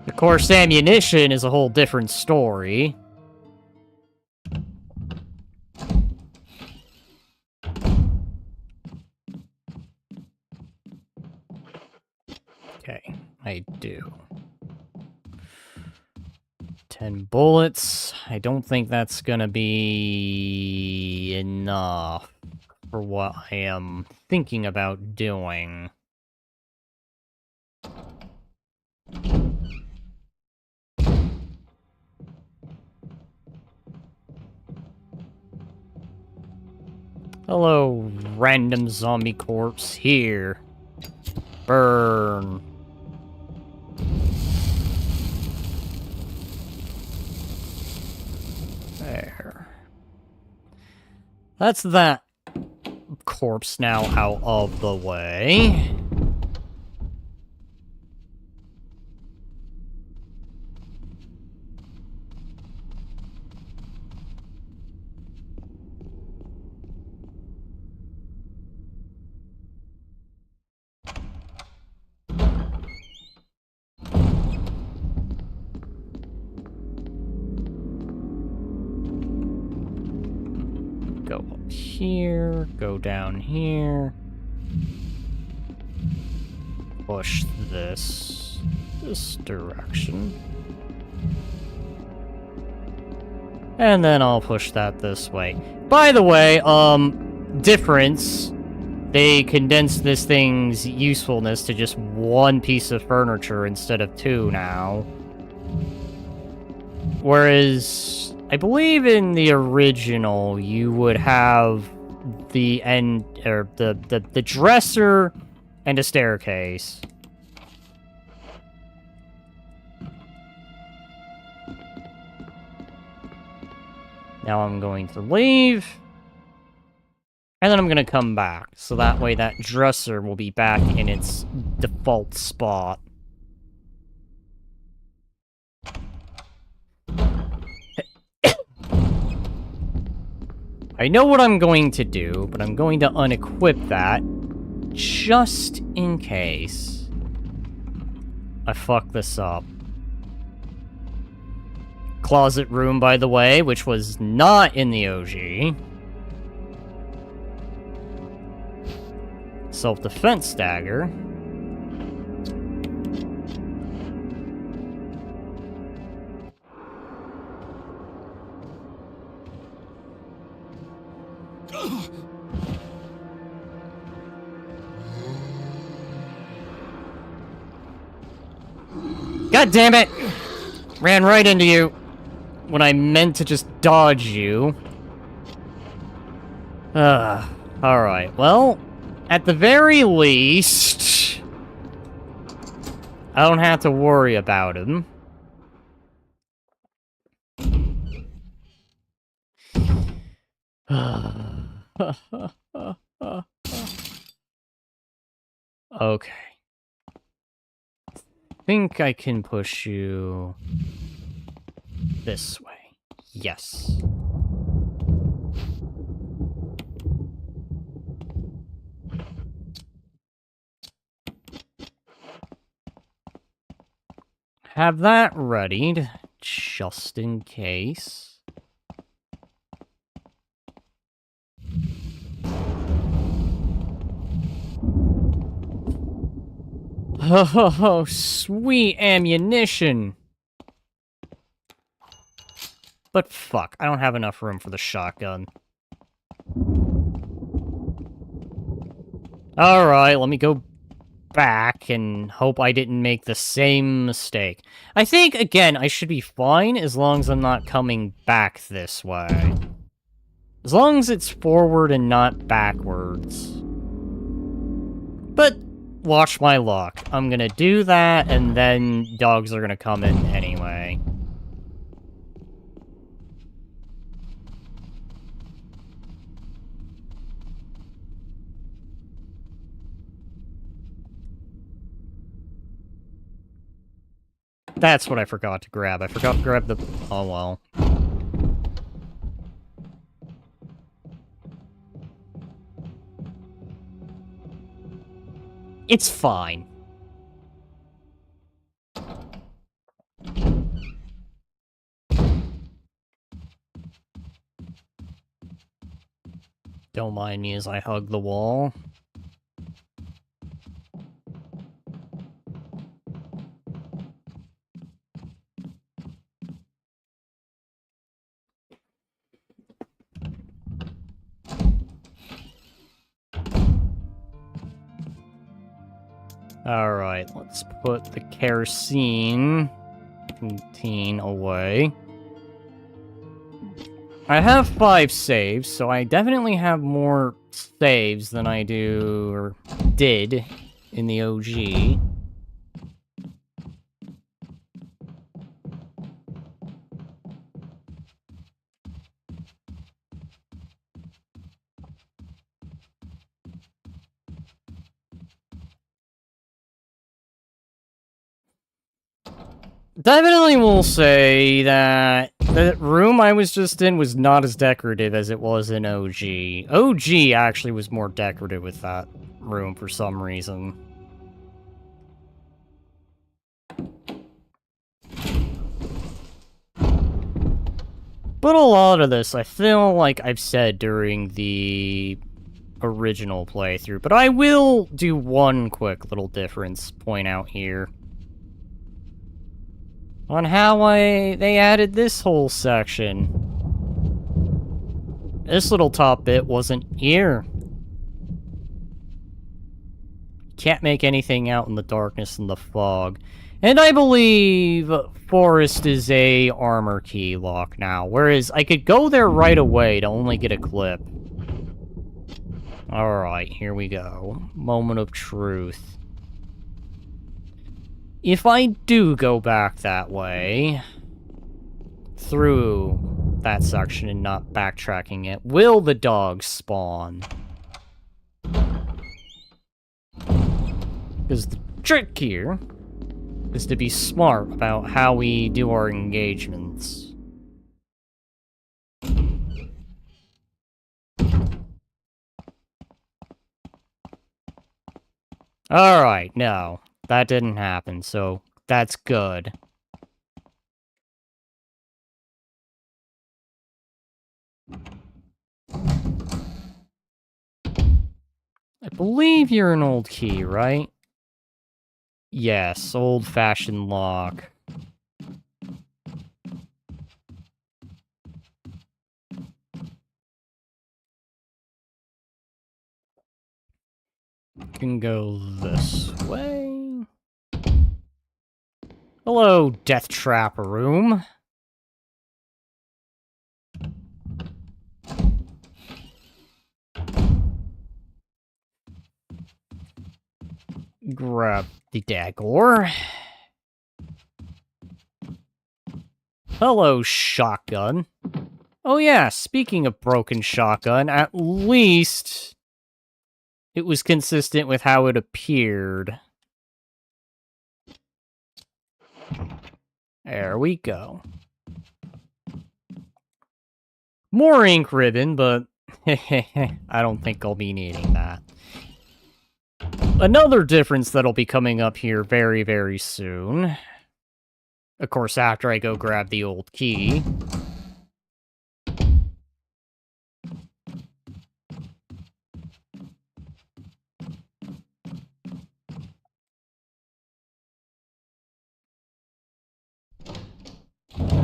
Speaker 1: Of course, ammunition is a whole different story. Okay, I do. 10 bullets. I don't think that's gonna be enough for what I am thinking about doing. Hello, random zombie corpse here. Burn. There. That's that corpse now out of the way. Go up here, go down here. Push this direction. And then I'll push that this way. By the way, difference. They condensed this thing's usefulness to just one piece of furniture instead of two now. Whereas, I believe in the original, you would have the end, or the dresser and a staircase. Now I'm going to leave. And then I'm going to come back. So that way that dresser will be back in its default spot. I know what I'm going to do, but I'm going to unequip that just in case I fuck this up. Closet room, by the way, which was not in the OG. Self-defense dagger. God damn it! Ran right into you when I meant to just dodge you. Alright, well, at the very least, I don't have to worry about him. Okay. I think I can push you this way. Yes. have that readied, just in case. Oh, sweet ammunition. But fuck, I don't have enough room for the shotgun. Alright, let me go back and hope I didn't make the same mistake. I think, again, I should be fine as long as I'm not coming back this way. As long as it's forward and not backwards. But, watch my luck. I'm gonna do that, and then dogs are gonna come in anyway. That's what I forgot to grab. I forgot to grab the... Oh, well. It's fine. Don't mind me as I hug the wall. Alright, let's put the kerosene canteen away. I have 5 saves, so I definitely have more saves than I do, or did, in the OG. Definitely will say that the room I was just in was not as decorative as it was in OG. OG actually was more decorative with that room for some reason. But a lot of this, I feel like I've said during the original playthrough, but I will do one quick little difference point out here. On how they added this whole section. This little top bit wasn't here. Can't make anything out in the darkness and the fog. And I believe Forest is a armor key lock now, whereas I could go there right away to only get a clip. Alright, here we go. Moment of truth. If I do go back that way, through that section and not backtracking it, will the dogs spawn? Because the trick here is to be smart about how we do our engagements. Alright, no. That didn't happen, so that's good. I believe you're an old key, right? Yes, old-fashioned lock. Can go this way. Hello, Death Trap Room. Grab the dagger. Hello, shotgun. Oh yeah, speaking of broken shotgun, at least it was consistent with how it appeared. There we go. More ink ribbon, but I don't think I'll be needing that. Another difference that'll be coming up here very, very soon Of course, after I go grab the old key.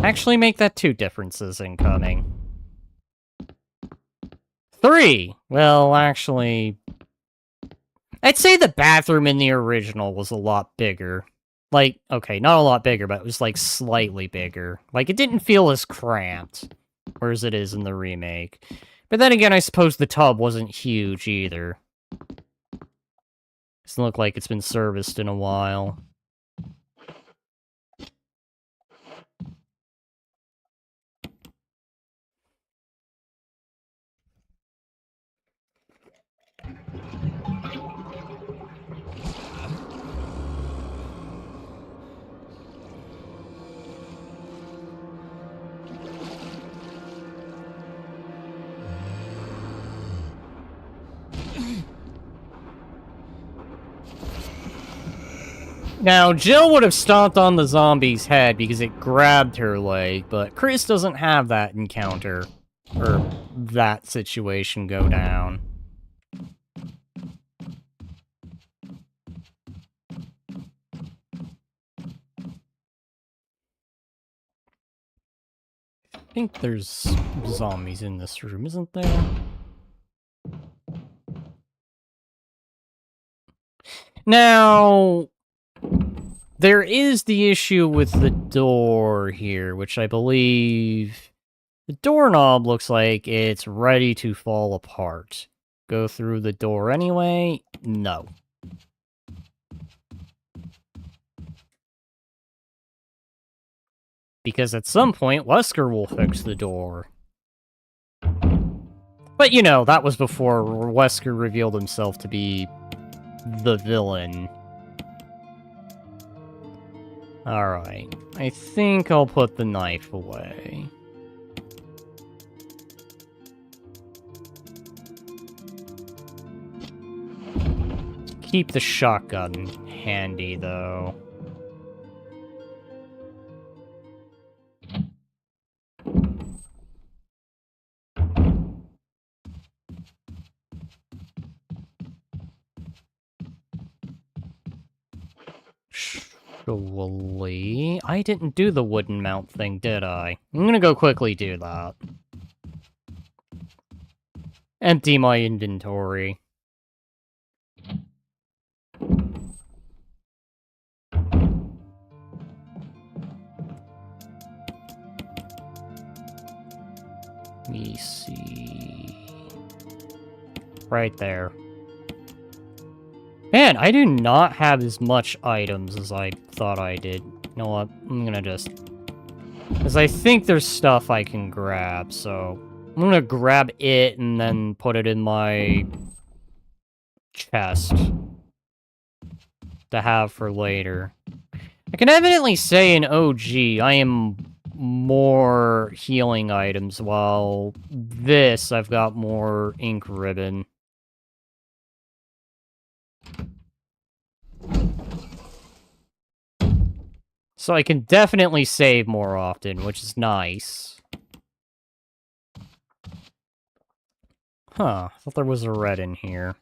Speaker 1: Actually make that 2 differences incoming. 3! Well, actually... I'd say the bathroom in the original was a lot bigger. Like, okay, not a lot bigger, but it was, like, slightly bigger. Like, it didn't feel as cramped, whereas it is in the remake. But then again, I suppose the tub wasn't huge, either. Doesn't look like it's been serviced in a while. Now, Jill would have stomped on the zombie's head because it grabbed her leg, but Chris doesn't have that encounter, or that situation go down. I think there's zombies in this room, isn't there? Now... there is the issue with the door here, which I believe... the doorknob looks like it's ready to fall apart. Go through the door anyway? No. Because at some point, Wesker will fix the door. But, you know, that was before Wesker revealed himself to be the villain. Alright, I think I'll put the knife away. Keep the shotgun handy, though. Surely... I didn't do the wooden mount thing, did I? I'm gonna go quickly do that. Empty my inventory. Let me see... right there. Man, I do not have as much items as I thought I did. You know what? I'm gonna just... because I think there's stuff I can grab, so... I'm gonna grab it and then put it in my... chest. To have for later. I can evidently say in OG, I am more healing items, while this, I've got more ink ribbon. So I can definitely save more often, which is nice. Huh, I thought there was a red in here.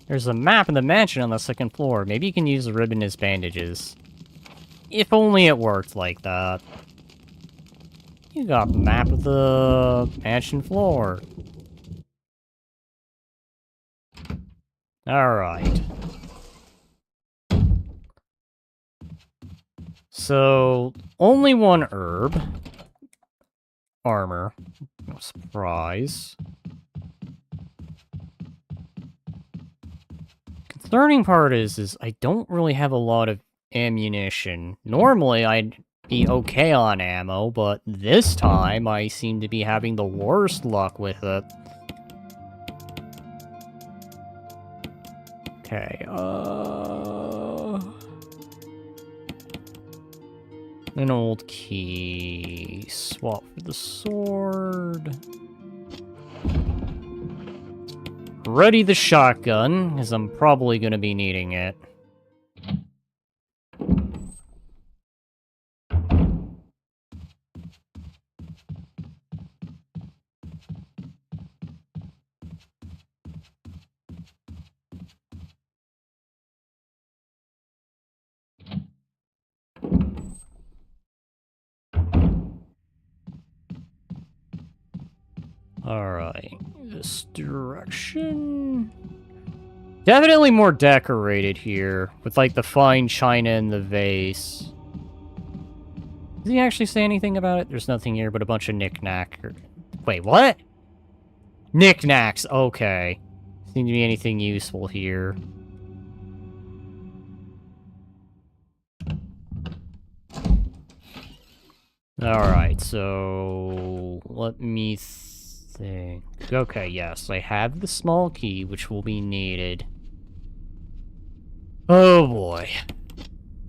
Speaker 1: There's a map in the mansion on the 2nd floor. Maybe you can use the ribbon as bandages. If only it worked like that. You got the map of the mansion floor. Alright. So, only 1 herb. Armor. No surprise. Concerning part is I don't really have a lot of ammunition. Normally, I'd be okay on ammo, but this time I seem to be having the worst luck with it. Okay, An old key. Swap for the sword. Ready the shotgun, because I'm probably going to be needing it. Alright, this direction. Definitely more decorated here, with like the fine china in the vase. Does he actually say anything about it? There's nothing here but a bunch of knickknack. Wait, what? Knickknacks, okay. Seem to be anything useful here. Alright, so let me think. Okay, yes, I have the small key, which will be needed. Oh boy.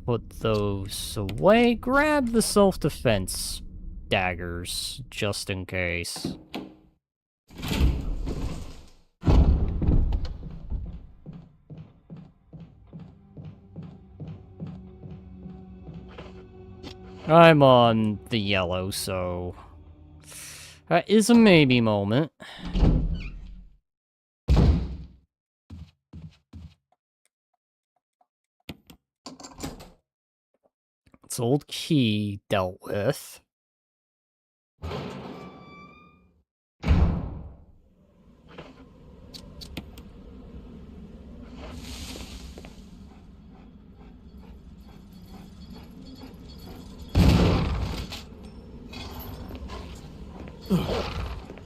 Speaker 1: Put those away. Grab the self-defense daggers, just in case. I'm on the yellow, so that is a maybe moment. It's old key dealt with.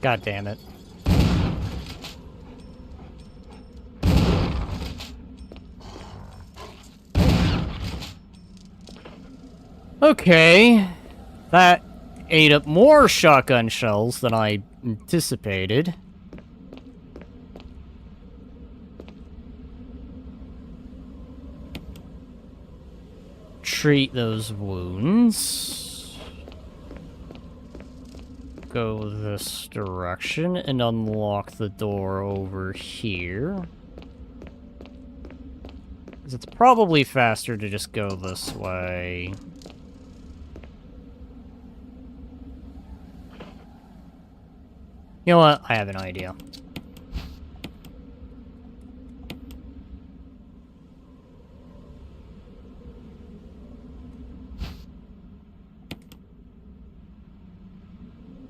Speaker 1: God damn it. Okay. That ate up more shotgun shells than I anticipated. Treat those wounds. Go this direction and unlock the door over here. It's probably faster to just go this way. You know what? I have an idea.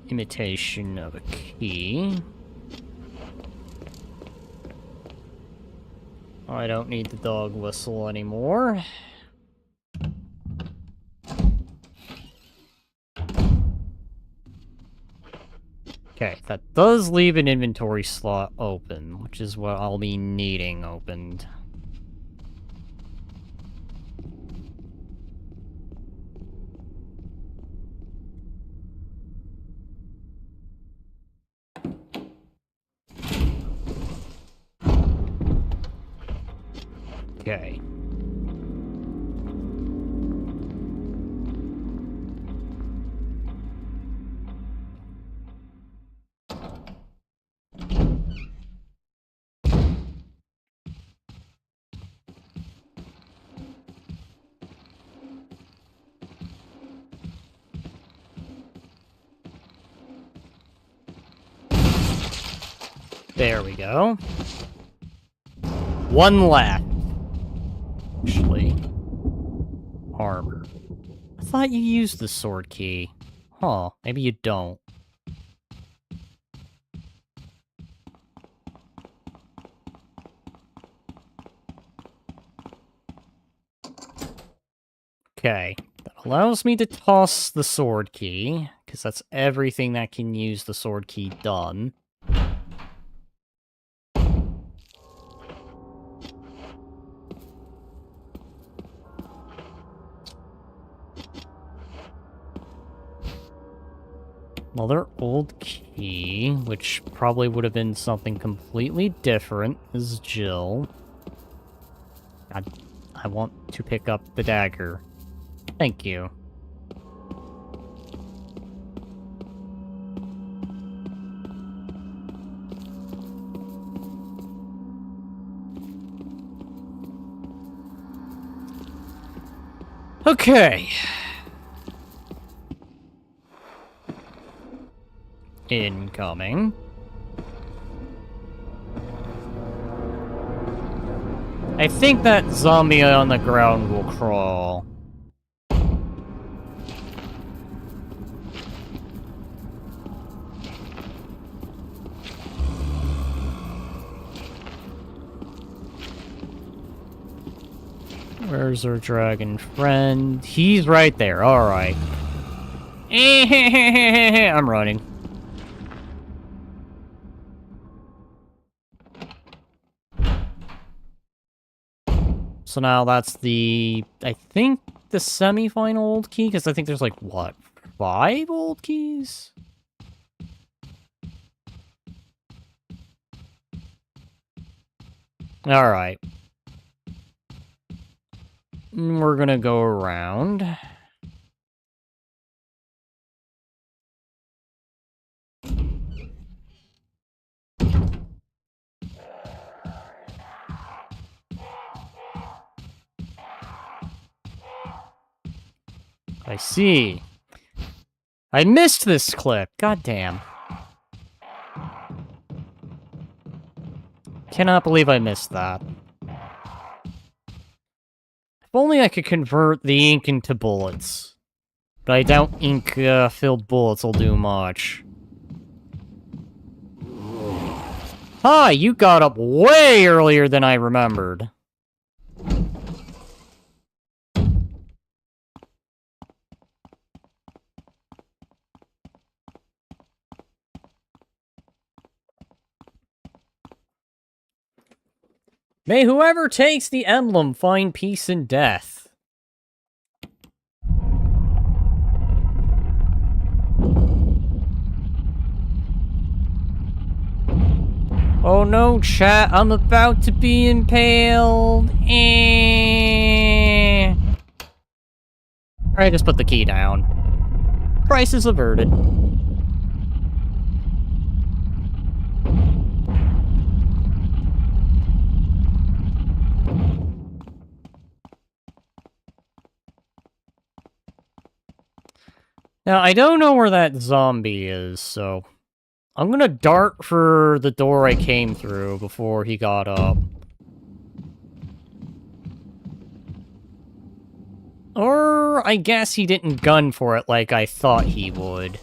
Speaker 1: Imitation of a key. I don't need the dog whistle anymore. Okay, that does leave an inventory slot open, which is what I'll be needing opened. Okay. There we go. One left. Actually, armor. I thought you used the sword key. Huh, maybe you don't. Okay, that allows me to toss the sword key, because that's everything that can use the sword key done. Another old key, which probably would have been something completely different, is Jill. God, I want to pick up the dagger. Thank you. Okay. Incoming. I think that zombie on the ground will crawl. Where's our dragon friend? He's right there, alright. I'm running. So now that's the, I think, the semi-final old key? Because I think there's like, what, 5 old keys? Alright. We're gonna go around. I see. I missed this clip. God damn. Cannot believe I missed that. If only I could convert the ink into bullets. But I doubt ink-filled bullets will do much. Hi, you got up way earlier than I remembered. May whoever takes the emblem find peace in death. Oh no, chat, I'm about to be impaled. Alright, just put the key down. Crisis averted. Now, I don't know where that zombie is, so I'm gonna dart for the door I came through before he got up. Or, I guess he didn't gun for it like I thought he would.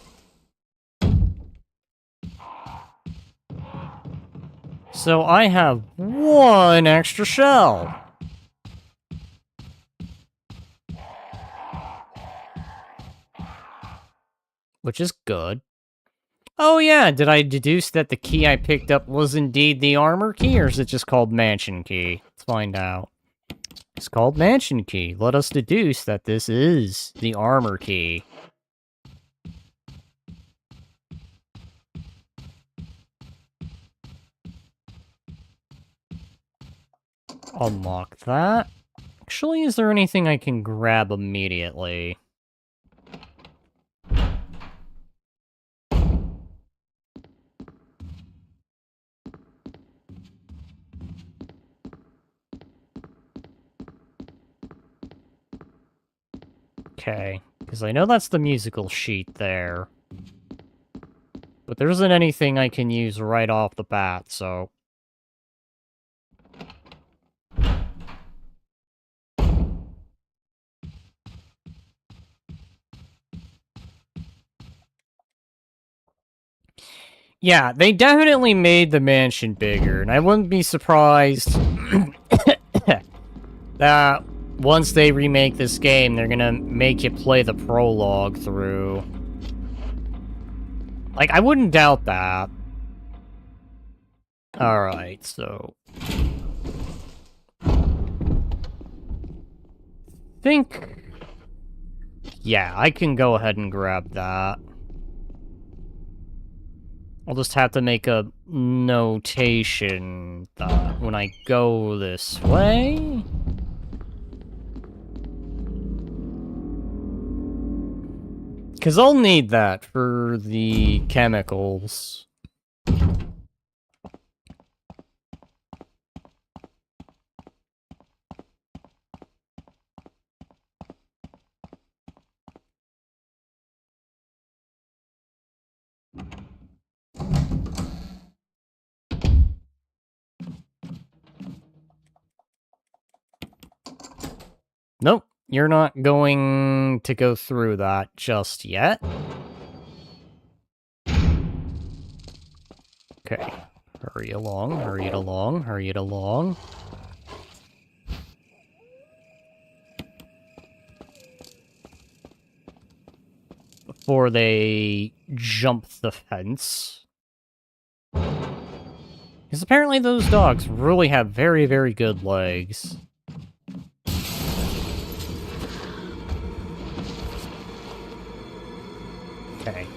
Speaker 1: So I have 1 extra shell. Which is good. Oh yeah, did I deduce that the key I picked up was indeed the armor key, or is it just called mansion key? Let's find out. It's called mansion key. Let us deduce that this is the armor key. Unlock that. Actually, is there anything I can grab immediately? Okay, because I know that's the musical sheet there. But there isn't anything I can use right off the bat, so... Yeah, they definitely made the mansion bigger, and I wouldn't be surprised that once they remake this game, they're gonna make you play the prologue through. Like, I wouldn't doubt that. Alright, so... Yeah, I can go ahead and grab that. I'll just have to make a notation that when I go this way... Because I'll need that for the chemicals. Nope, you're not going to go through that just yet. Okay, hurry along, hurry it along, hurry it along. Before they jump the fence. Because apparently those dogs really have very, very good legs. Okay.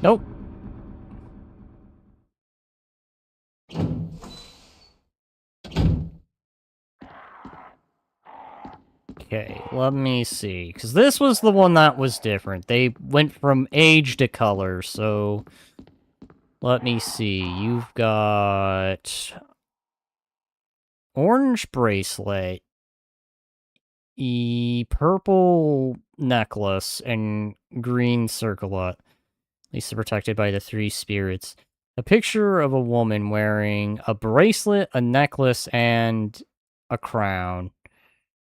Speaker 1: Nope. Okay, let me see. Because this was the one that was different. They went from age to color, so... Let me see. You've got... Orange bracelet. Purple necklace, and green circlet. At least they're protected by the 3 spirits. A picture of a woman wearing a bracelet, a necklace, and a crown.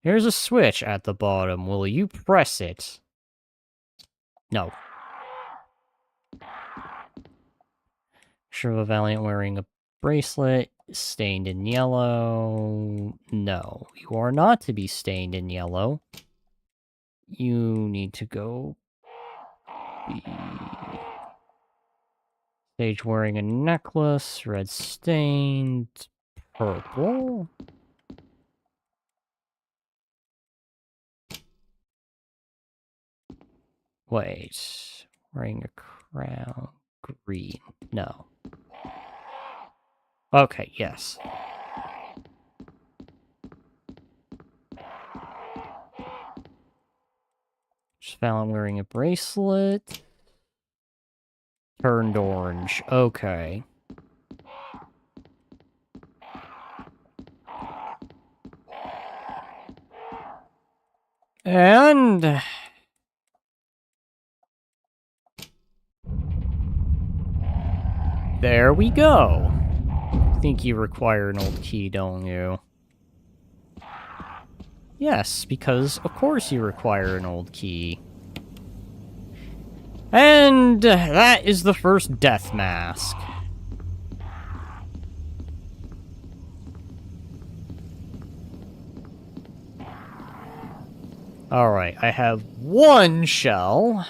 Speaker 1: There's a switch at the bottom. Will you press it? No. Picture of a Valiant wearing a bracelet, stained in yellow. No, you are not to be stained in yellow. You need to go... Sage wearing a necklace, red stained, purple. Wait, wearing a crown, green, no. Okay, yes. Just found wearing a bracelet. Turned orange. Okay. And... there we go. I think you require an old key, don't you? Yes, because of course you require an old key. And that is the first death mask. Alright, I have 1 shell.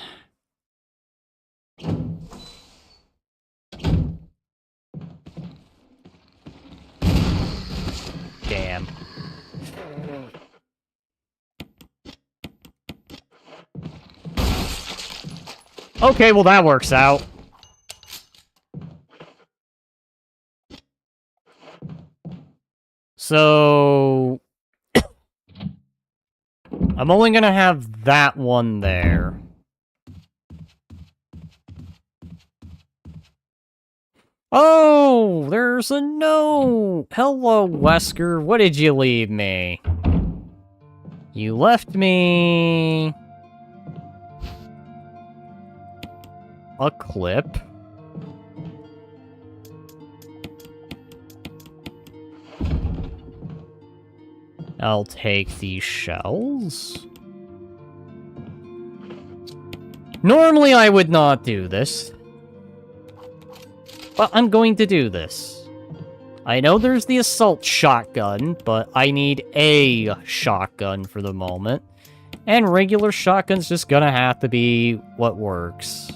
Speaker 1: Damn. Okay, well that works out. So... I'm only gonna have that one there. Oh, there's a note! Hello, Wesker. What did you leave me? You left me... a clip. I'll take these shells. Normally I would not do this. But I'm going to do this. I know there's the assault shotgun, but I need a shotgun for the moment. And regular shotgun's just gonna have to be what works.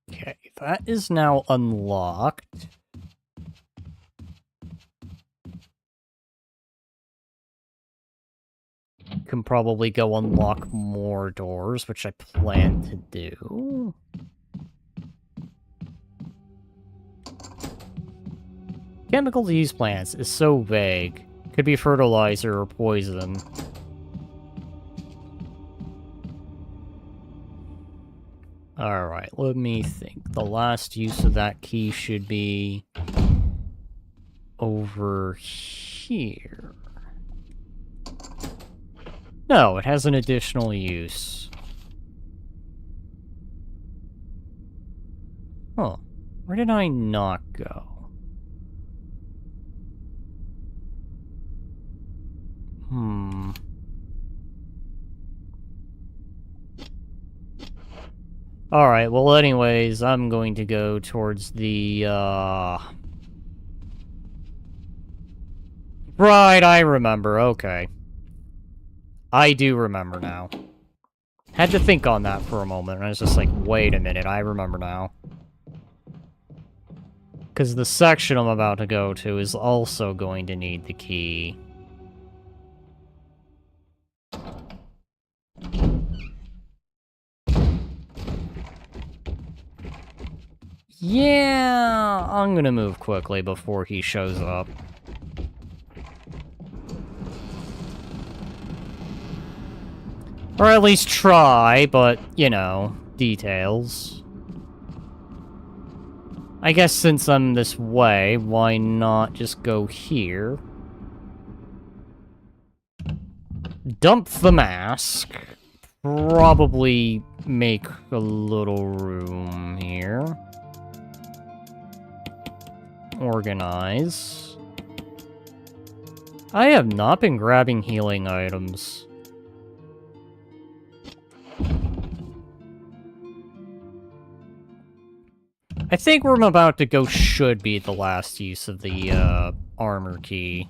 Speaker 1: Okay, that is now unlocked. Can probably go unlock more doors, which I plan to do. Chemical to use plants is so vague. Could be fertilizer or poison. Alright, let me think. The last use of that key should be over here. No, it has an additional use. Huh. Where did I not go? Alright, well anyways, I'm going to go towards the, Right, I remember, okay. I do remember now. Had to think on that for a moment, and I was just like, wait a minute, I remember now. Because the section I'm about to go to is also going to need the key. Yeah, I'm gonna move quickly before he shows up. Or at least try, but, you know, details. I guess since I'm this way, why not just go here? Dump the mask. Probably make a little room here. Organize. I have not been grabbing healing items. I think where I'm about to go should be the last use of the, armor key.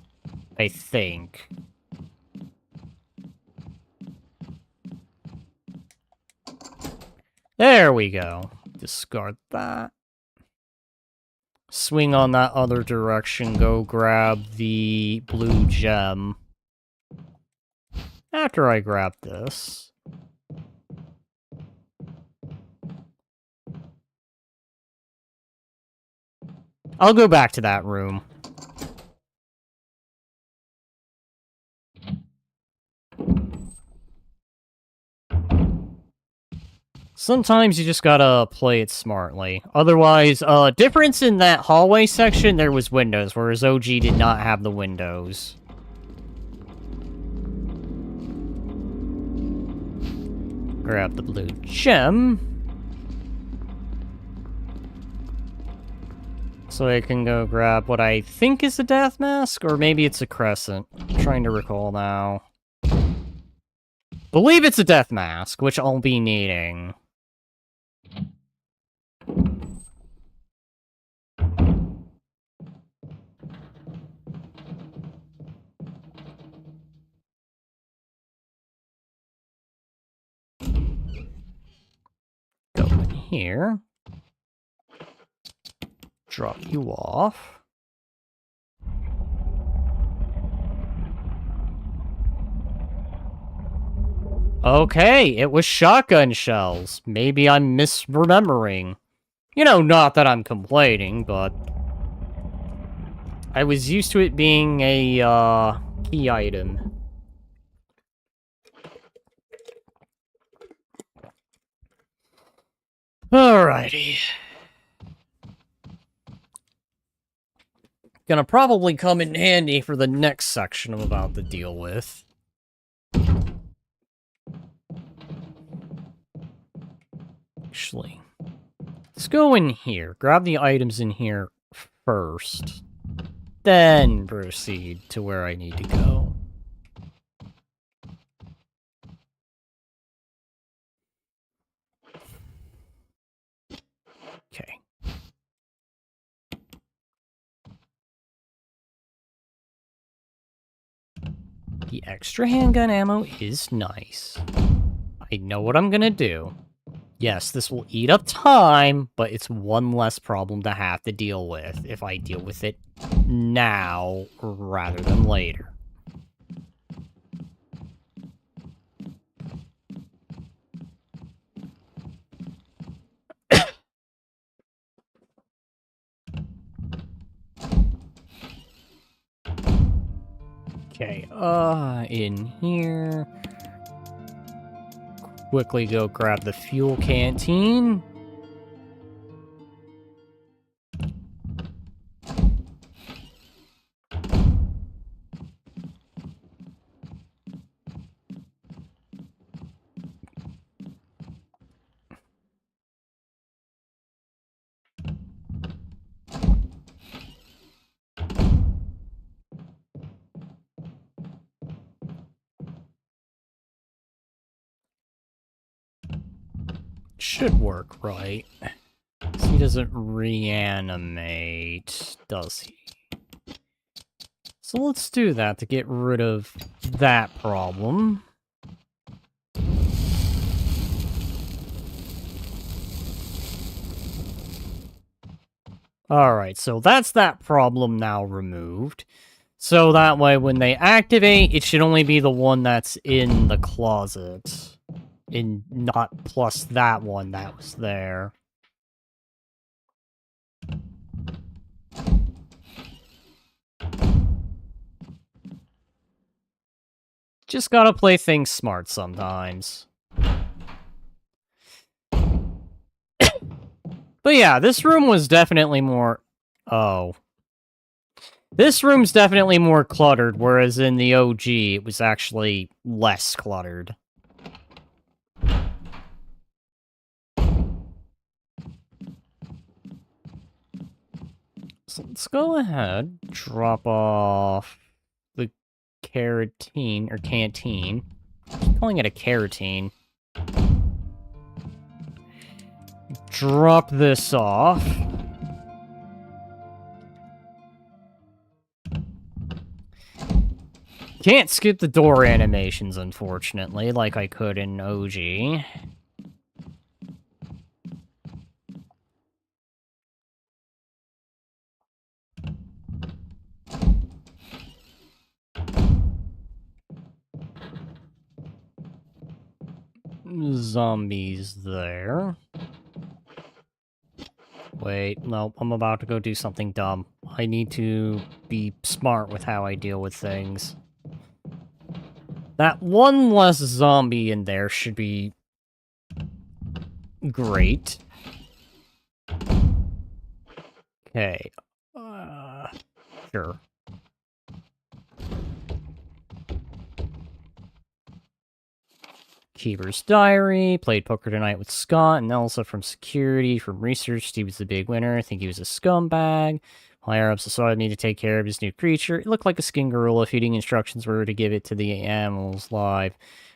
Speaker 1: I think. There we go. Discard that. Swing on that other direction, go grab the blue gem. After I grab this... I'll go back to that room. Sometimes you just gotta play it smartly. Otherwise, difference in that hallway section, there was windows, whereas OG did not have the windows. Grab the blue gem. So I can go grab what I think is a death mask, or maybe it's a crescent. I'm trying to recall now. Believe it's a death mask, which I'll be needing. Go in here. Drop you off. Okay, it was shotgun shells. Maybe I'm misremembering. You know, not that I'm complaining, but... I was used to it being a, key item. Alrighty. Gonna probably come in handy for the next section I'm about to deal with. Actually, let's go in here. Grab the items in here first. Then proceed to where I need to go. Okay. The extra handgun ammo is nice. I know what I'm gonna do. Yes, this will eat up time, but it's one less problem to have to deal with if I deal with it now rather than later. Okay, in here. Quickly go grab the fuel canteen. Should work, right? He doesn't reanimate, does he? So let's do that to get rid of that problem. Alright, so that's that problem now removed. So that way when they activate, it should only be the one that's in the closet. And not plus that one that was there. Just gotta play things smart sometimes. But yeah, this room was definitely more... Oh. This room's definitely more cluttered, whereas in the OG, it was actually less cluttered. So let's go ahead, drop off the carotene, or canteen. I keep calling it a carotene. Drop this off. Can't skip the door animations, unfortunately, like I could in OG. Zombies there. Wait, no, I'm about to go do something dumb. I need to be smart with how I deal with things. That one less zombie in there should be great. Okay. Sure. Keeper's Diary, played poker tonight with Scott and Elsa from security, from research. Steve was the big winner. I think he was a scumbag. Higher-ups decided me to take care of his new creature. It looked like a skin gorilla. Feeding instructions were to give it to the animals live.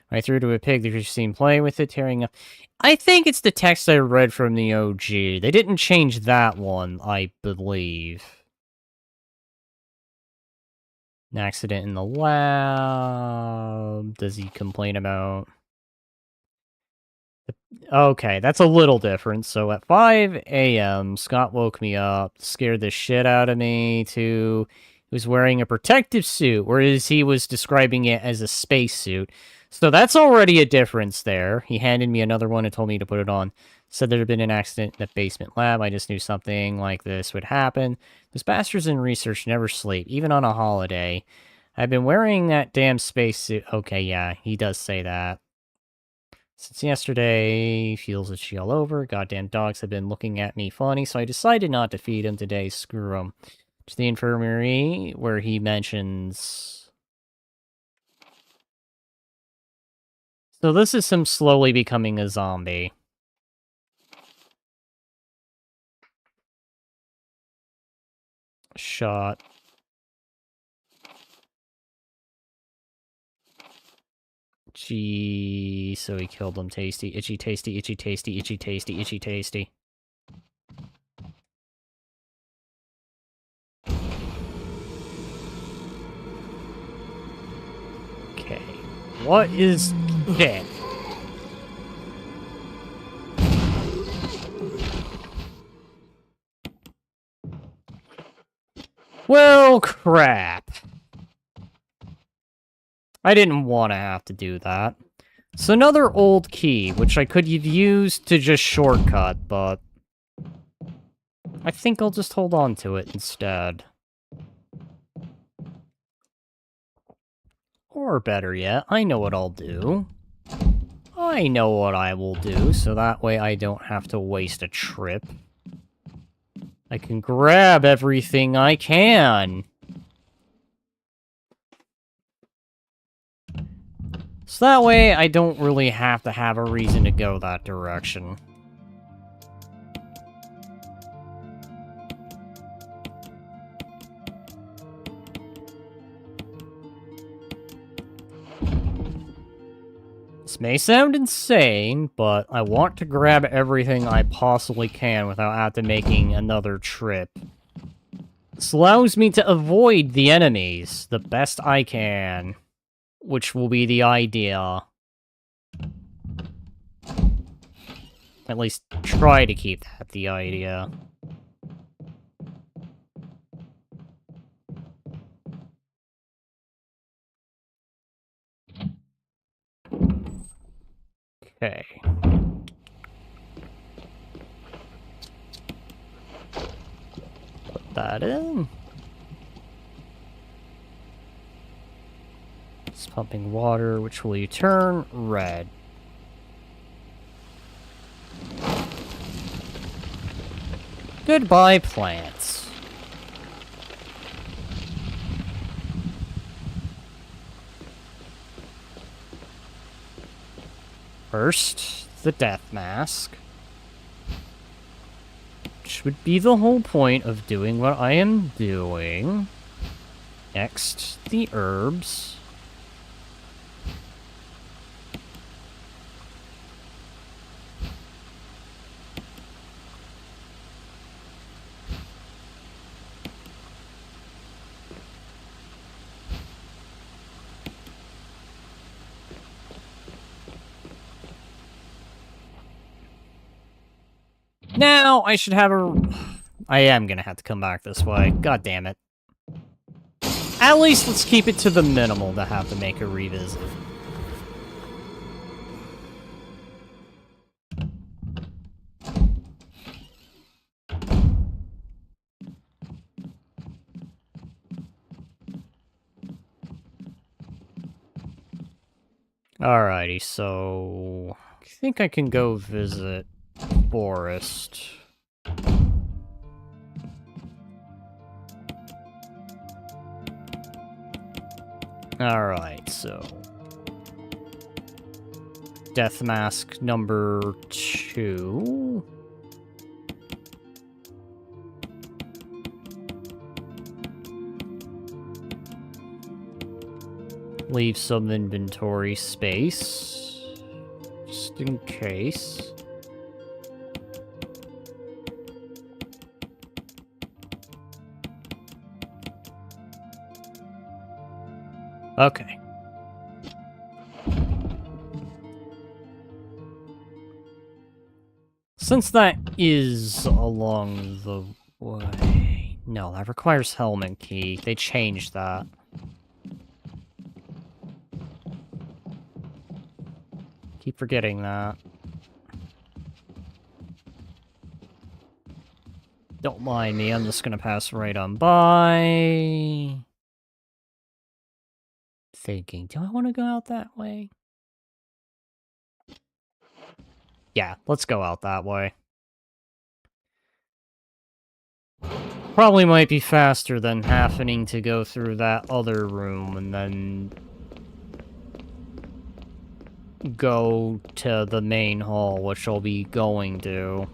Speaker 1: When I threw it to a pig, the creature seemed playing with it, tearing up. I think it's the text I read from the OG. They didn't change that one, I believe. An accident in the lab. Does he complain about... Okay, that's a little different. So at 5 a.m., Scott woke me up, scared the shit out of me, He was wearing a protective suit, whereas he was describing it as a spacesuit. So that's already a difference there. He handed me another one and told me to put it on. Said there had been an accident in the basement lab. I just knew something like this would happen. Those bastards in research never sleep, even on a holiday. I've been wearing that damn spacesuit. Okay, yeah, he does say that. Since yesterday, feels itchy all over. Goddamn dogs have been looking at me funny, so I decided not to feed him today. Screw him. To the infirmary, where he mentions... So this is him slowly becoming a zombie. Shot. Gee, so he killed him. Tasty, itchy, tasty, itchy, tasty, itchy, tasty, itchy, tasty. Okay, what is that? Well, crap. I didn't want to have to do that. It's another old key, which I could have used to just shortcut, but... I think I'll just hold on to it instead. Or better yet, I know what I'll do. I know what I will do, so that way I don't have to waste a trip. I can grab everything I can. So that way I don't really have to have a reason to go that direction. This may sound insane, but I want to grab everything I possibly can without having to making another trip. This allows me to avoid the enemies the best I can, which will be the idea. At least try to keep that the idea. Okay. Put that in. It's pumping water, which will you turn red. Goodbye, plants. First, the death mask. Which would be the whole point of doing what I am doing. Next, the herbs. Now, I should have a... I am gonna have to come back this way. God damn it. At least let's keep it to the minimal to have to make a revisit. Alrighty, so... I think I can go visit Forest. Alright, so... Death Mask number 2. Leave some inventory space, just in case. Okay. Since that is along the way... No, that requires helmet key. They changed that. Keep forgetting that. Don't mind me, I'm just gonna pass right on by. Thinking, do I want to go out that way? Yeah, let's go out that way. Probably might be faster than having to go through that other room and then go to the main hall, which I'll be going to.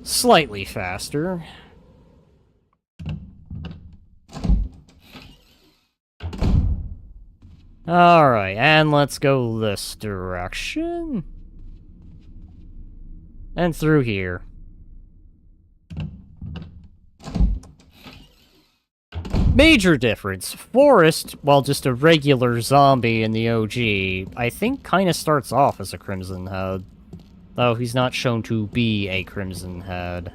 Speaker 1: Slightly faster. Alright, and let's go this direction. And through here. Major difference. Forrest, while just a regular zombie in the OG, I think kinda starts off as a Crimson Head. Though he's not shown to be a Crimson Head.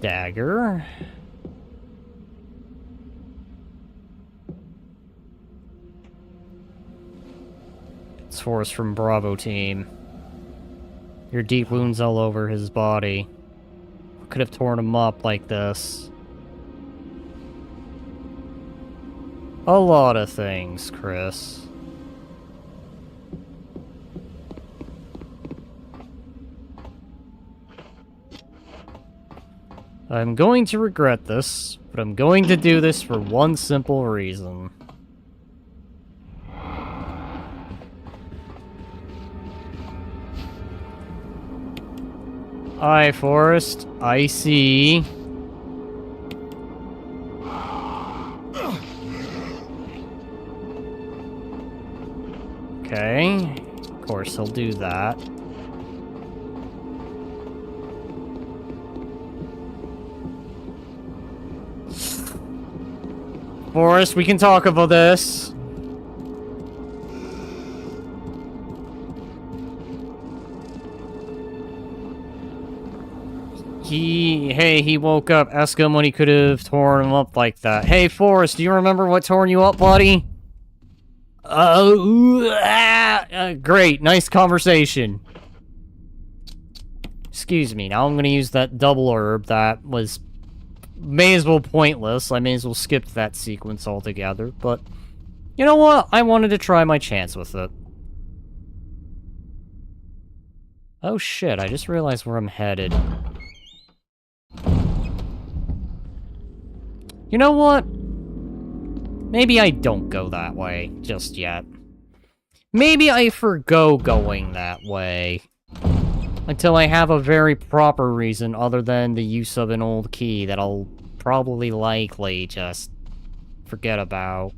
Speaker 1: Dagger. It's Forrest from Bravo Team. Your deep wounds all over his body. could have torn him up like this. A lot of things, Chris. I'm going to regret this, but I'm going to do this for one simple reason. Hi, Forrest. I see. Okay. Of course, he'll do that. Forrest, we can talk about this. He woke up. Ask him when he could have torn him up like that. Hey, Forrest, do you remember what torn you up, buddy? Great. Nice conversation. Excuse me. Now I'm gonna use that double herb that was may as well pointless. I may as well skip that sequence altogether, but you know what? I wanted to try my chance with it. Oh shit, I just realized where I'm headed. You know what? Maybe I don't go that way just yet. Maybe I forgo going that way until I have a very proper reason other than the use of an old key that I'll probably likely just forget about.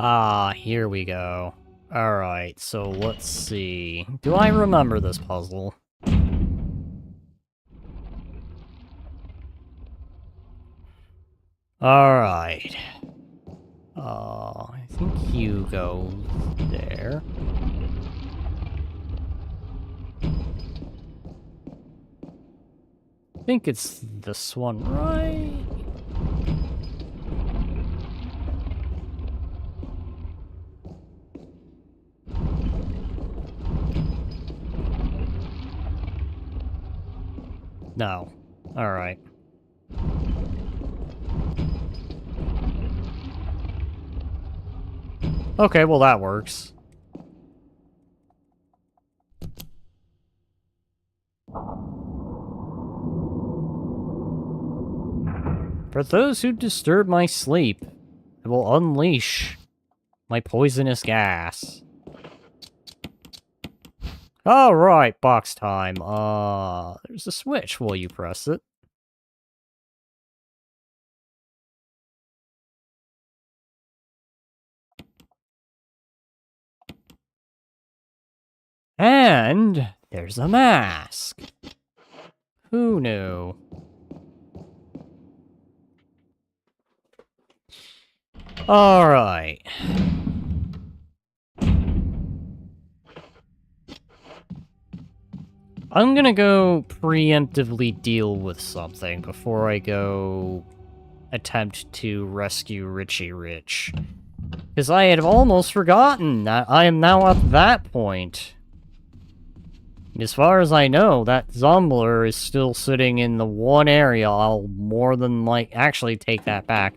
Speaker 1: Ah, here we go. Alright, so let's see. Do I remember this puzzle? Alright. I think you go there. I think it's this one, right? No. Alright. Okay, well that works. For those who disturb my sleep, I will unleash my poisonous gas. Alright, box time. There's a switch. Will you press it? And there's a mask. Who knew? Alright. I'm gonna go preemptively deal with something before I go attempt to rescue Richie Rich. Because I had almost forgotten that I am now at that point. As far as I know, that Zombler is still sitting in the one area I'll more than actually take that back.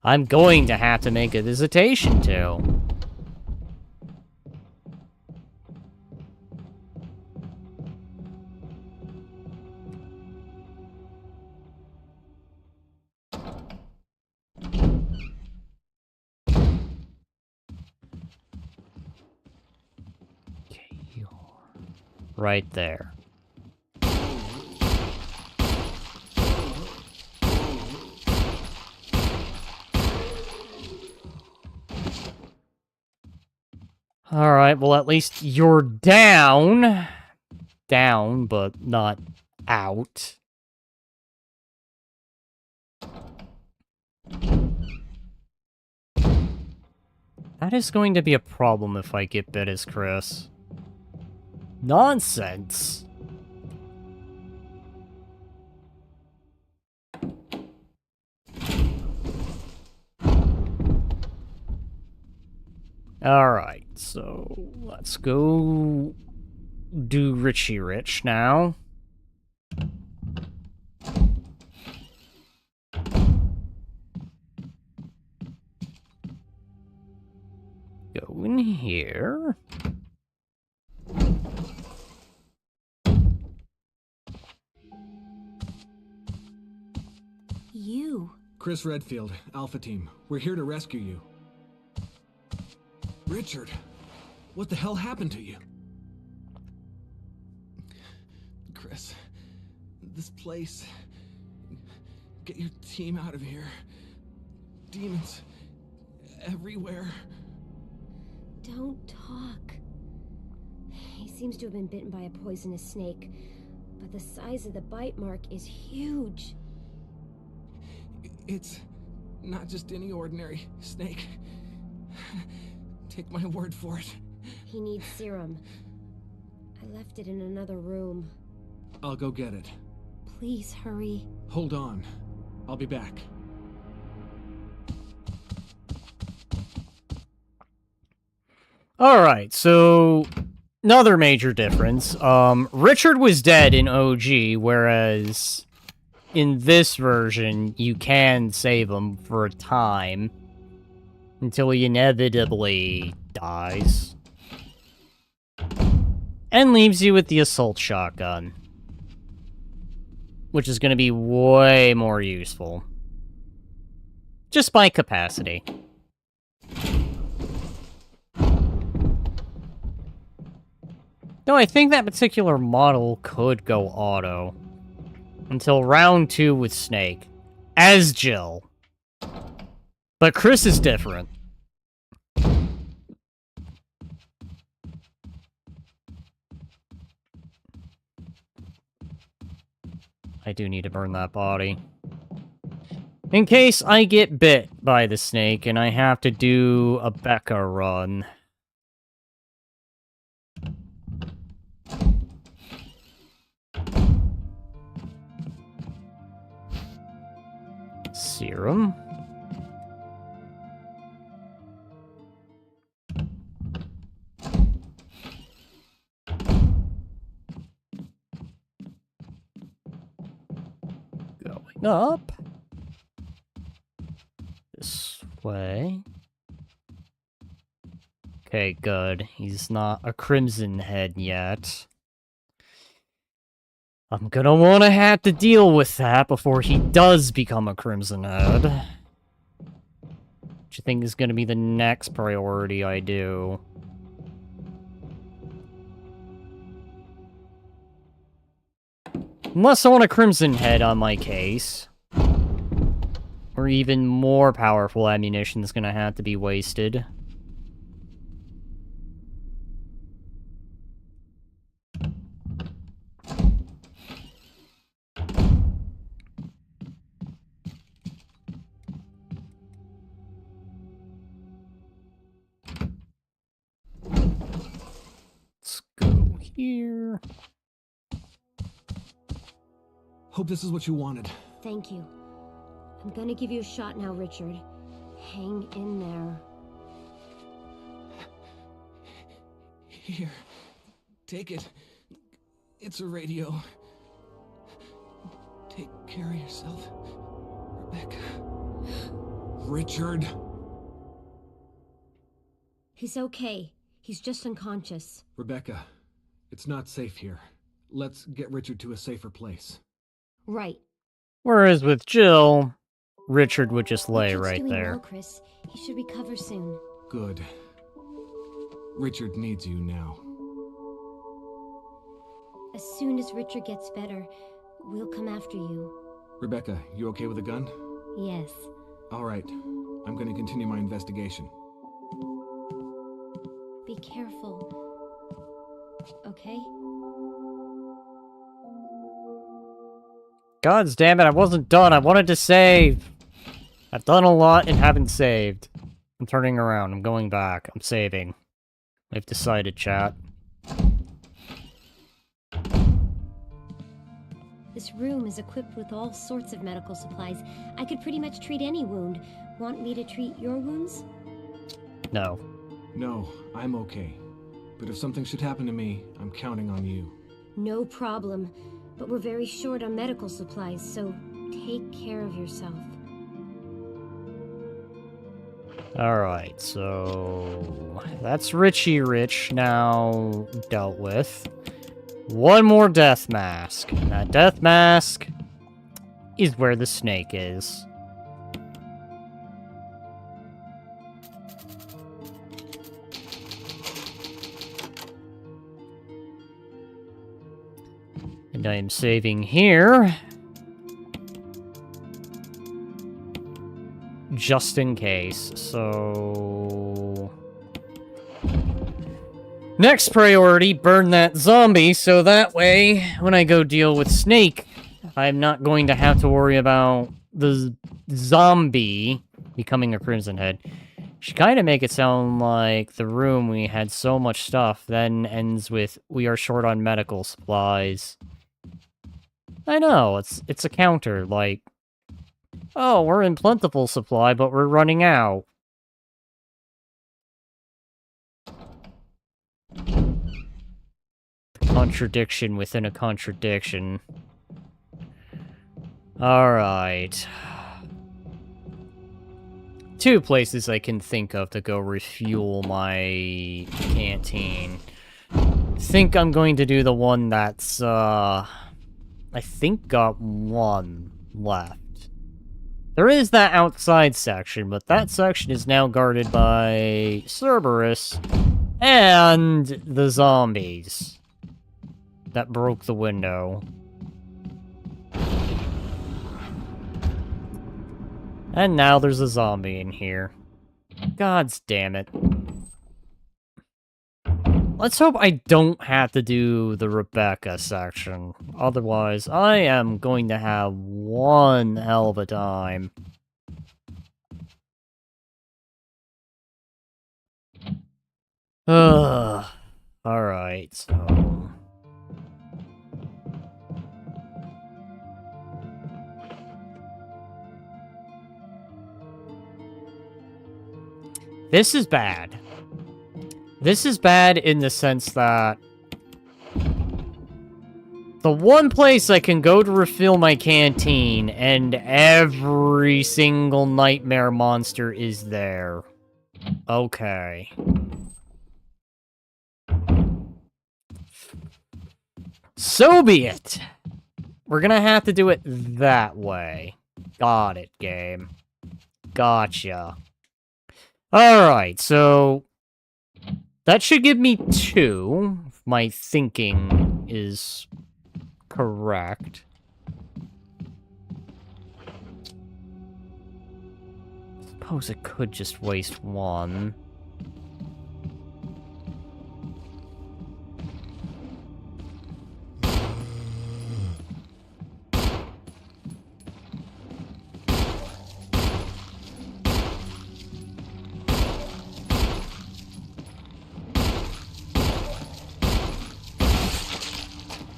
Speaker 1: I'm going to have to make a visitation to. Right there. Alright, well at least you're down. Down, but not out. That is going to be a problem if I get bit as Chris. Nonsense. Alright, so let's go do Richie Rich now. Go in here.
Speaker 7: You.
Speaker 8: Chris Redfield, Alpha Team. We're here to rescue you. Richard, what the hell happened to you? Chris, this place... Get your team out of here. Demons everywhere.
Speaker 11: Don't talk. He seems to have been bitten by a poisonous snake, but the size of the bite mark is huge.
Speaker 8: It's not just any ordinary snake. Take my word for it.
Speaker 11: He needs serum. I left it in another room.
Speaker 8: I'll go get it.
Speaker 11: Please hurry.
Speaker 8: Hold on. I'll be back.
Speaker 1: Alright, so another major difference. Richard was dead in OG, whereas in this version, you can save him for a time until he inevitably dies. And leaves you with the assault shotgun, which is going to be way more useful. Just by capacity. No, I think that particular model could go auto. Until round 2 with Snake. As Jill. But Chris is different. I do need to burn that body. In case I get bit by the snake and I have to do a Becca run. Serum. Going up. This way. Okay, good. He's not a Crimson Head yet. I'm gonna wanna have to deal with that before he does become a Crimson Head. Which I think is gonna be the next priority I do. Unless I want a Crimson Head on my case. Or even more powerful ammunition is gonna have to be wasted. Let's go here.
Speaker 8: Hope this is what you wanted.
Speaker 11: Thank you. I'm gonna give you a shot now, Richard. Hang in there.
Speaker 8: Here. Take it. It's a radio. Take care of yourself, Rebecca. Richard!
Speaker 11: He's okay. He's just unconscious.
Speaker 8: Rebecca, it's not safe here. Let's get Richard to a safer place.
Speaker 11: Right.
Speaker 1: Whereas with Jill, Richard would just lay
Speaker 11: Richard's
Speaker 1: right
Speaker 11: doing
Speaker 1: there.
Speaker 11: well, Chris. He should recover soon.
Speaker 8: Good. Richard needs you now.
Speaker 11: As soon as Richard gets better, we'll come after you.
Speaker 8: Rebecca, you okay with a gun?
Speaker 11: Yes.
Speaker 8: All right. I'm going to continue my investigation.
Speaker 11: Be careful. Okay?
Speaker 1: God damn it, I wasn't done. I wanted to save. I've done a lot and haven't saved. I'm turning around. I'm going back. I'm saving. I've decided, chat.
Speaker 11: This room is equipped with all sorts of medical supplies. I could pretty much treat any wound. Want me to treat your wounds?
Speaker 1: No.
Speaker 8: No, I'm okay. But if something should happen to me, I'm counting on you.
Speaker 11: No problem. But we're very short on medical supplies, so take care of yourself.
Speaker 1: Alright, so... that's Richie Rich now dealt with. One more death mask. That death mask is where the snake is. And I am saving here. Just in case, so... next priority, burn that zombie, so that way, when I go deal with Snake, I'm not going to have to worry about the zombie becoming a Crimson Head. Should kind of make it sound like the room we had so much stuff, then ends with, we are short on medical supplies. I know, it's a counter, like, oh, we're in plentiful supply, but we're running out. Contradiction within a contradiction. Alright. Two places I can think of to go refuel my canteen. Think I'm going to do the one that's, I think got one left. There is that outside section, but that section is now guarded by Cerberus and the zombies that broke the window. And now there's a zombie in here. Gods damn it. Let's hope I don't have to do the Rebecca section. Otherwise, I am going to have one hell of a time. Alright, so... this is bad. This is bad in the sense that the one place I can go to refill my canteen and every single nightmare monster is there. Okay. So be it. We're gonna have to do it that way. Got it, game. Gotcha. Alright, so... that should give me 2, if my thinking is correct. Suppose it could just waste 1.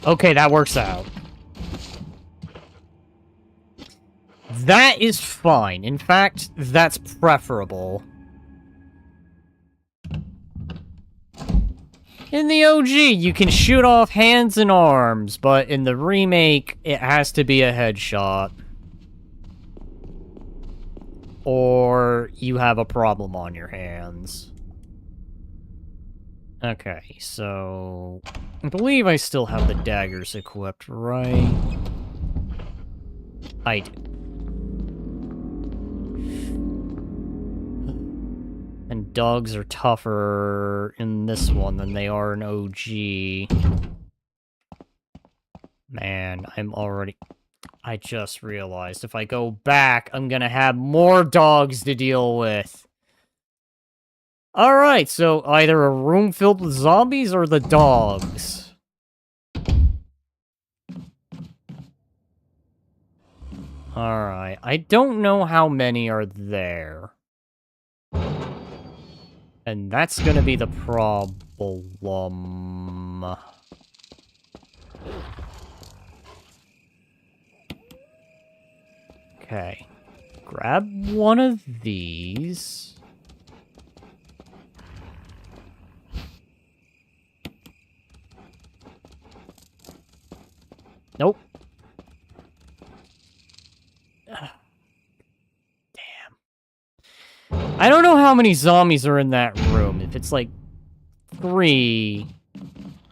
Speaker 1: Okay, that works out. That is fine. In fact, that's preferable. In the OG, you can shoot off hands and arms, but in the remake, it has to be a headshot. Or you have a problem on your hands. Okay, so... I believe I still have the daggers equipped, right? I do. And dogs are tougher in this one than they are in OG. Man, I'm already... I just realized if I go back, I'm gonna have more dogs to deal with. Alright, so either a room filled with zombies or the dogs. Alright, I don't know how many are there. And that's gonna be the problem. Okay. Grab one of these. I don't know how many zombies are in that room. If it's like 3...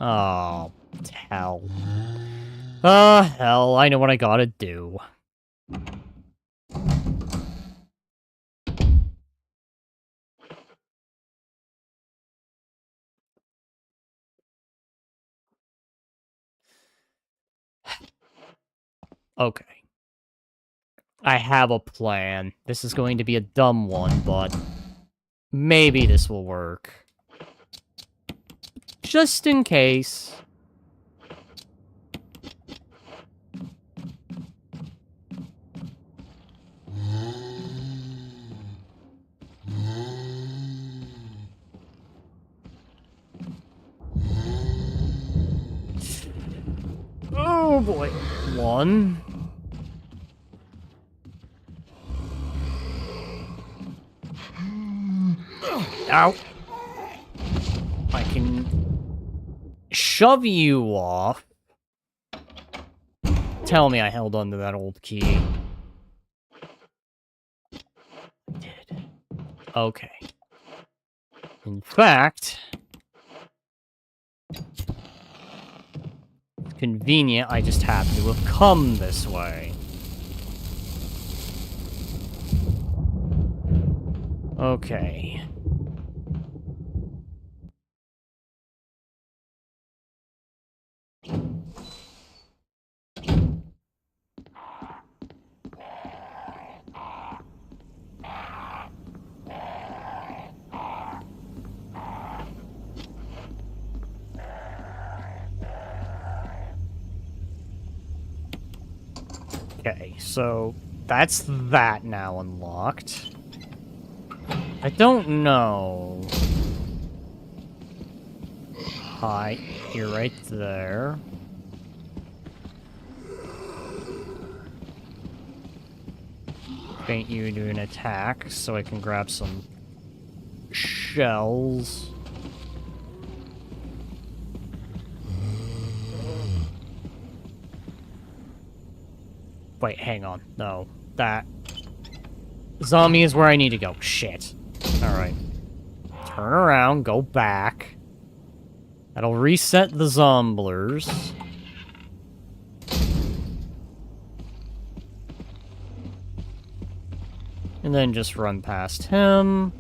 Speaker 1: Oh, hell. Hell, I know what I gotta do. Okay. I have a plan. This is going to be a dumb one, but maybe this will work. Just in case. Oh boy. 1. Ow. I can shove you off. Tell me I held onto that old key. I did. Okay. In fact, it's convenient I just happen to have come this way. Okay. Okay, so that's that now unlocked. I don't know. Hi, you're right there. Faint you into an attack so I can grab some shells. Wait, hang on. No, that zombie is where I need to go. Shit. Alright. Turn around, go back. That'll reset the zomblers. And then just run past him.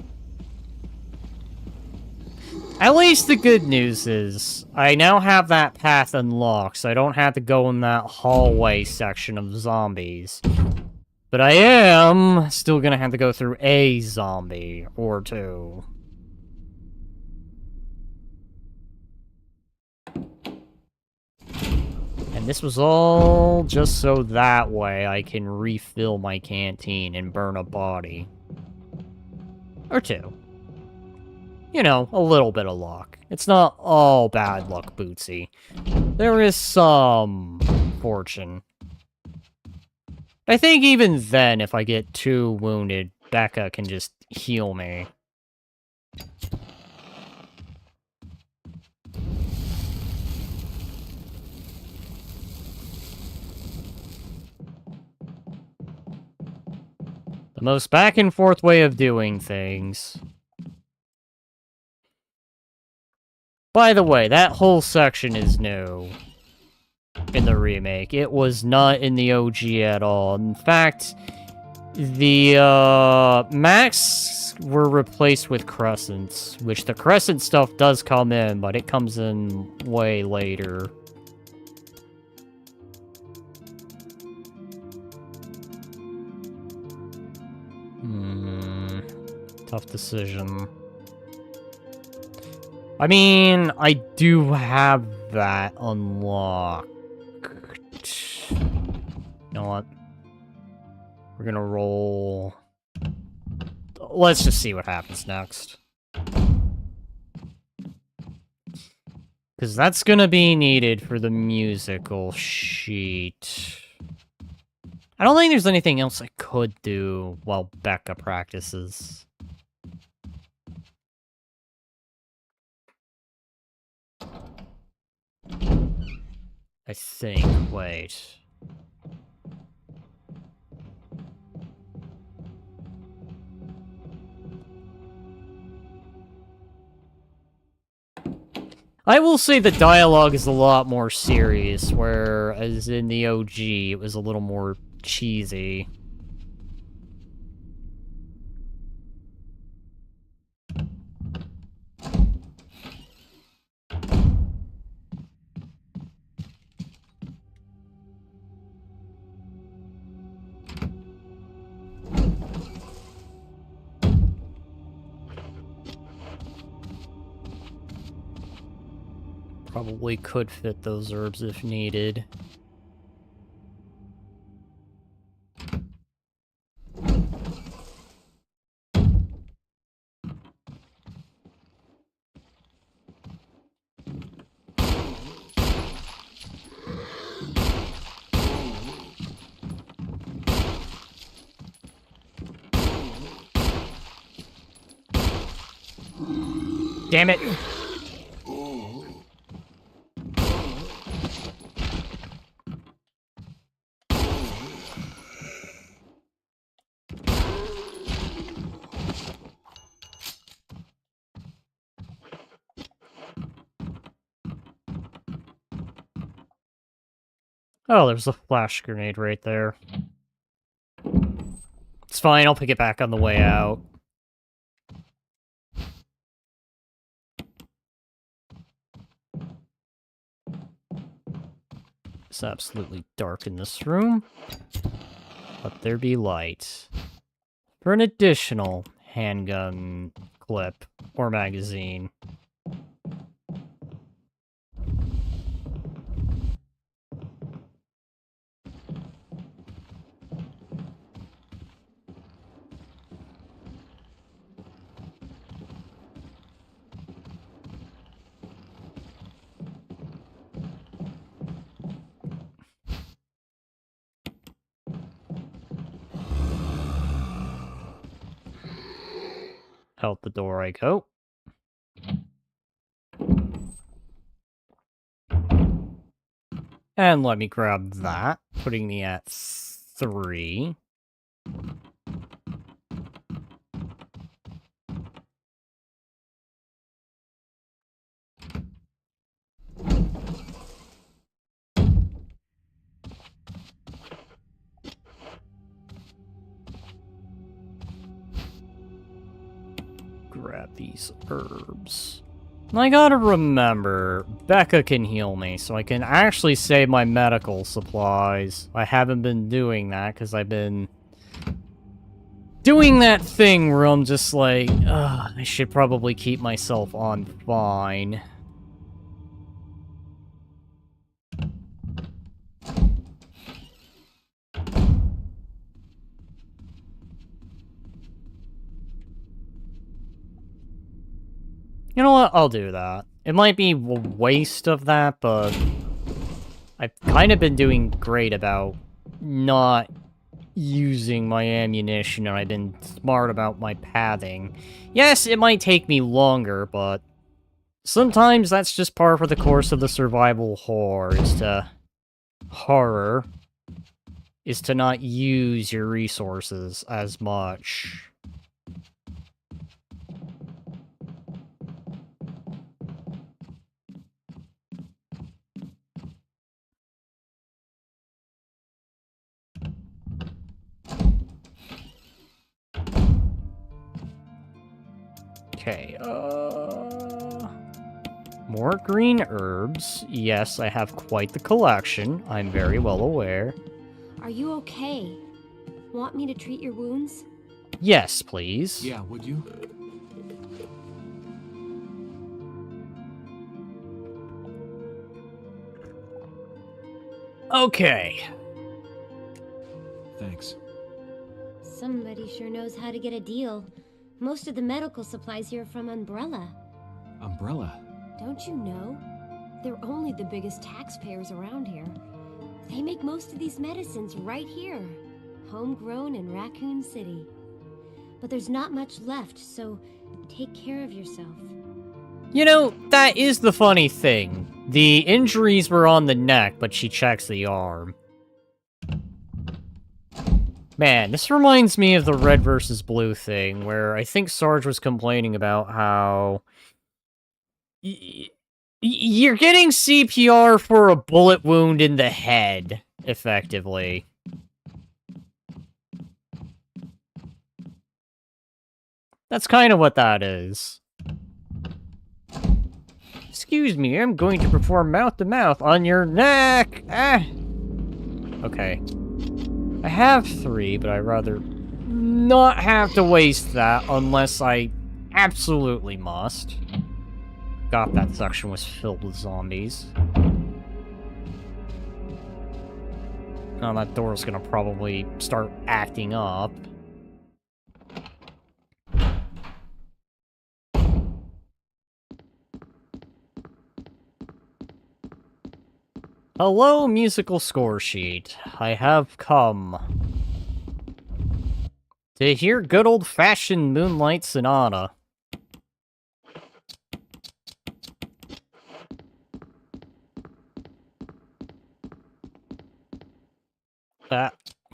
Speaker 1: At least the good news is, I now have that path unlocked, so I don't have to go in that hallway section of zombies. But I am still gonna have to go through a zombie or 2. And this was all just so that way I can refill my canteen and burn a body. Or 2. You know, a little bit of luck. It's not all bad luck, Bootsy. There is some fortune. I think even then, if I get too wounded, Becca can just heal me. The most back and forth way of doing things. By the way, that whole section is new in the remake. It was not in the OG at all. In fact, the Max were replaced with Crescents, which the Crescent stuff does come in, but it comes in way later. Tough decision. I mean, I do have that unlocked. You know what? We're gonna roll... Let's just see what happens next. Because that's gonna be needed for the musical sheet. I don't think there's anything else I could do while Becca practices. I think, wait. I will say the dialogue is a lot more serious, whereas in the OG, it was a little more cheesy. Probably could fit those herbs if needed. Damn it! Oh, there's a flash grenade right there. It's fine, I'll pick it back on the way out. It's absolutely dark in this room. Let there be light. For an additional handgun clip or magazine. Out the door I go. And let me grab that, putting me at 3. Grab these herbs. I gotta remember, Becca can heal me, so I can actually save my medical supplies. I haven't been doing that, because I've been doing that thing where I'm just like, I should probably keep myself on fine. You know what? I'll do that. It might be a waste of that, but I've kind of been doing great about not using my ammunition, and I've been smart about my pathing. Yes, it might take me longer, but sometimes that's just par for the course of the survival horror, is to not use your resources as much. Okay, more green herbs. Yes, I have quite the collection. I'm very well aware.
Speaker 11: Are you okay? Want me to treat your wounds?
Speaker 1: Yes, please.
Speaker 8: Yeah, would you?
Speaker 1: Okay.
Speaker 8: Thanks.
Speaker 11: Somebody sure knows how to get a deal. Most of the medical supplies here are from Umbrella.
Speaker 8: Umbrella?
Speaker 11: Don't you know? They're only the biggest taxpayers around here. They make most of these medicines right here, homegrown in Raccoon City. But there's not much left, so take care of yourself.
Speaker 1: You know, that is the funny thing. The injuries were on the neck, but she checks the arm. Man, this reminds me of the red versus blue thing, where I think Sarge was complaining about how... You're getting CPR for a bullet wound in the head, effectively. That's kind of what that is. Excuse me, I'm going to perform mouth-to-mouth on your neck! Ah! Okay. I have 3, but I'd rather not have to waste that unless I absolutely must. God, that section was filled with zombies. Now that door's gonna probably start acting up. Hello, musical score sheet. I have come to hear good old-fashioned Moonlight Sonata.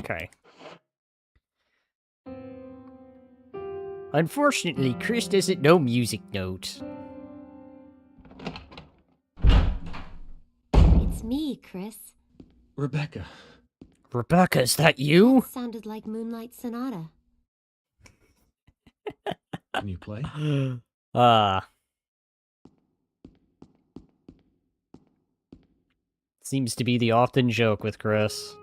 Speaker 1: Okay. Unfortunately, Chris doesn't know music notes.
Speaker 11: It's me, Chris.
Speaker 8: Rebecca.
Speaker 1: Rebecca, is that you?
Speaker 11: That sounded like Moonlight Sonata.
Speaker 8: Can you play?
Speaker 1: Seems to be the often joke with Chris.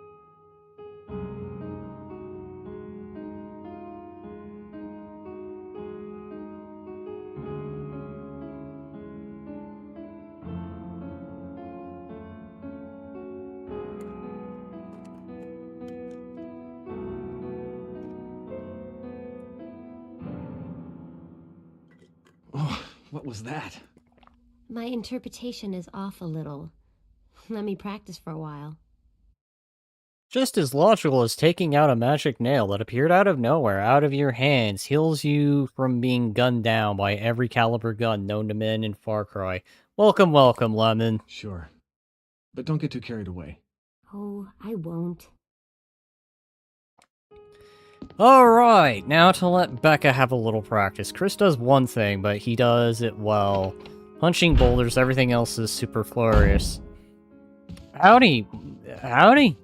Speaker 8: Oh, what was that?
Speaker 11: My interpretation is off a little. Let me practice for a while.
Speaker 1: Just as logical as taking out a magic nail that appeared out of nowhere, out of your hands, heals you from being gunned down by every caliber gun known to men in Far Cry. Welcome, welcome, Lemon.
Speaker 8: Sure. But don't get too carried away.
Speaker 11: Oh, I won't.
Speaker 1: Alright, now to let Becca have a little practice. Chris does one thing, but he does it well. Punching boulders, everything else is superfluous. Howdy. Howdy.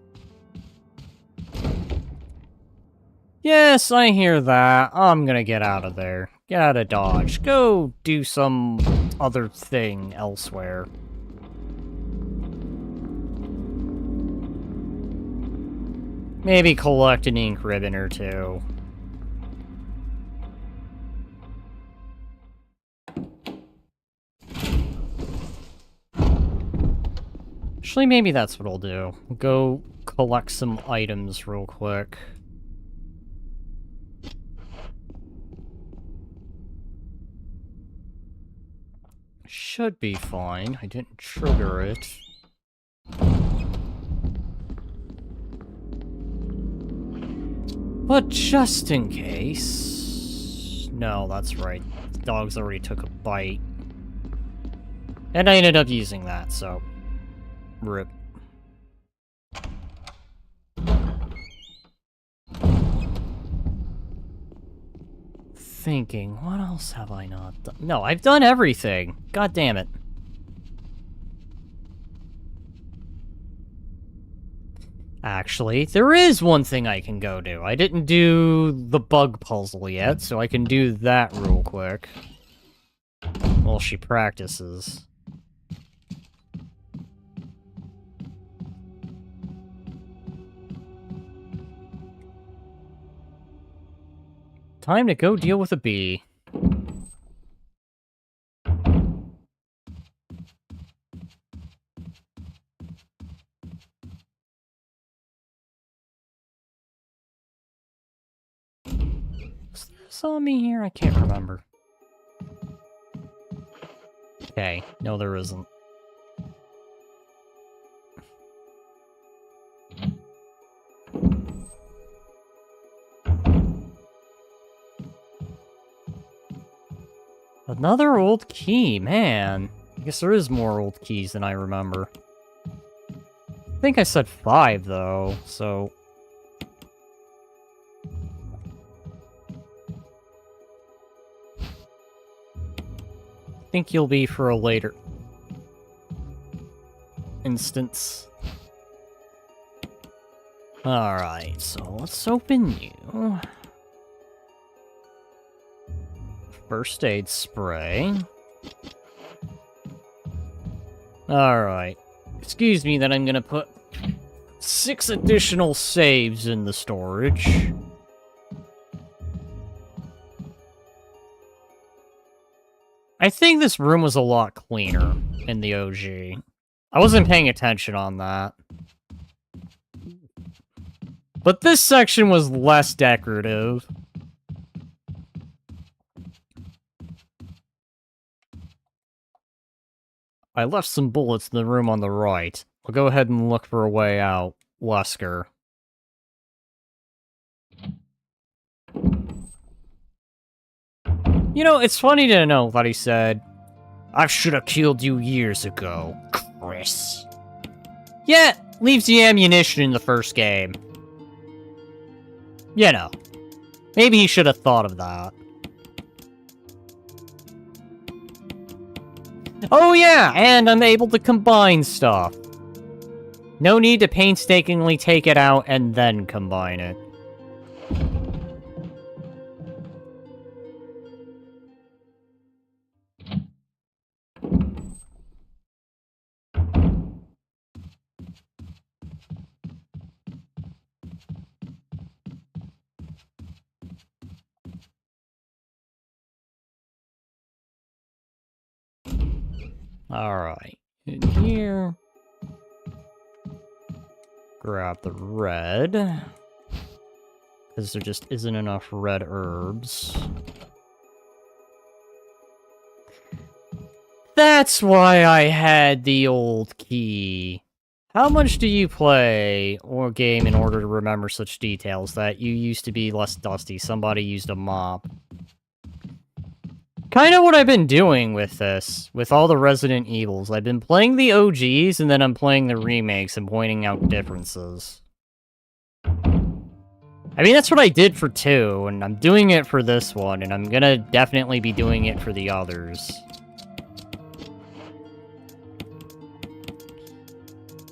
Speaker 1: Yes, I hear that. I'm gonna get out of there. Get out of Dodge. Go do some other thing elsewhere. Maybe collect an ink ribbon or two. Actually, maybe that's what I'll do. Go collect some items real quick. Should be fine. I didn't trigger it. But just in case... No, that's right. The dogs already took a bite. And I ended up using that, so... RIP. Thinking, what else have I not done? No, I've done everything. God damn it. Actually, there is one thing I can go do. I didn't do the bug puzzle yet, so I can do that real quick. While she practices. Time to go deal with a bee. Was there a zombie here? I can't remember. Okay, no there isn't. Another old key, man. I guess there is more old keys than I remember. I think I said 5, though, so... I think you'll be for a later... instance. Alright, so let's open you. First aid spray. Alright. Excuse me that I'm gonna put 6 additional saves in the storage. I think this room was a lot cleaner in the OG. I wasn't paying attention on that. But this section was less decorative. I left some bullets in the room on the right. I'll go ahead and look for a way out. Wesker. You know, it's funny to know that he said, "I should have killed you years ago, Chris." Yeah, leaves the ammunition in the first game. You know, maybe he should have thought of that. Oh yeah, and I'm able to combine stuff. No need to painstakingly take it out and then combine it. Alright, in here. Grab the red. Because there just isn't enough red herbs. That's why I had the old key. How much do you play or game in order to remember such details that you used to be less dusty? Somebody used a mop. Kind of what I've been doing with this, with all the Resident Evils. I've been playing the OGs, and then I'm playing the remakes and pointing out differences. I mean, that's what I did for 2, and I'm doing it for this one, and I'm gonna definitely be doing it for the others.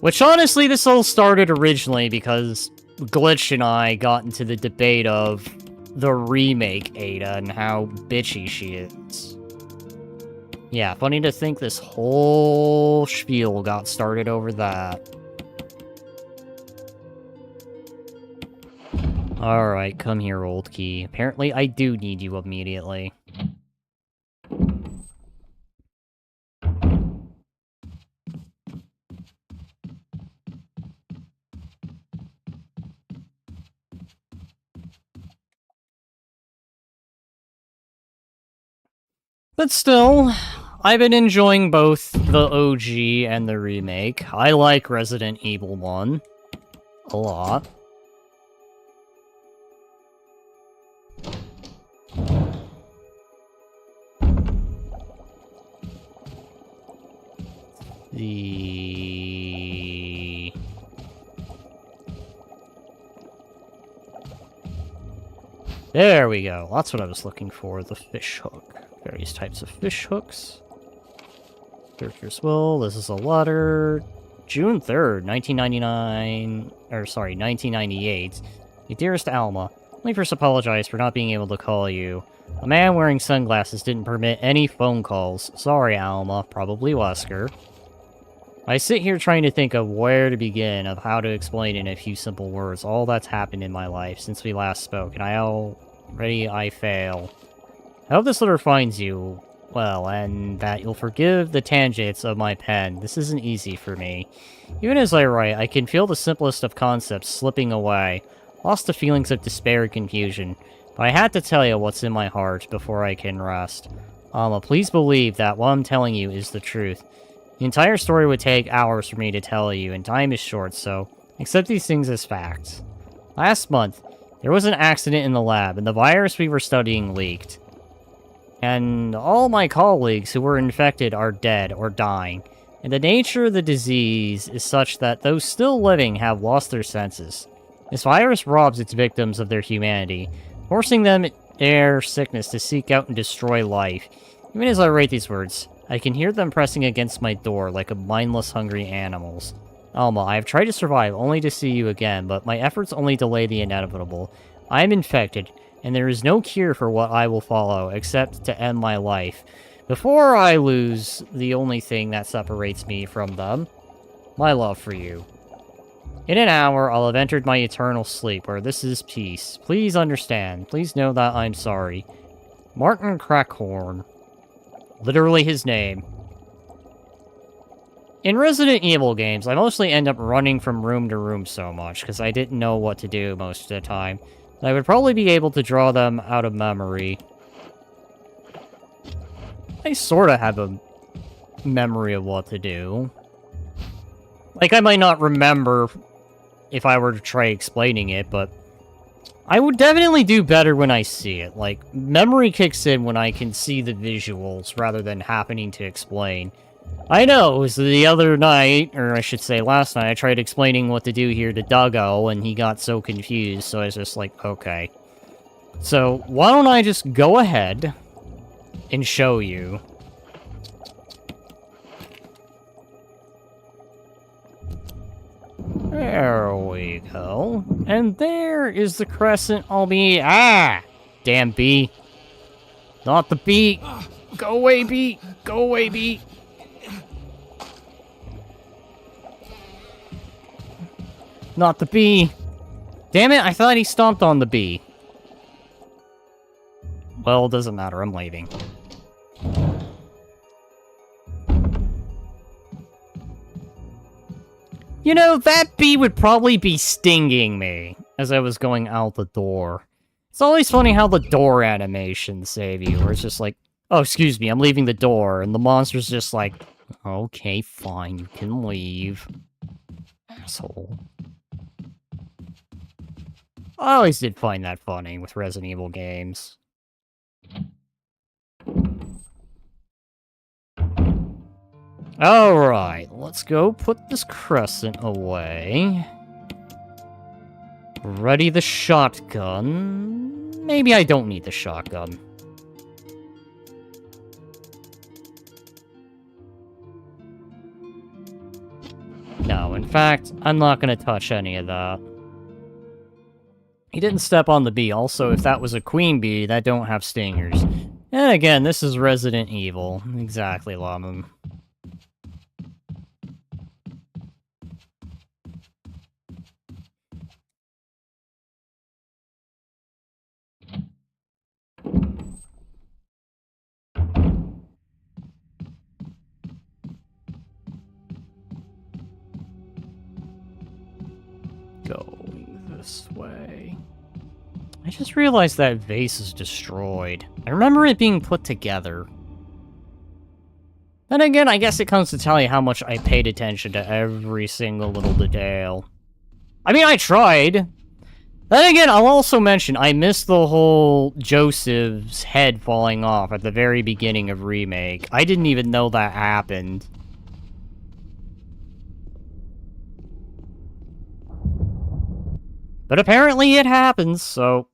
Speaker 1: Which, honestly, this all started originally because Glitch and I got into the debate of the remake Ada and how bitchy she is. Yeah, funny to think this whole spiel got started over that. Alright, come here, old key. Apparently I do need you immediately. But still, I've been enjoying both the OG and the remake. I like Resident Evil 1 a lot. There we go. That's what I was looking for, the fish hook. Various types of fish hooks. Searcher's Will, this is a letter. June 3rd, 1998. My dearest Alma, let me first apologize for not being able to call you. A man wearing sunglasses didn't permit any phone calls. Sorry, Alma, probably Wesker. I sit here trying to think of where to begin, of how to explain in a few simple words all that's happened in my life since we last spoke, and I fail. I hope this letter finds you well, and that you'll forgive the tangents of my pen. This isn't easy for me. Even as I write, I can feel the simplest of concepts slipping away, lost to feelings of despair and confusion. But I had to tell you what's in my heart before I can rest. Alma, please believe that what I'm telling you is the truth. The entire story would take hours for me to tell you, and time is short, so accept these things as facts. Last month, there was an accident in the lab, and the virus we were studying leaked. And all my colleagues who were infected are dead or dying. And the nature of the disease is such that those still living have lost their senses. This virus robs its victims of their humanity, forcing them their sickness to seek out and destroy life. Even as I write these words, I can hear them pressing against my door like a mindless, hungry animals. Alma, I have tried to survive only to see you again, but my efforts only delay the inevitable. I am infected, and there is no cure for what I will follow, except to end my life. Before I lose the only thing that separates me from them, my love for you. In an hour, I'll have entered my eternal sleep, where this is peace. Please understand. Please know that I'm sorry. Martin Crackhorn. Literally his name. In Resident Evil games, I mostly end up running from room to room so much, because I didn't know what to do most of the time. I would probably be able to draw them out of memory. I sort of have a memory of what to do. Like, I might not remember if I were to try explaining it, but I would definitely do better when I see it. Like, memory kicks in when I can see the visuals rather than happening to explain. I know, it was the other night, or I should say last night, I tried explaining what to do here to Duggo, and he got so confused, so I was just like, okay. So, why don't I just go ahead and show you. There we go. And there is the crescent I'll be... Ah! Damn bee. Not the bee. Go away, bee. Go away, bee. Not the bee. Damn it, I thought he stomped on the bee. Well, it doesn't matter, I'm leaving. You know, that bee would probably be stinging me as I was going out the door. It's always funny how the door animations save you, where it's just like, oh, excuse me, I'm leaving the door, and the monster's just like, okay, fine, you can leave. Asshole. I always did find that funny with Resident Evil games. Alright, let's go put this crescent away. Ready the shotgun. Maybe I don't need the shotgun. No, in fact, I'm not gonna touch any of that. He didn't step on the bee. Also, if that was a queen bee, that don't have stingers. And again, this is Resident Evil. Exactly, Lamum. Going this way. I just realized that vase is destroyed. I remember it being put together. Then again, I guess it comes to tell you how much I paid attention to every single little detail. I mean, I tried. Then again, I'll also mention, I missed the whole Joseph's head falling off at the very beginning of Remake. I didn't even know that happened. But apparently it happens, so...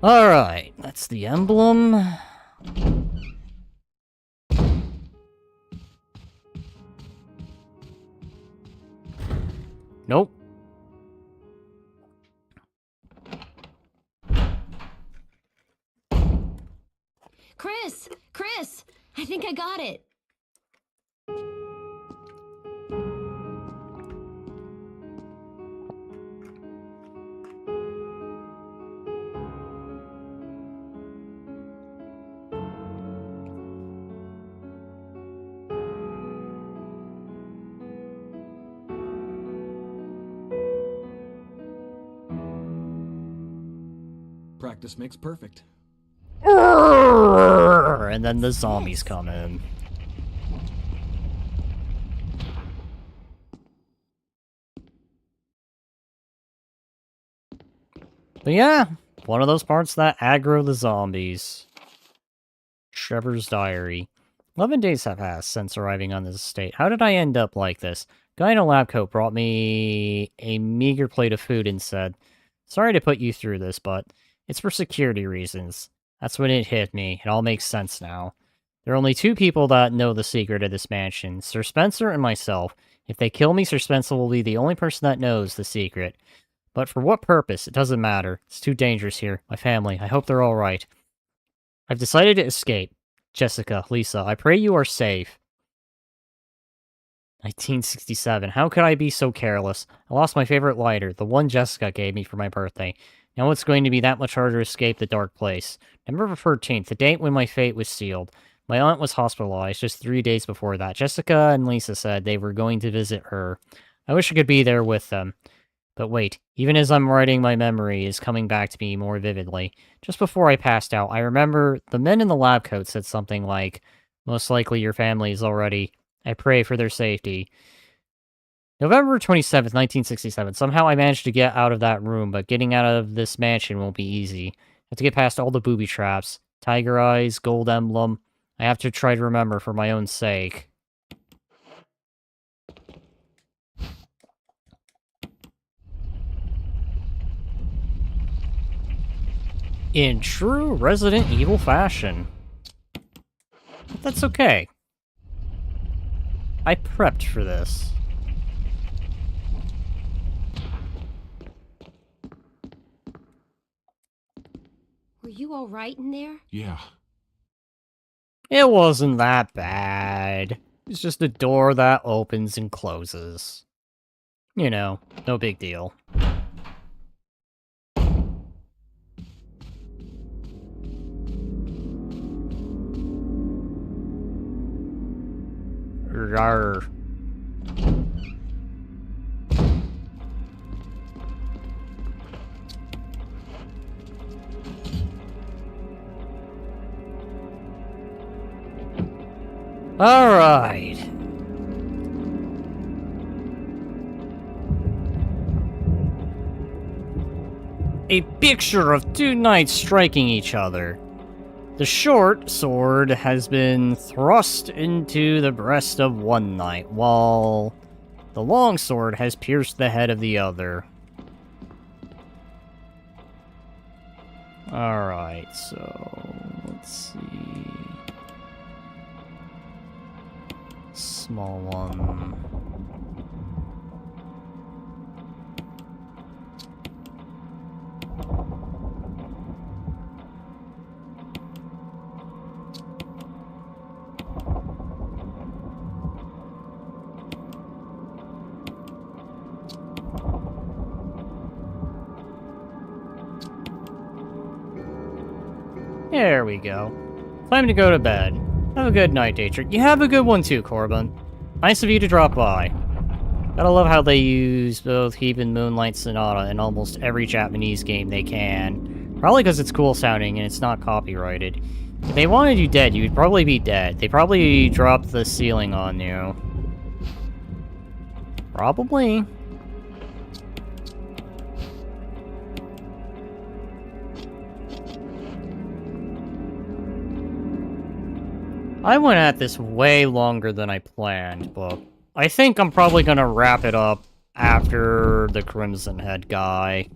Speaker 1: Alright, that's the emblem. Nope.
Speaker 11: Chris! I think I got it.
Speaker 8: Practice makes perfect.
Speaker 1: And then the zombies come in. But yeah, one of those parts that aggro the zombies. Trevor's diary. 11 days have passed since arriving on this estate. How did I end up like this? Guy in a lab coat brought me a meager plate of food and said, "Sorry to put you through this, but it's for security reasons." That's when it hit me. It all makes sense now. There are only two people that know the secret of this mansion, Sir Spencer and myself. If they kill me, Sir Spencer will be the only person that knows the secret. But for what purpose? It doesn't matter. It's too dangerous here. My family, I hope they're all right. I've decided to escape. Jessica, Lisa, I pray you are safe. 1967. How could I be so careless? I lost my favorite lighter, the one Jessica gave me for my birthday. Now it's going to be that much harder to escape the dark place. November 13th, the date when my fate was sealed. My aunt was hospitalized just 3 days before that. Jessica and Lisa said they were going to visit her. I wish I could be there with them. But wait, even as I'm writing, my memory is coming back to me more vividly. Just before I passed out, I remember the men in the lab coat said something like, "Most likely your family is already... I pray for their safety." November 27th, 1967. Somehow I managed to get out of that room, but getting out of this mansion won't be easy. I have to get past all the booby traps. Tiger eyes, gold emblem. I have to try to remember for my own sake. In true Resident Evil fashion. But that's okay. I prepped for this.
Speaker 11: Were you all right in there?
Speaker 2: Yeah.
Speaker 1: It wasn't that bad. It's just a door that opens and closes. You know, no big deal. Rawr. All right. A picture of two knights striking each other. The short sword has been thrust into the breast of one knight, while the long sword has pierced the head of the other. Alright, so let's see. Small one. There we go. Time to go to bed. Have a good night, Dietrich. You have a good one too, Corbin. Nice of you to drop by. Gotta love how they use both Heave and Moonlight Sonata in almost every Japanese game they can. Probably because it's cool sounding and it's not copyrighted. If they wanted you dead, you'd probably be dead. They probably dropped the ceiling on you. Probably. I went at this way longer than I planned, but I think I'm probably gonna wrap it up after the Crimson Head guy.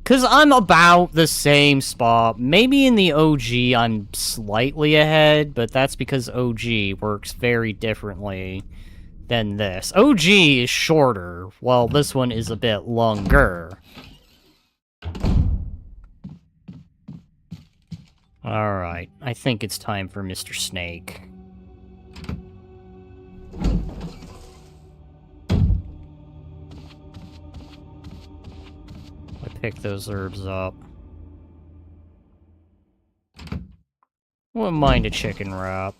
Speaker 1: Cause I'm about the same spot. Maybe in the OG I'm slightly ahead, but that's because OG works very differently than this. OG is shorter, while this one is a bit longer. Alright, I think it's time for Mr. Snake. I pick those herbs up. Wouldn't mind a chicken wrap.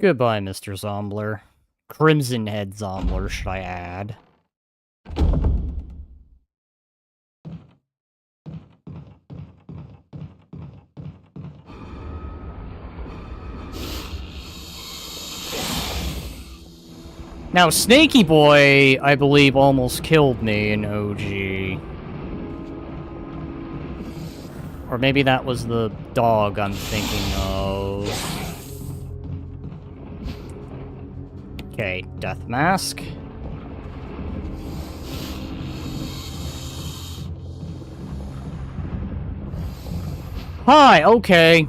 Speaker 1: Goodbye, Mr. Zombler. Crimson Head Zombler, should I add. Now, Snaky Boy, I believe, almost killed me in OG. Or maybe that was the dog I'm thinking of. Okay, Death Mask. Hi, okay.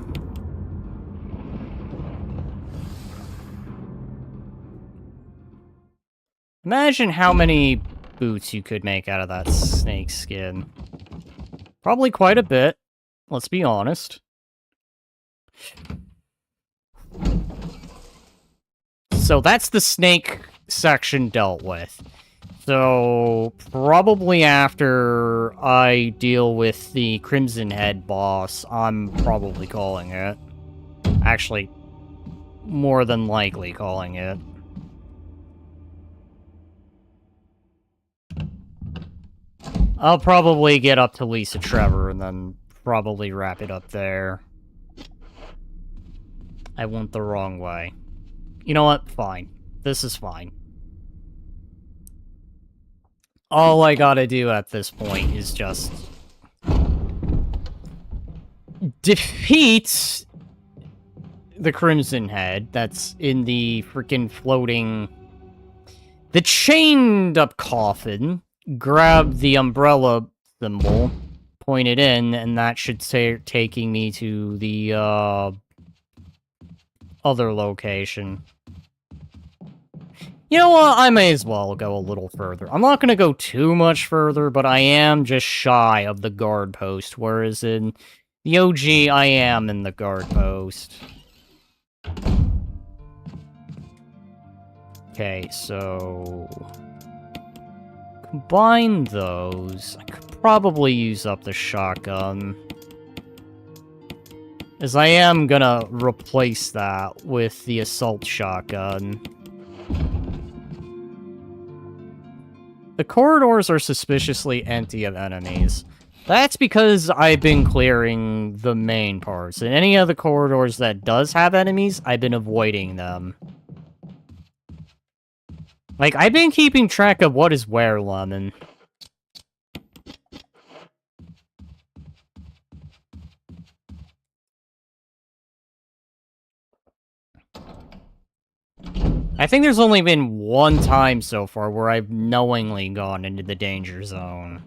Speaker 1: Imagine how many boots you could make out of that snake skin. Probably quite a bit, let's be honest. So that's the snake section dealt with. So, probably after I deal with the Crimson Head boss, I'm probably calling it. Actually, more than likely calling it. I'll probably get up to Lisa Trevor and then probably wrap it up there. I went the wrong way. You know what? Fine. This is fine. All I gotta do at this point is just defeat the Crimson Head that's in the freaking floating... the chained up coffin, grab the umbrella symbol, point it in, and that should start taking me to the other location. You know what? I may as well go a little further. I'm not going to go too much further, but I am just shy of the guard post, whereas in the OG, I am in the guard post. Okay, so... combine those. I could probably use up the shotgun. As I am gonna replace that with the assault shotgun. The corridors are suspiciously empty of enemies. That's because I've been clearing the main parts. And any of the corridors that does have enemies, I've been avoiding them. Like, I've been keeping track of what is where, Lemon. I think there's only been one time so far where I've knowingly gone into the danger zone.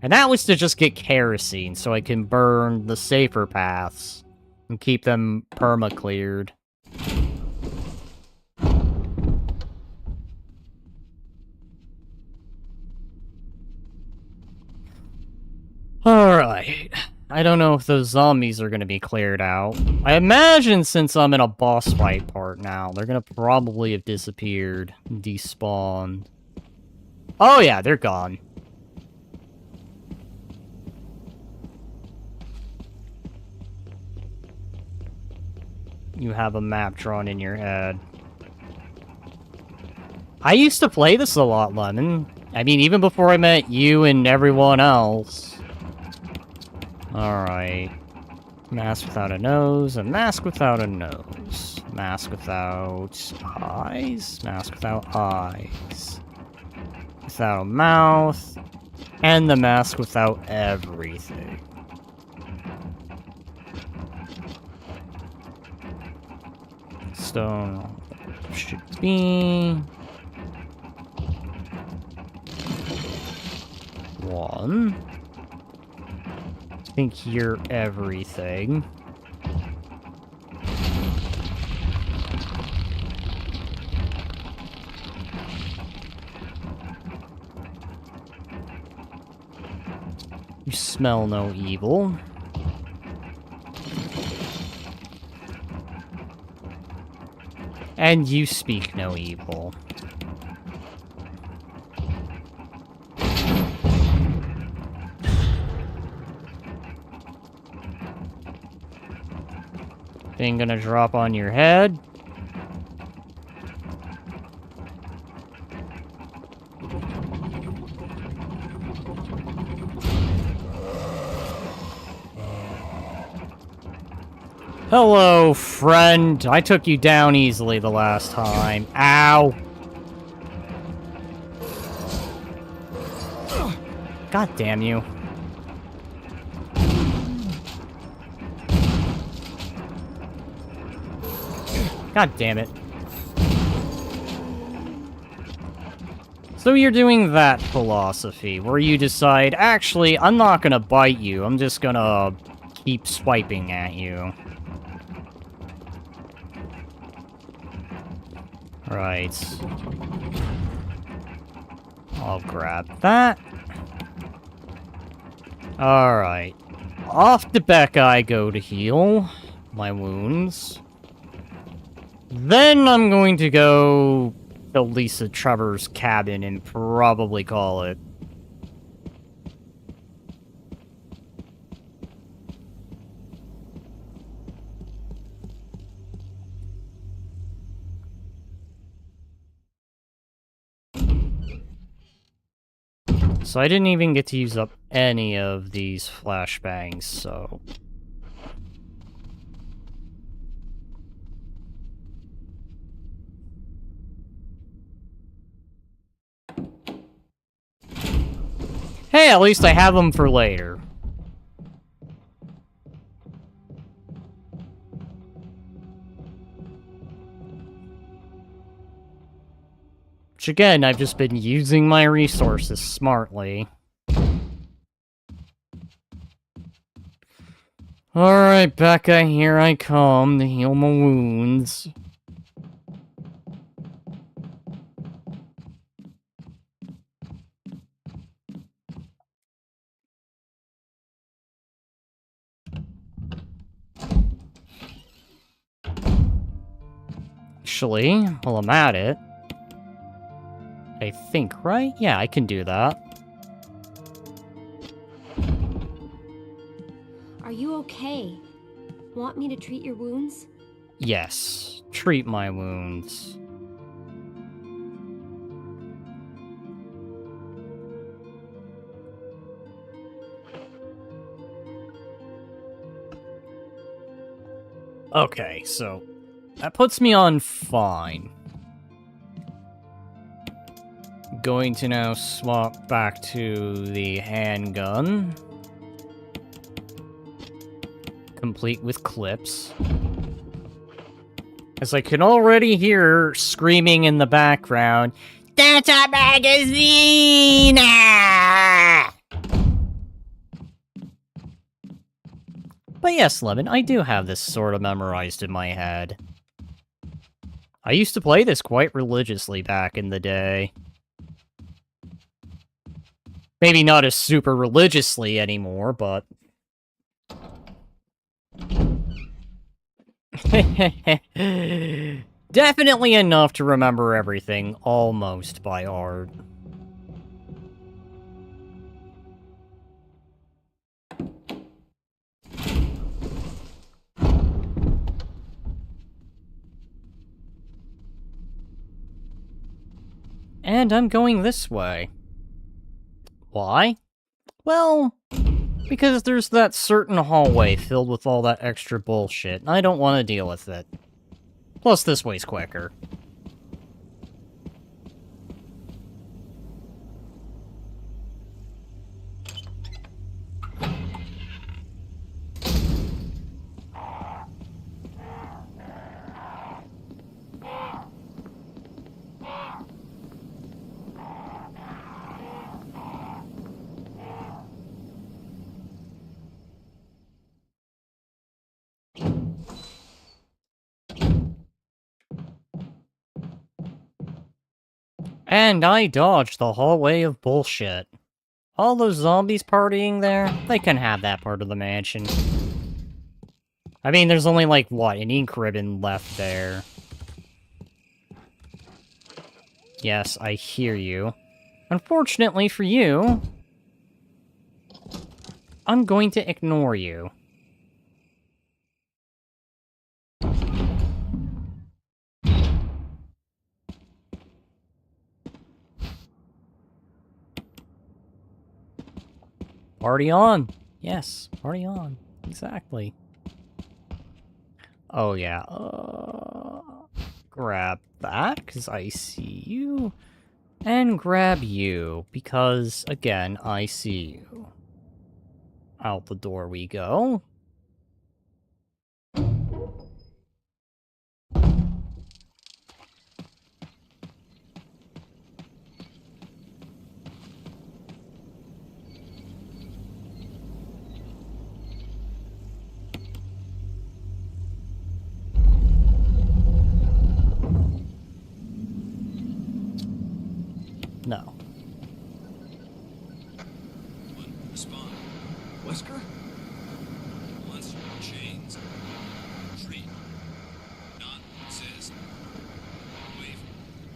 Speaker 1: And that was to just get kerosene, so I can burn the safer paths and keep them perma-cleared. Alright. I don't know if those zombies are gonna be cleared out. I imagine since I'm in a boss fight part now, they're gonna probably have disappeared, despawned. Oh yeah, they're gone. You have a map drawn in your head. I used to play this a lot, Lemon. I mean, even before I met you and everyone else. Alright. Mask without a nose, a mask without a nose. Mask without eyes, mask without eyes. Without a mouth, and the mask without everything. Stone should be... one. I think you're everything. You smell no evil. And you speak no evil. Thing gonna drop on your head. Hello, friend. I took you down easily the last time. Ow. God damn you. God damn it. So you're doing that philosophy, where you decide, actually, I'm not gonna bite you, I'm just gonna keep swiping at you. Right. I'll grab that. Alright. Off to Becca I go to heal my wounds. Then I'm going to go to Lisa Trevor's cabin and probably call it. So I didn't even get to use up any of these flashbangs, so... Hey, at least I have them for later. Which again, I've just been using my resources smartly. Alright, Becca, here I come to heal my wounds. Actually, while I'm at it, I think, right? Yeah, I can do that.
Speaker 11: Are you okay? Want me to treat your wounds?
Speaker 1: Yes, treat my wounds. Okay, so that puts me on fine. Going to now swap back to the handgun. Complete with clips. As I can already hear screaming in the background, "That's a magazine!" But yes, Lemon, I do have this sort of memorized in my head. I used to play this quite religiously back in the day. Maybe not as super religiously anymore, but... Definitely enough to remember everything almost by heart. And I'm going this way. Why? Well, because there's that certain hallway filled with all that extra bullshit, and I don't want to deal with it. Plus, this way's quicker. And I dodged the hallway of bullshit. All those zombies partying there, they can have that part of the mansion. I mean, there's only, like, what, an ink ribbon left there. Yes, I hear you. Unfortunately for you, I'm going to ignore you. Party on! Yes, party on. Exactly. Oh yeah, grab that, because I see you. And grab you, because, again, I see you. Out the door we go. No.
Speaker 12: Respond. Wesker? Monster chains. Tree. Not says. Wave.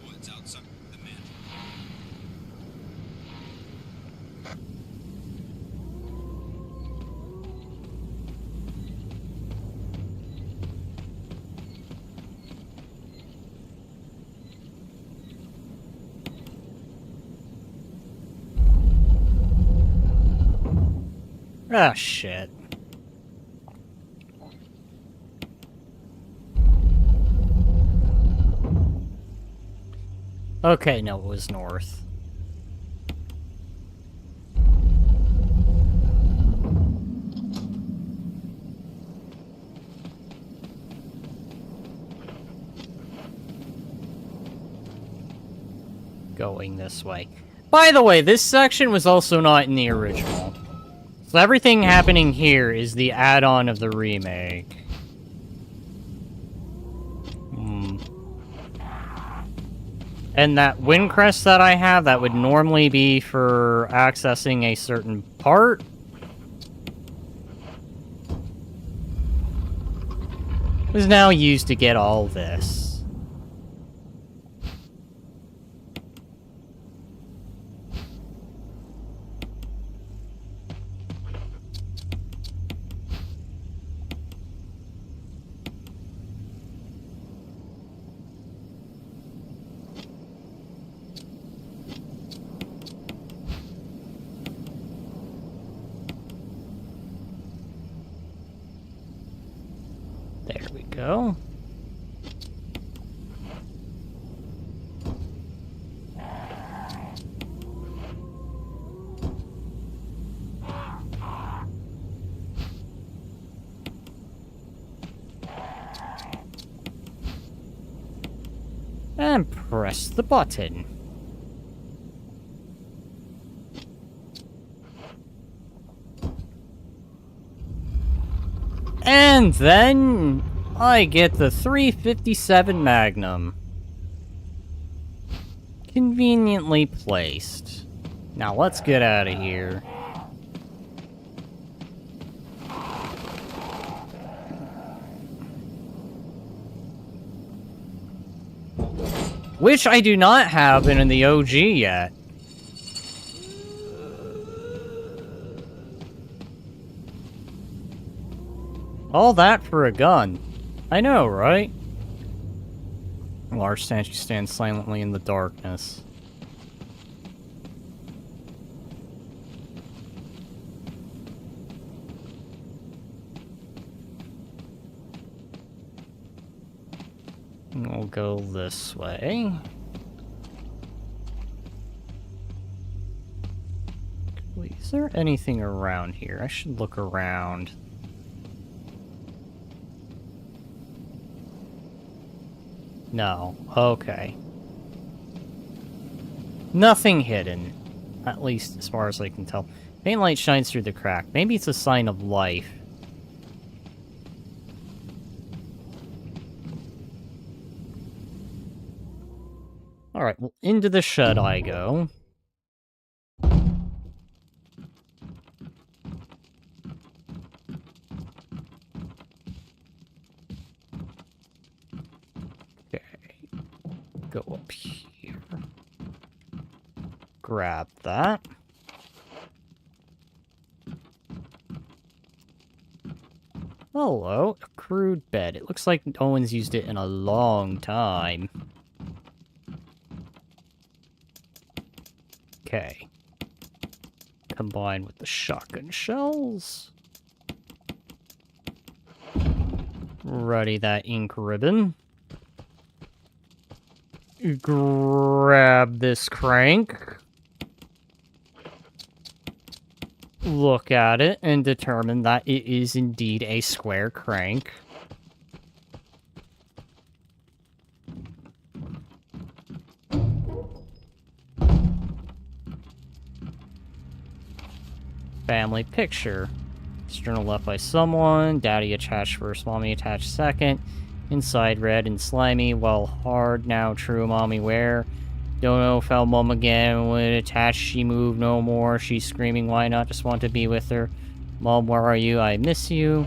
Speaker 12: Woods outside the man.
Speaker 1: Ah, shit. Okay, no, it was north. Going this way. By the way, this section was also not in the original. So everything happening here is the add-on of the remake. And that wind crest that I have, that would normally be for accessing a certain part. Is now used to get all this. There we go. And press the button. And then I get the 357 Magnum. Conveniently placed. Now let's get out of here. Which I do not have in the OG yet. All that for a gun. I know, right? A large statue stands silently in the darkness. We'll go this way. Wait, is there anything around here? I should look around. No. Okay. Nothing hidden. At least as far as I can tell. Faint light shines through the crack. Maybe it's a sign of life. Alright, well, into the shed I go. Go up here. Grab that. Hello, a crude bed. It looks like no one's used it in a long time. Okay. Combined with the shotgun shells. Ready that ink ribbon. grab this crank, look at it, and determine that it is indeed a square crank. Family picture. External left by someone. Daddy attached first, mommy attached second. Inside red and slimy, well hard, now true, mommy where? Don't know, fell mom again, when attached, she moved no more, she's screaming, why not, just want to be with her. Mom, where are you? I miss you.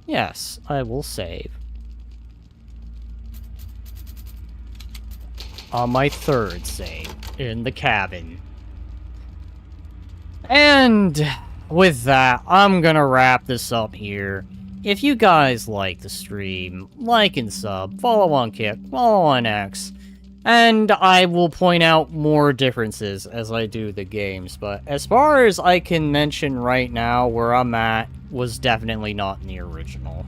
Speaker 1: Yes, I will save. On my third save, in the cabin. And with that, I'm gonna wrap this up here. If you guys like the stream, like and sub, follow on Kick, follow on X, and I will point out more differences as I do the games. But as far as I can mention right now, where I'm at was definitely not in the original.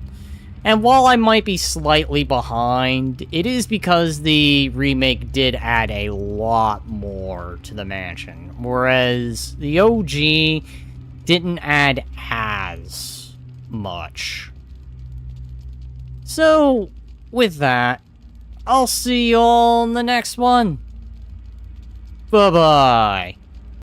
Speaker 1: And while I might be slightly behind, it is because the remake did add a lot more to the mansion, whereas the OG didn't add as much. So, with that, I'll see you all in the next one. Bye-bye.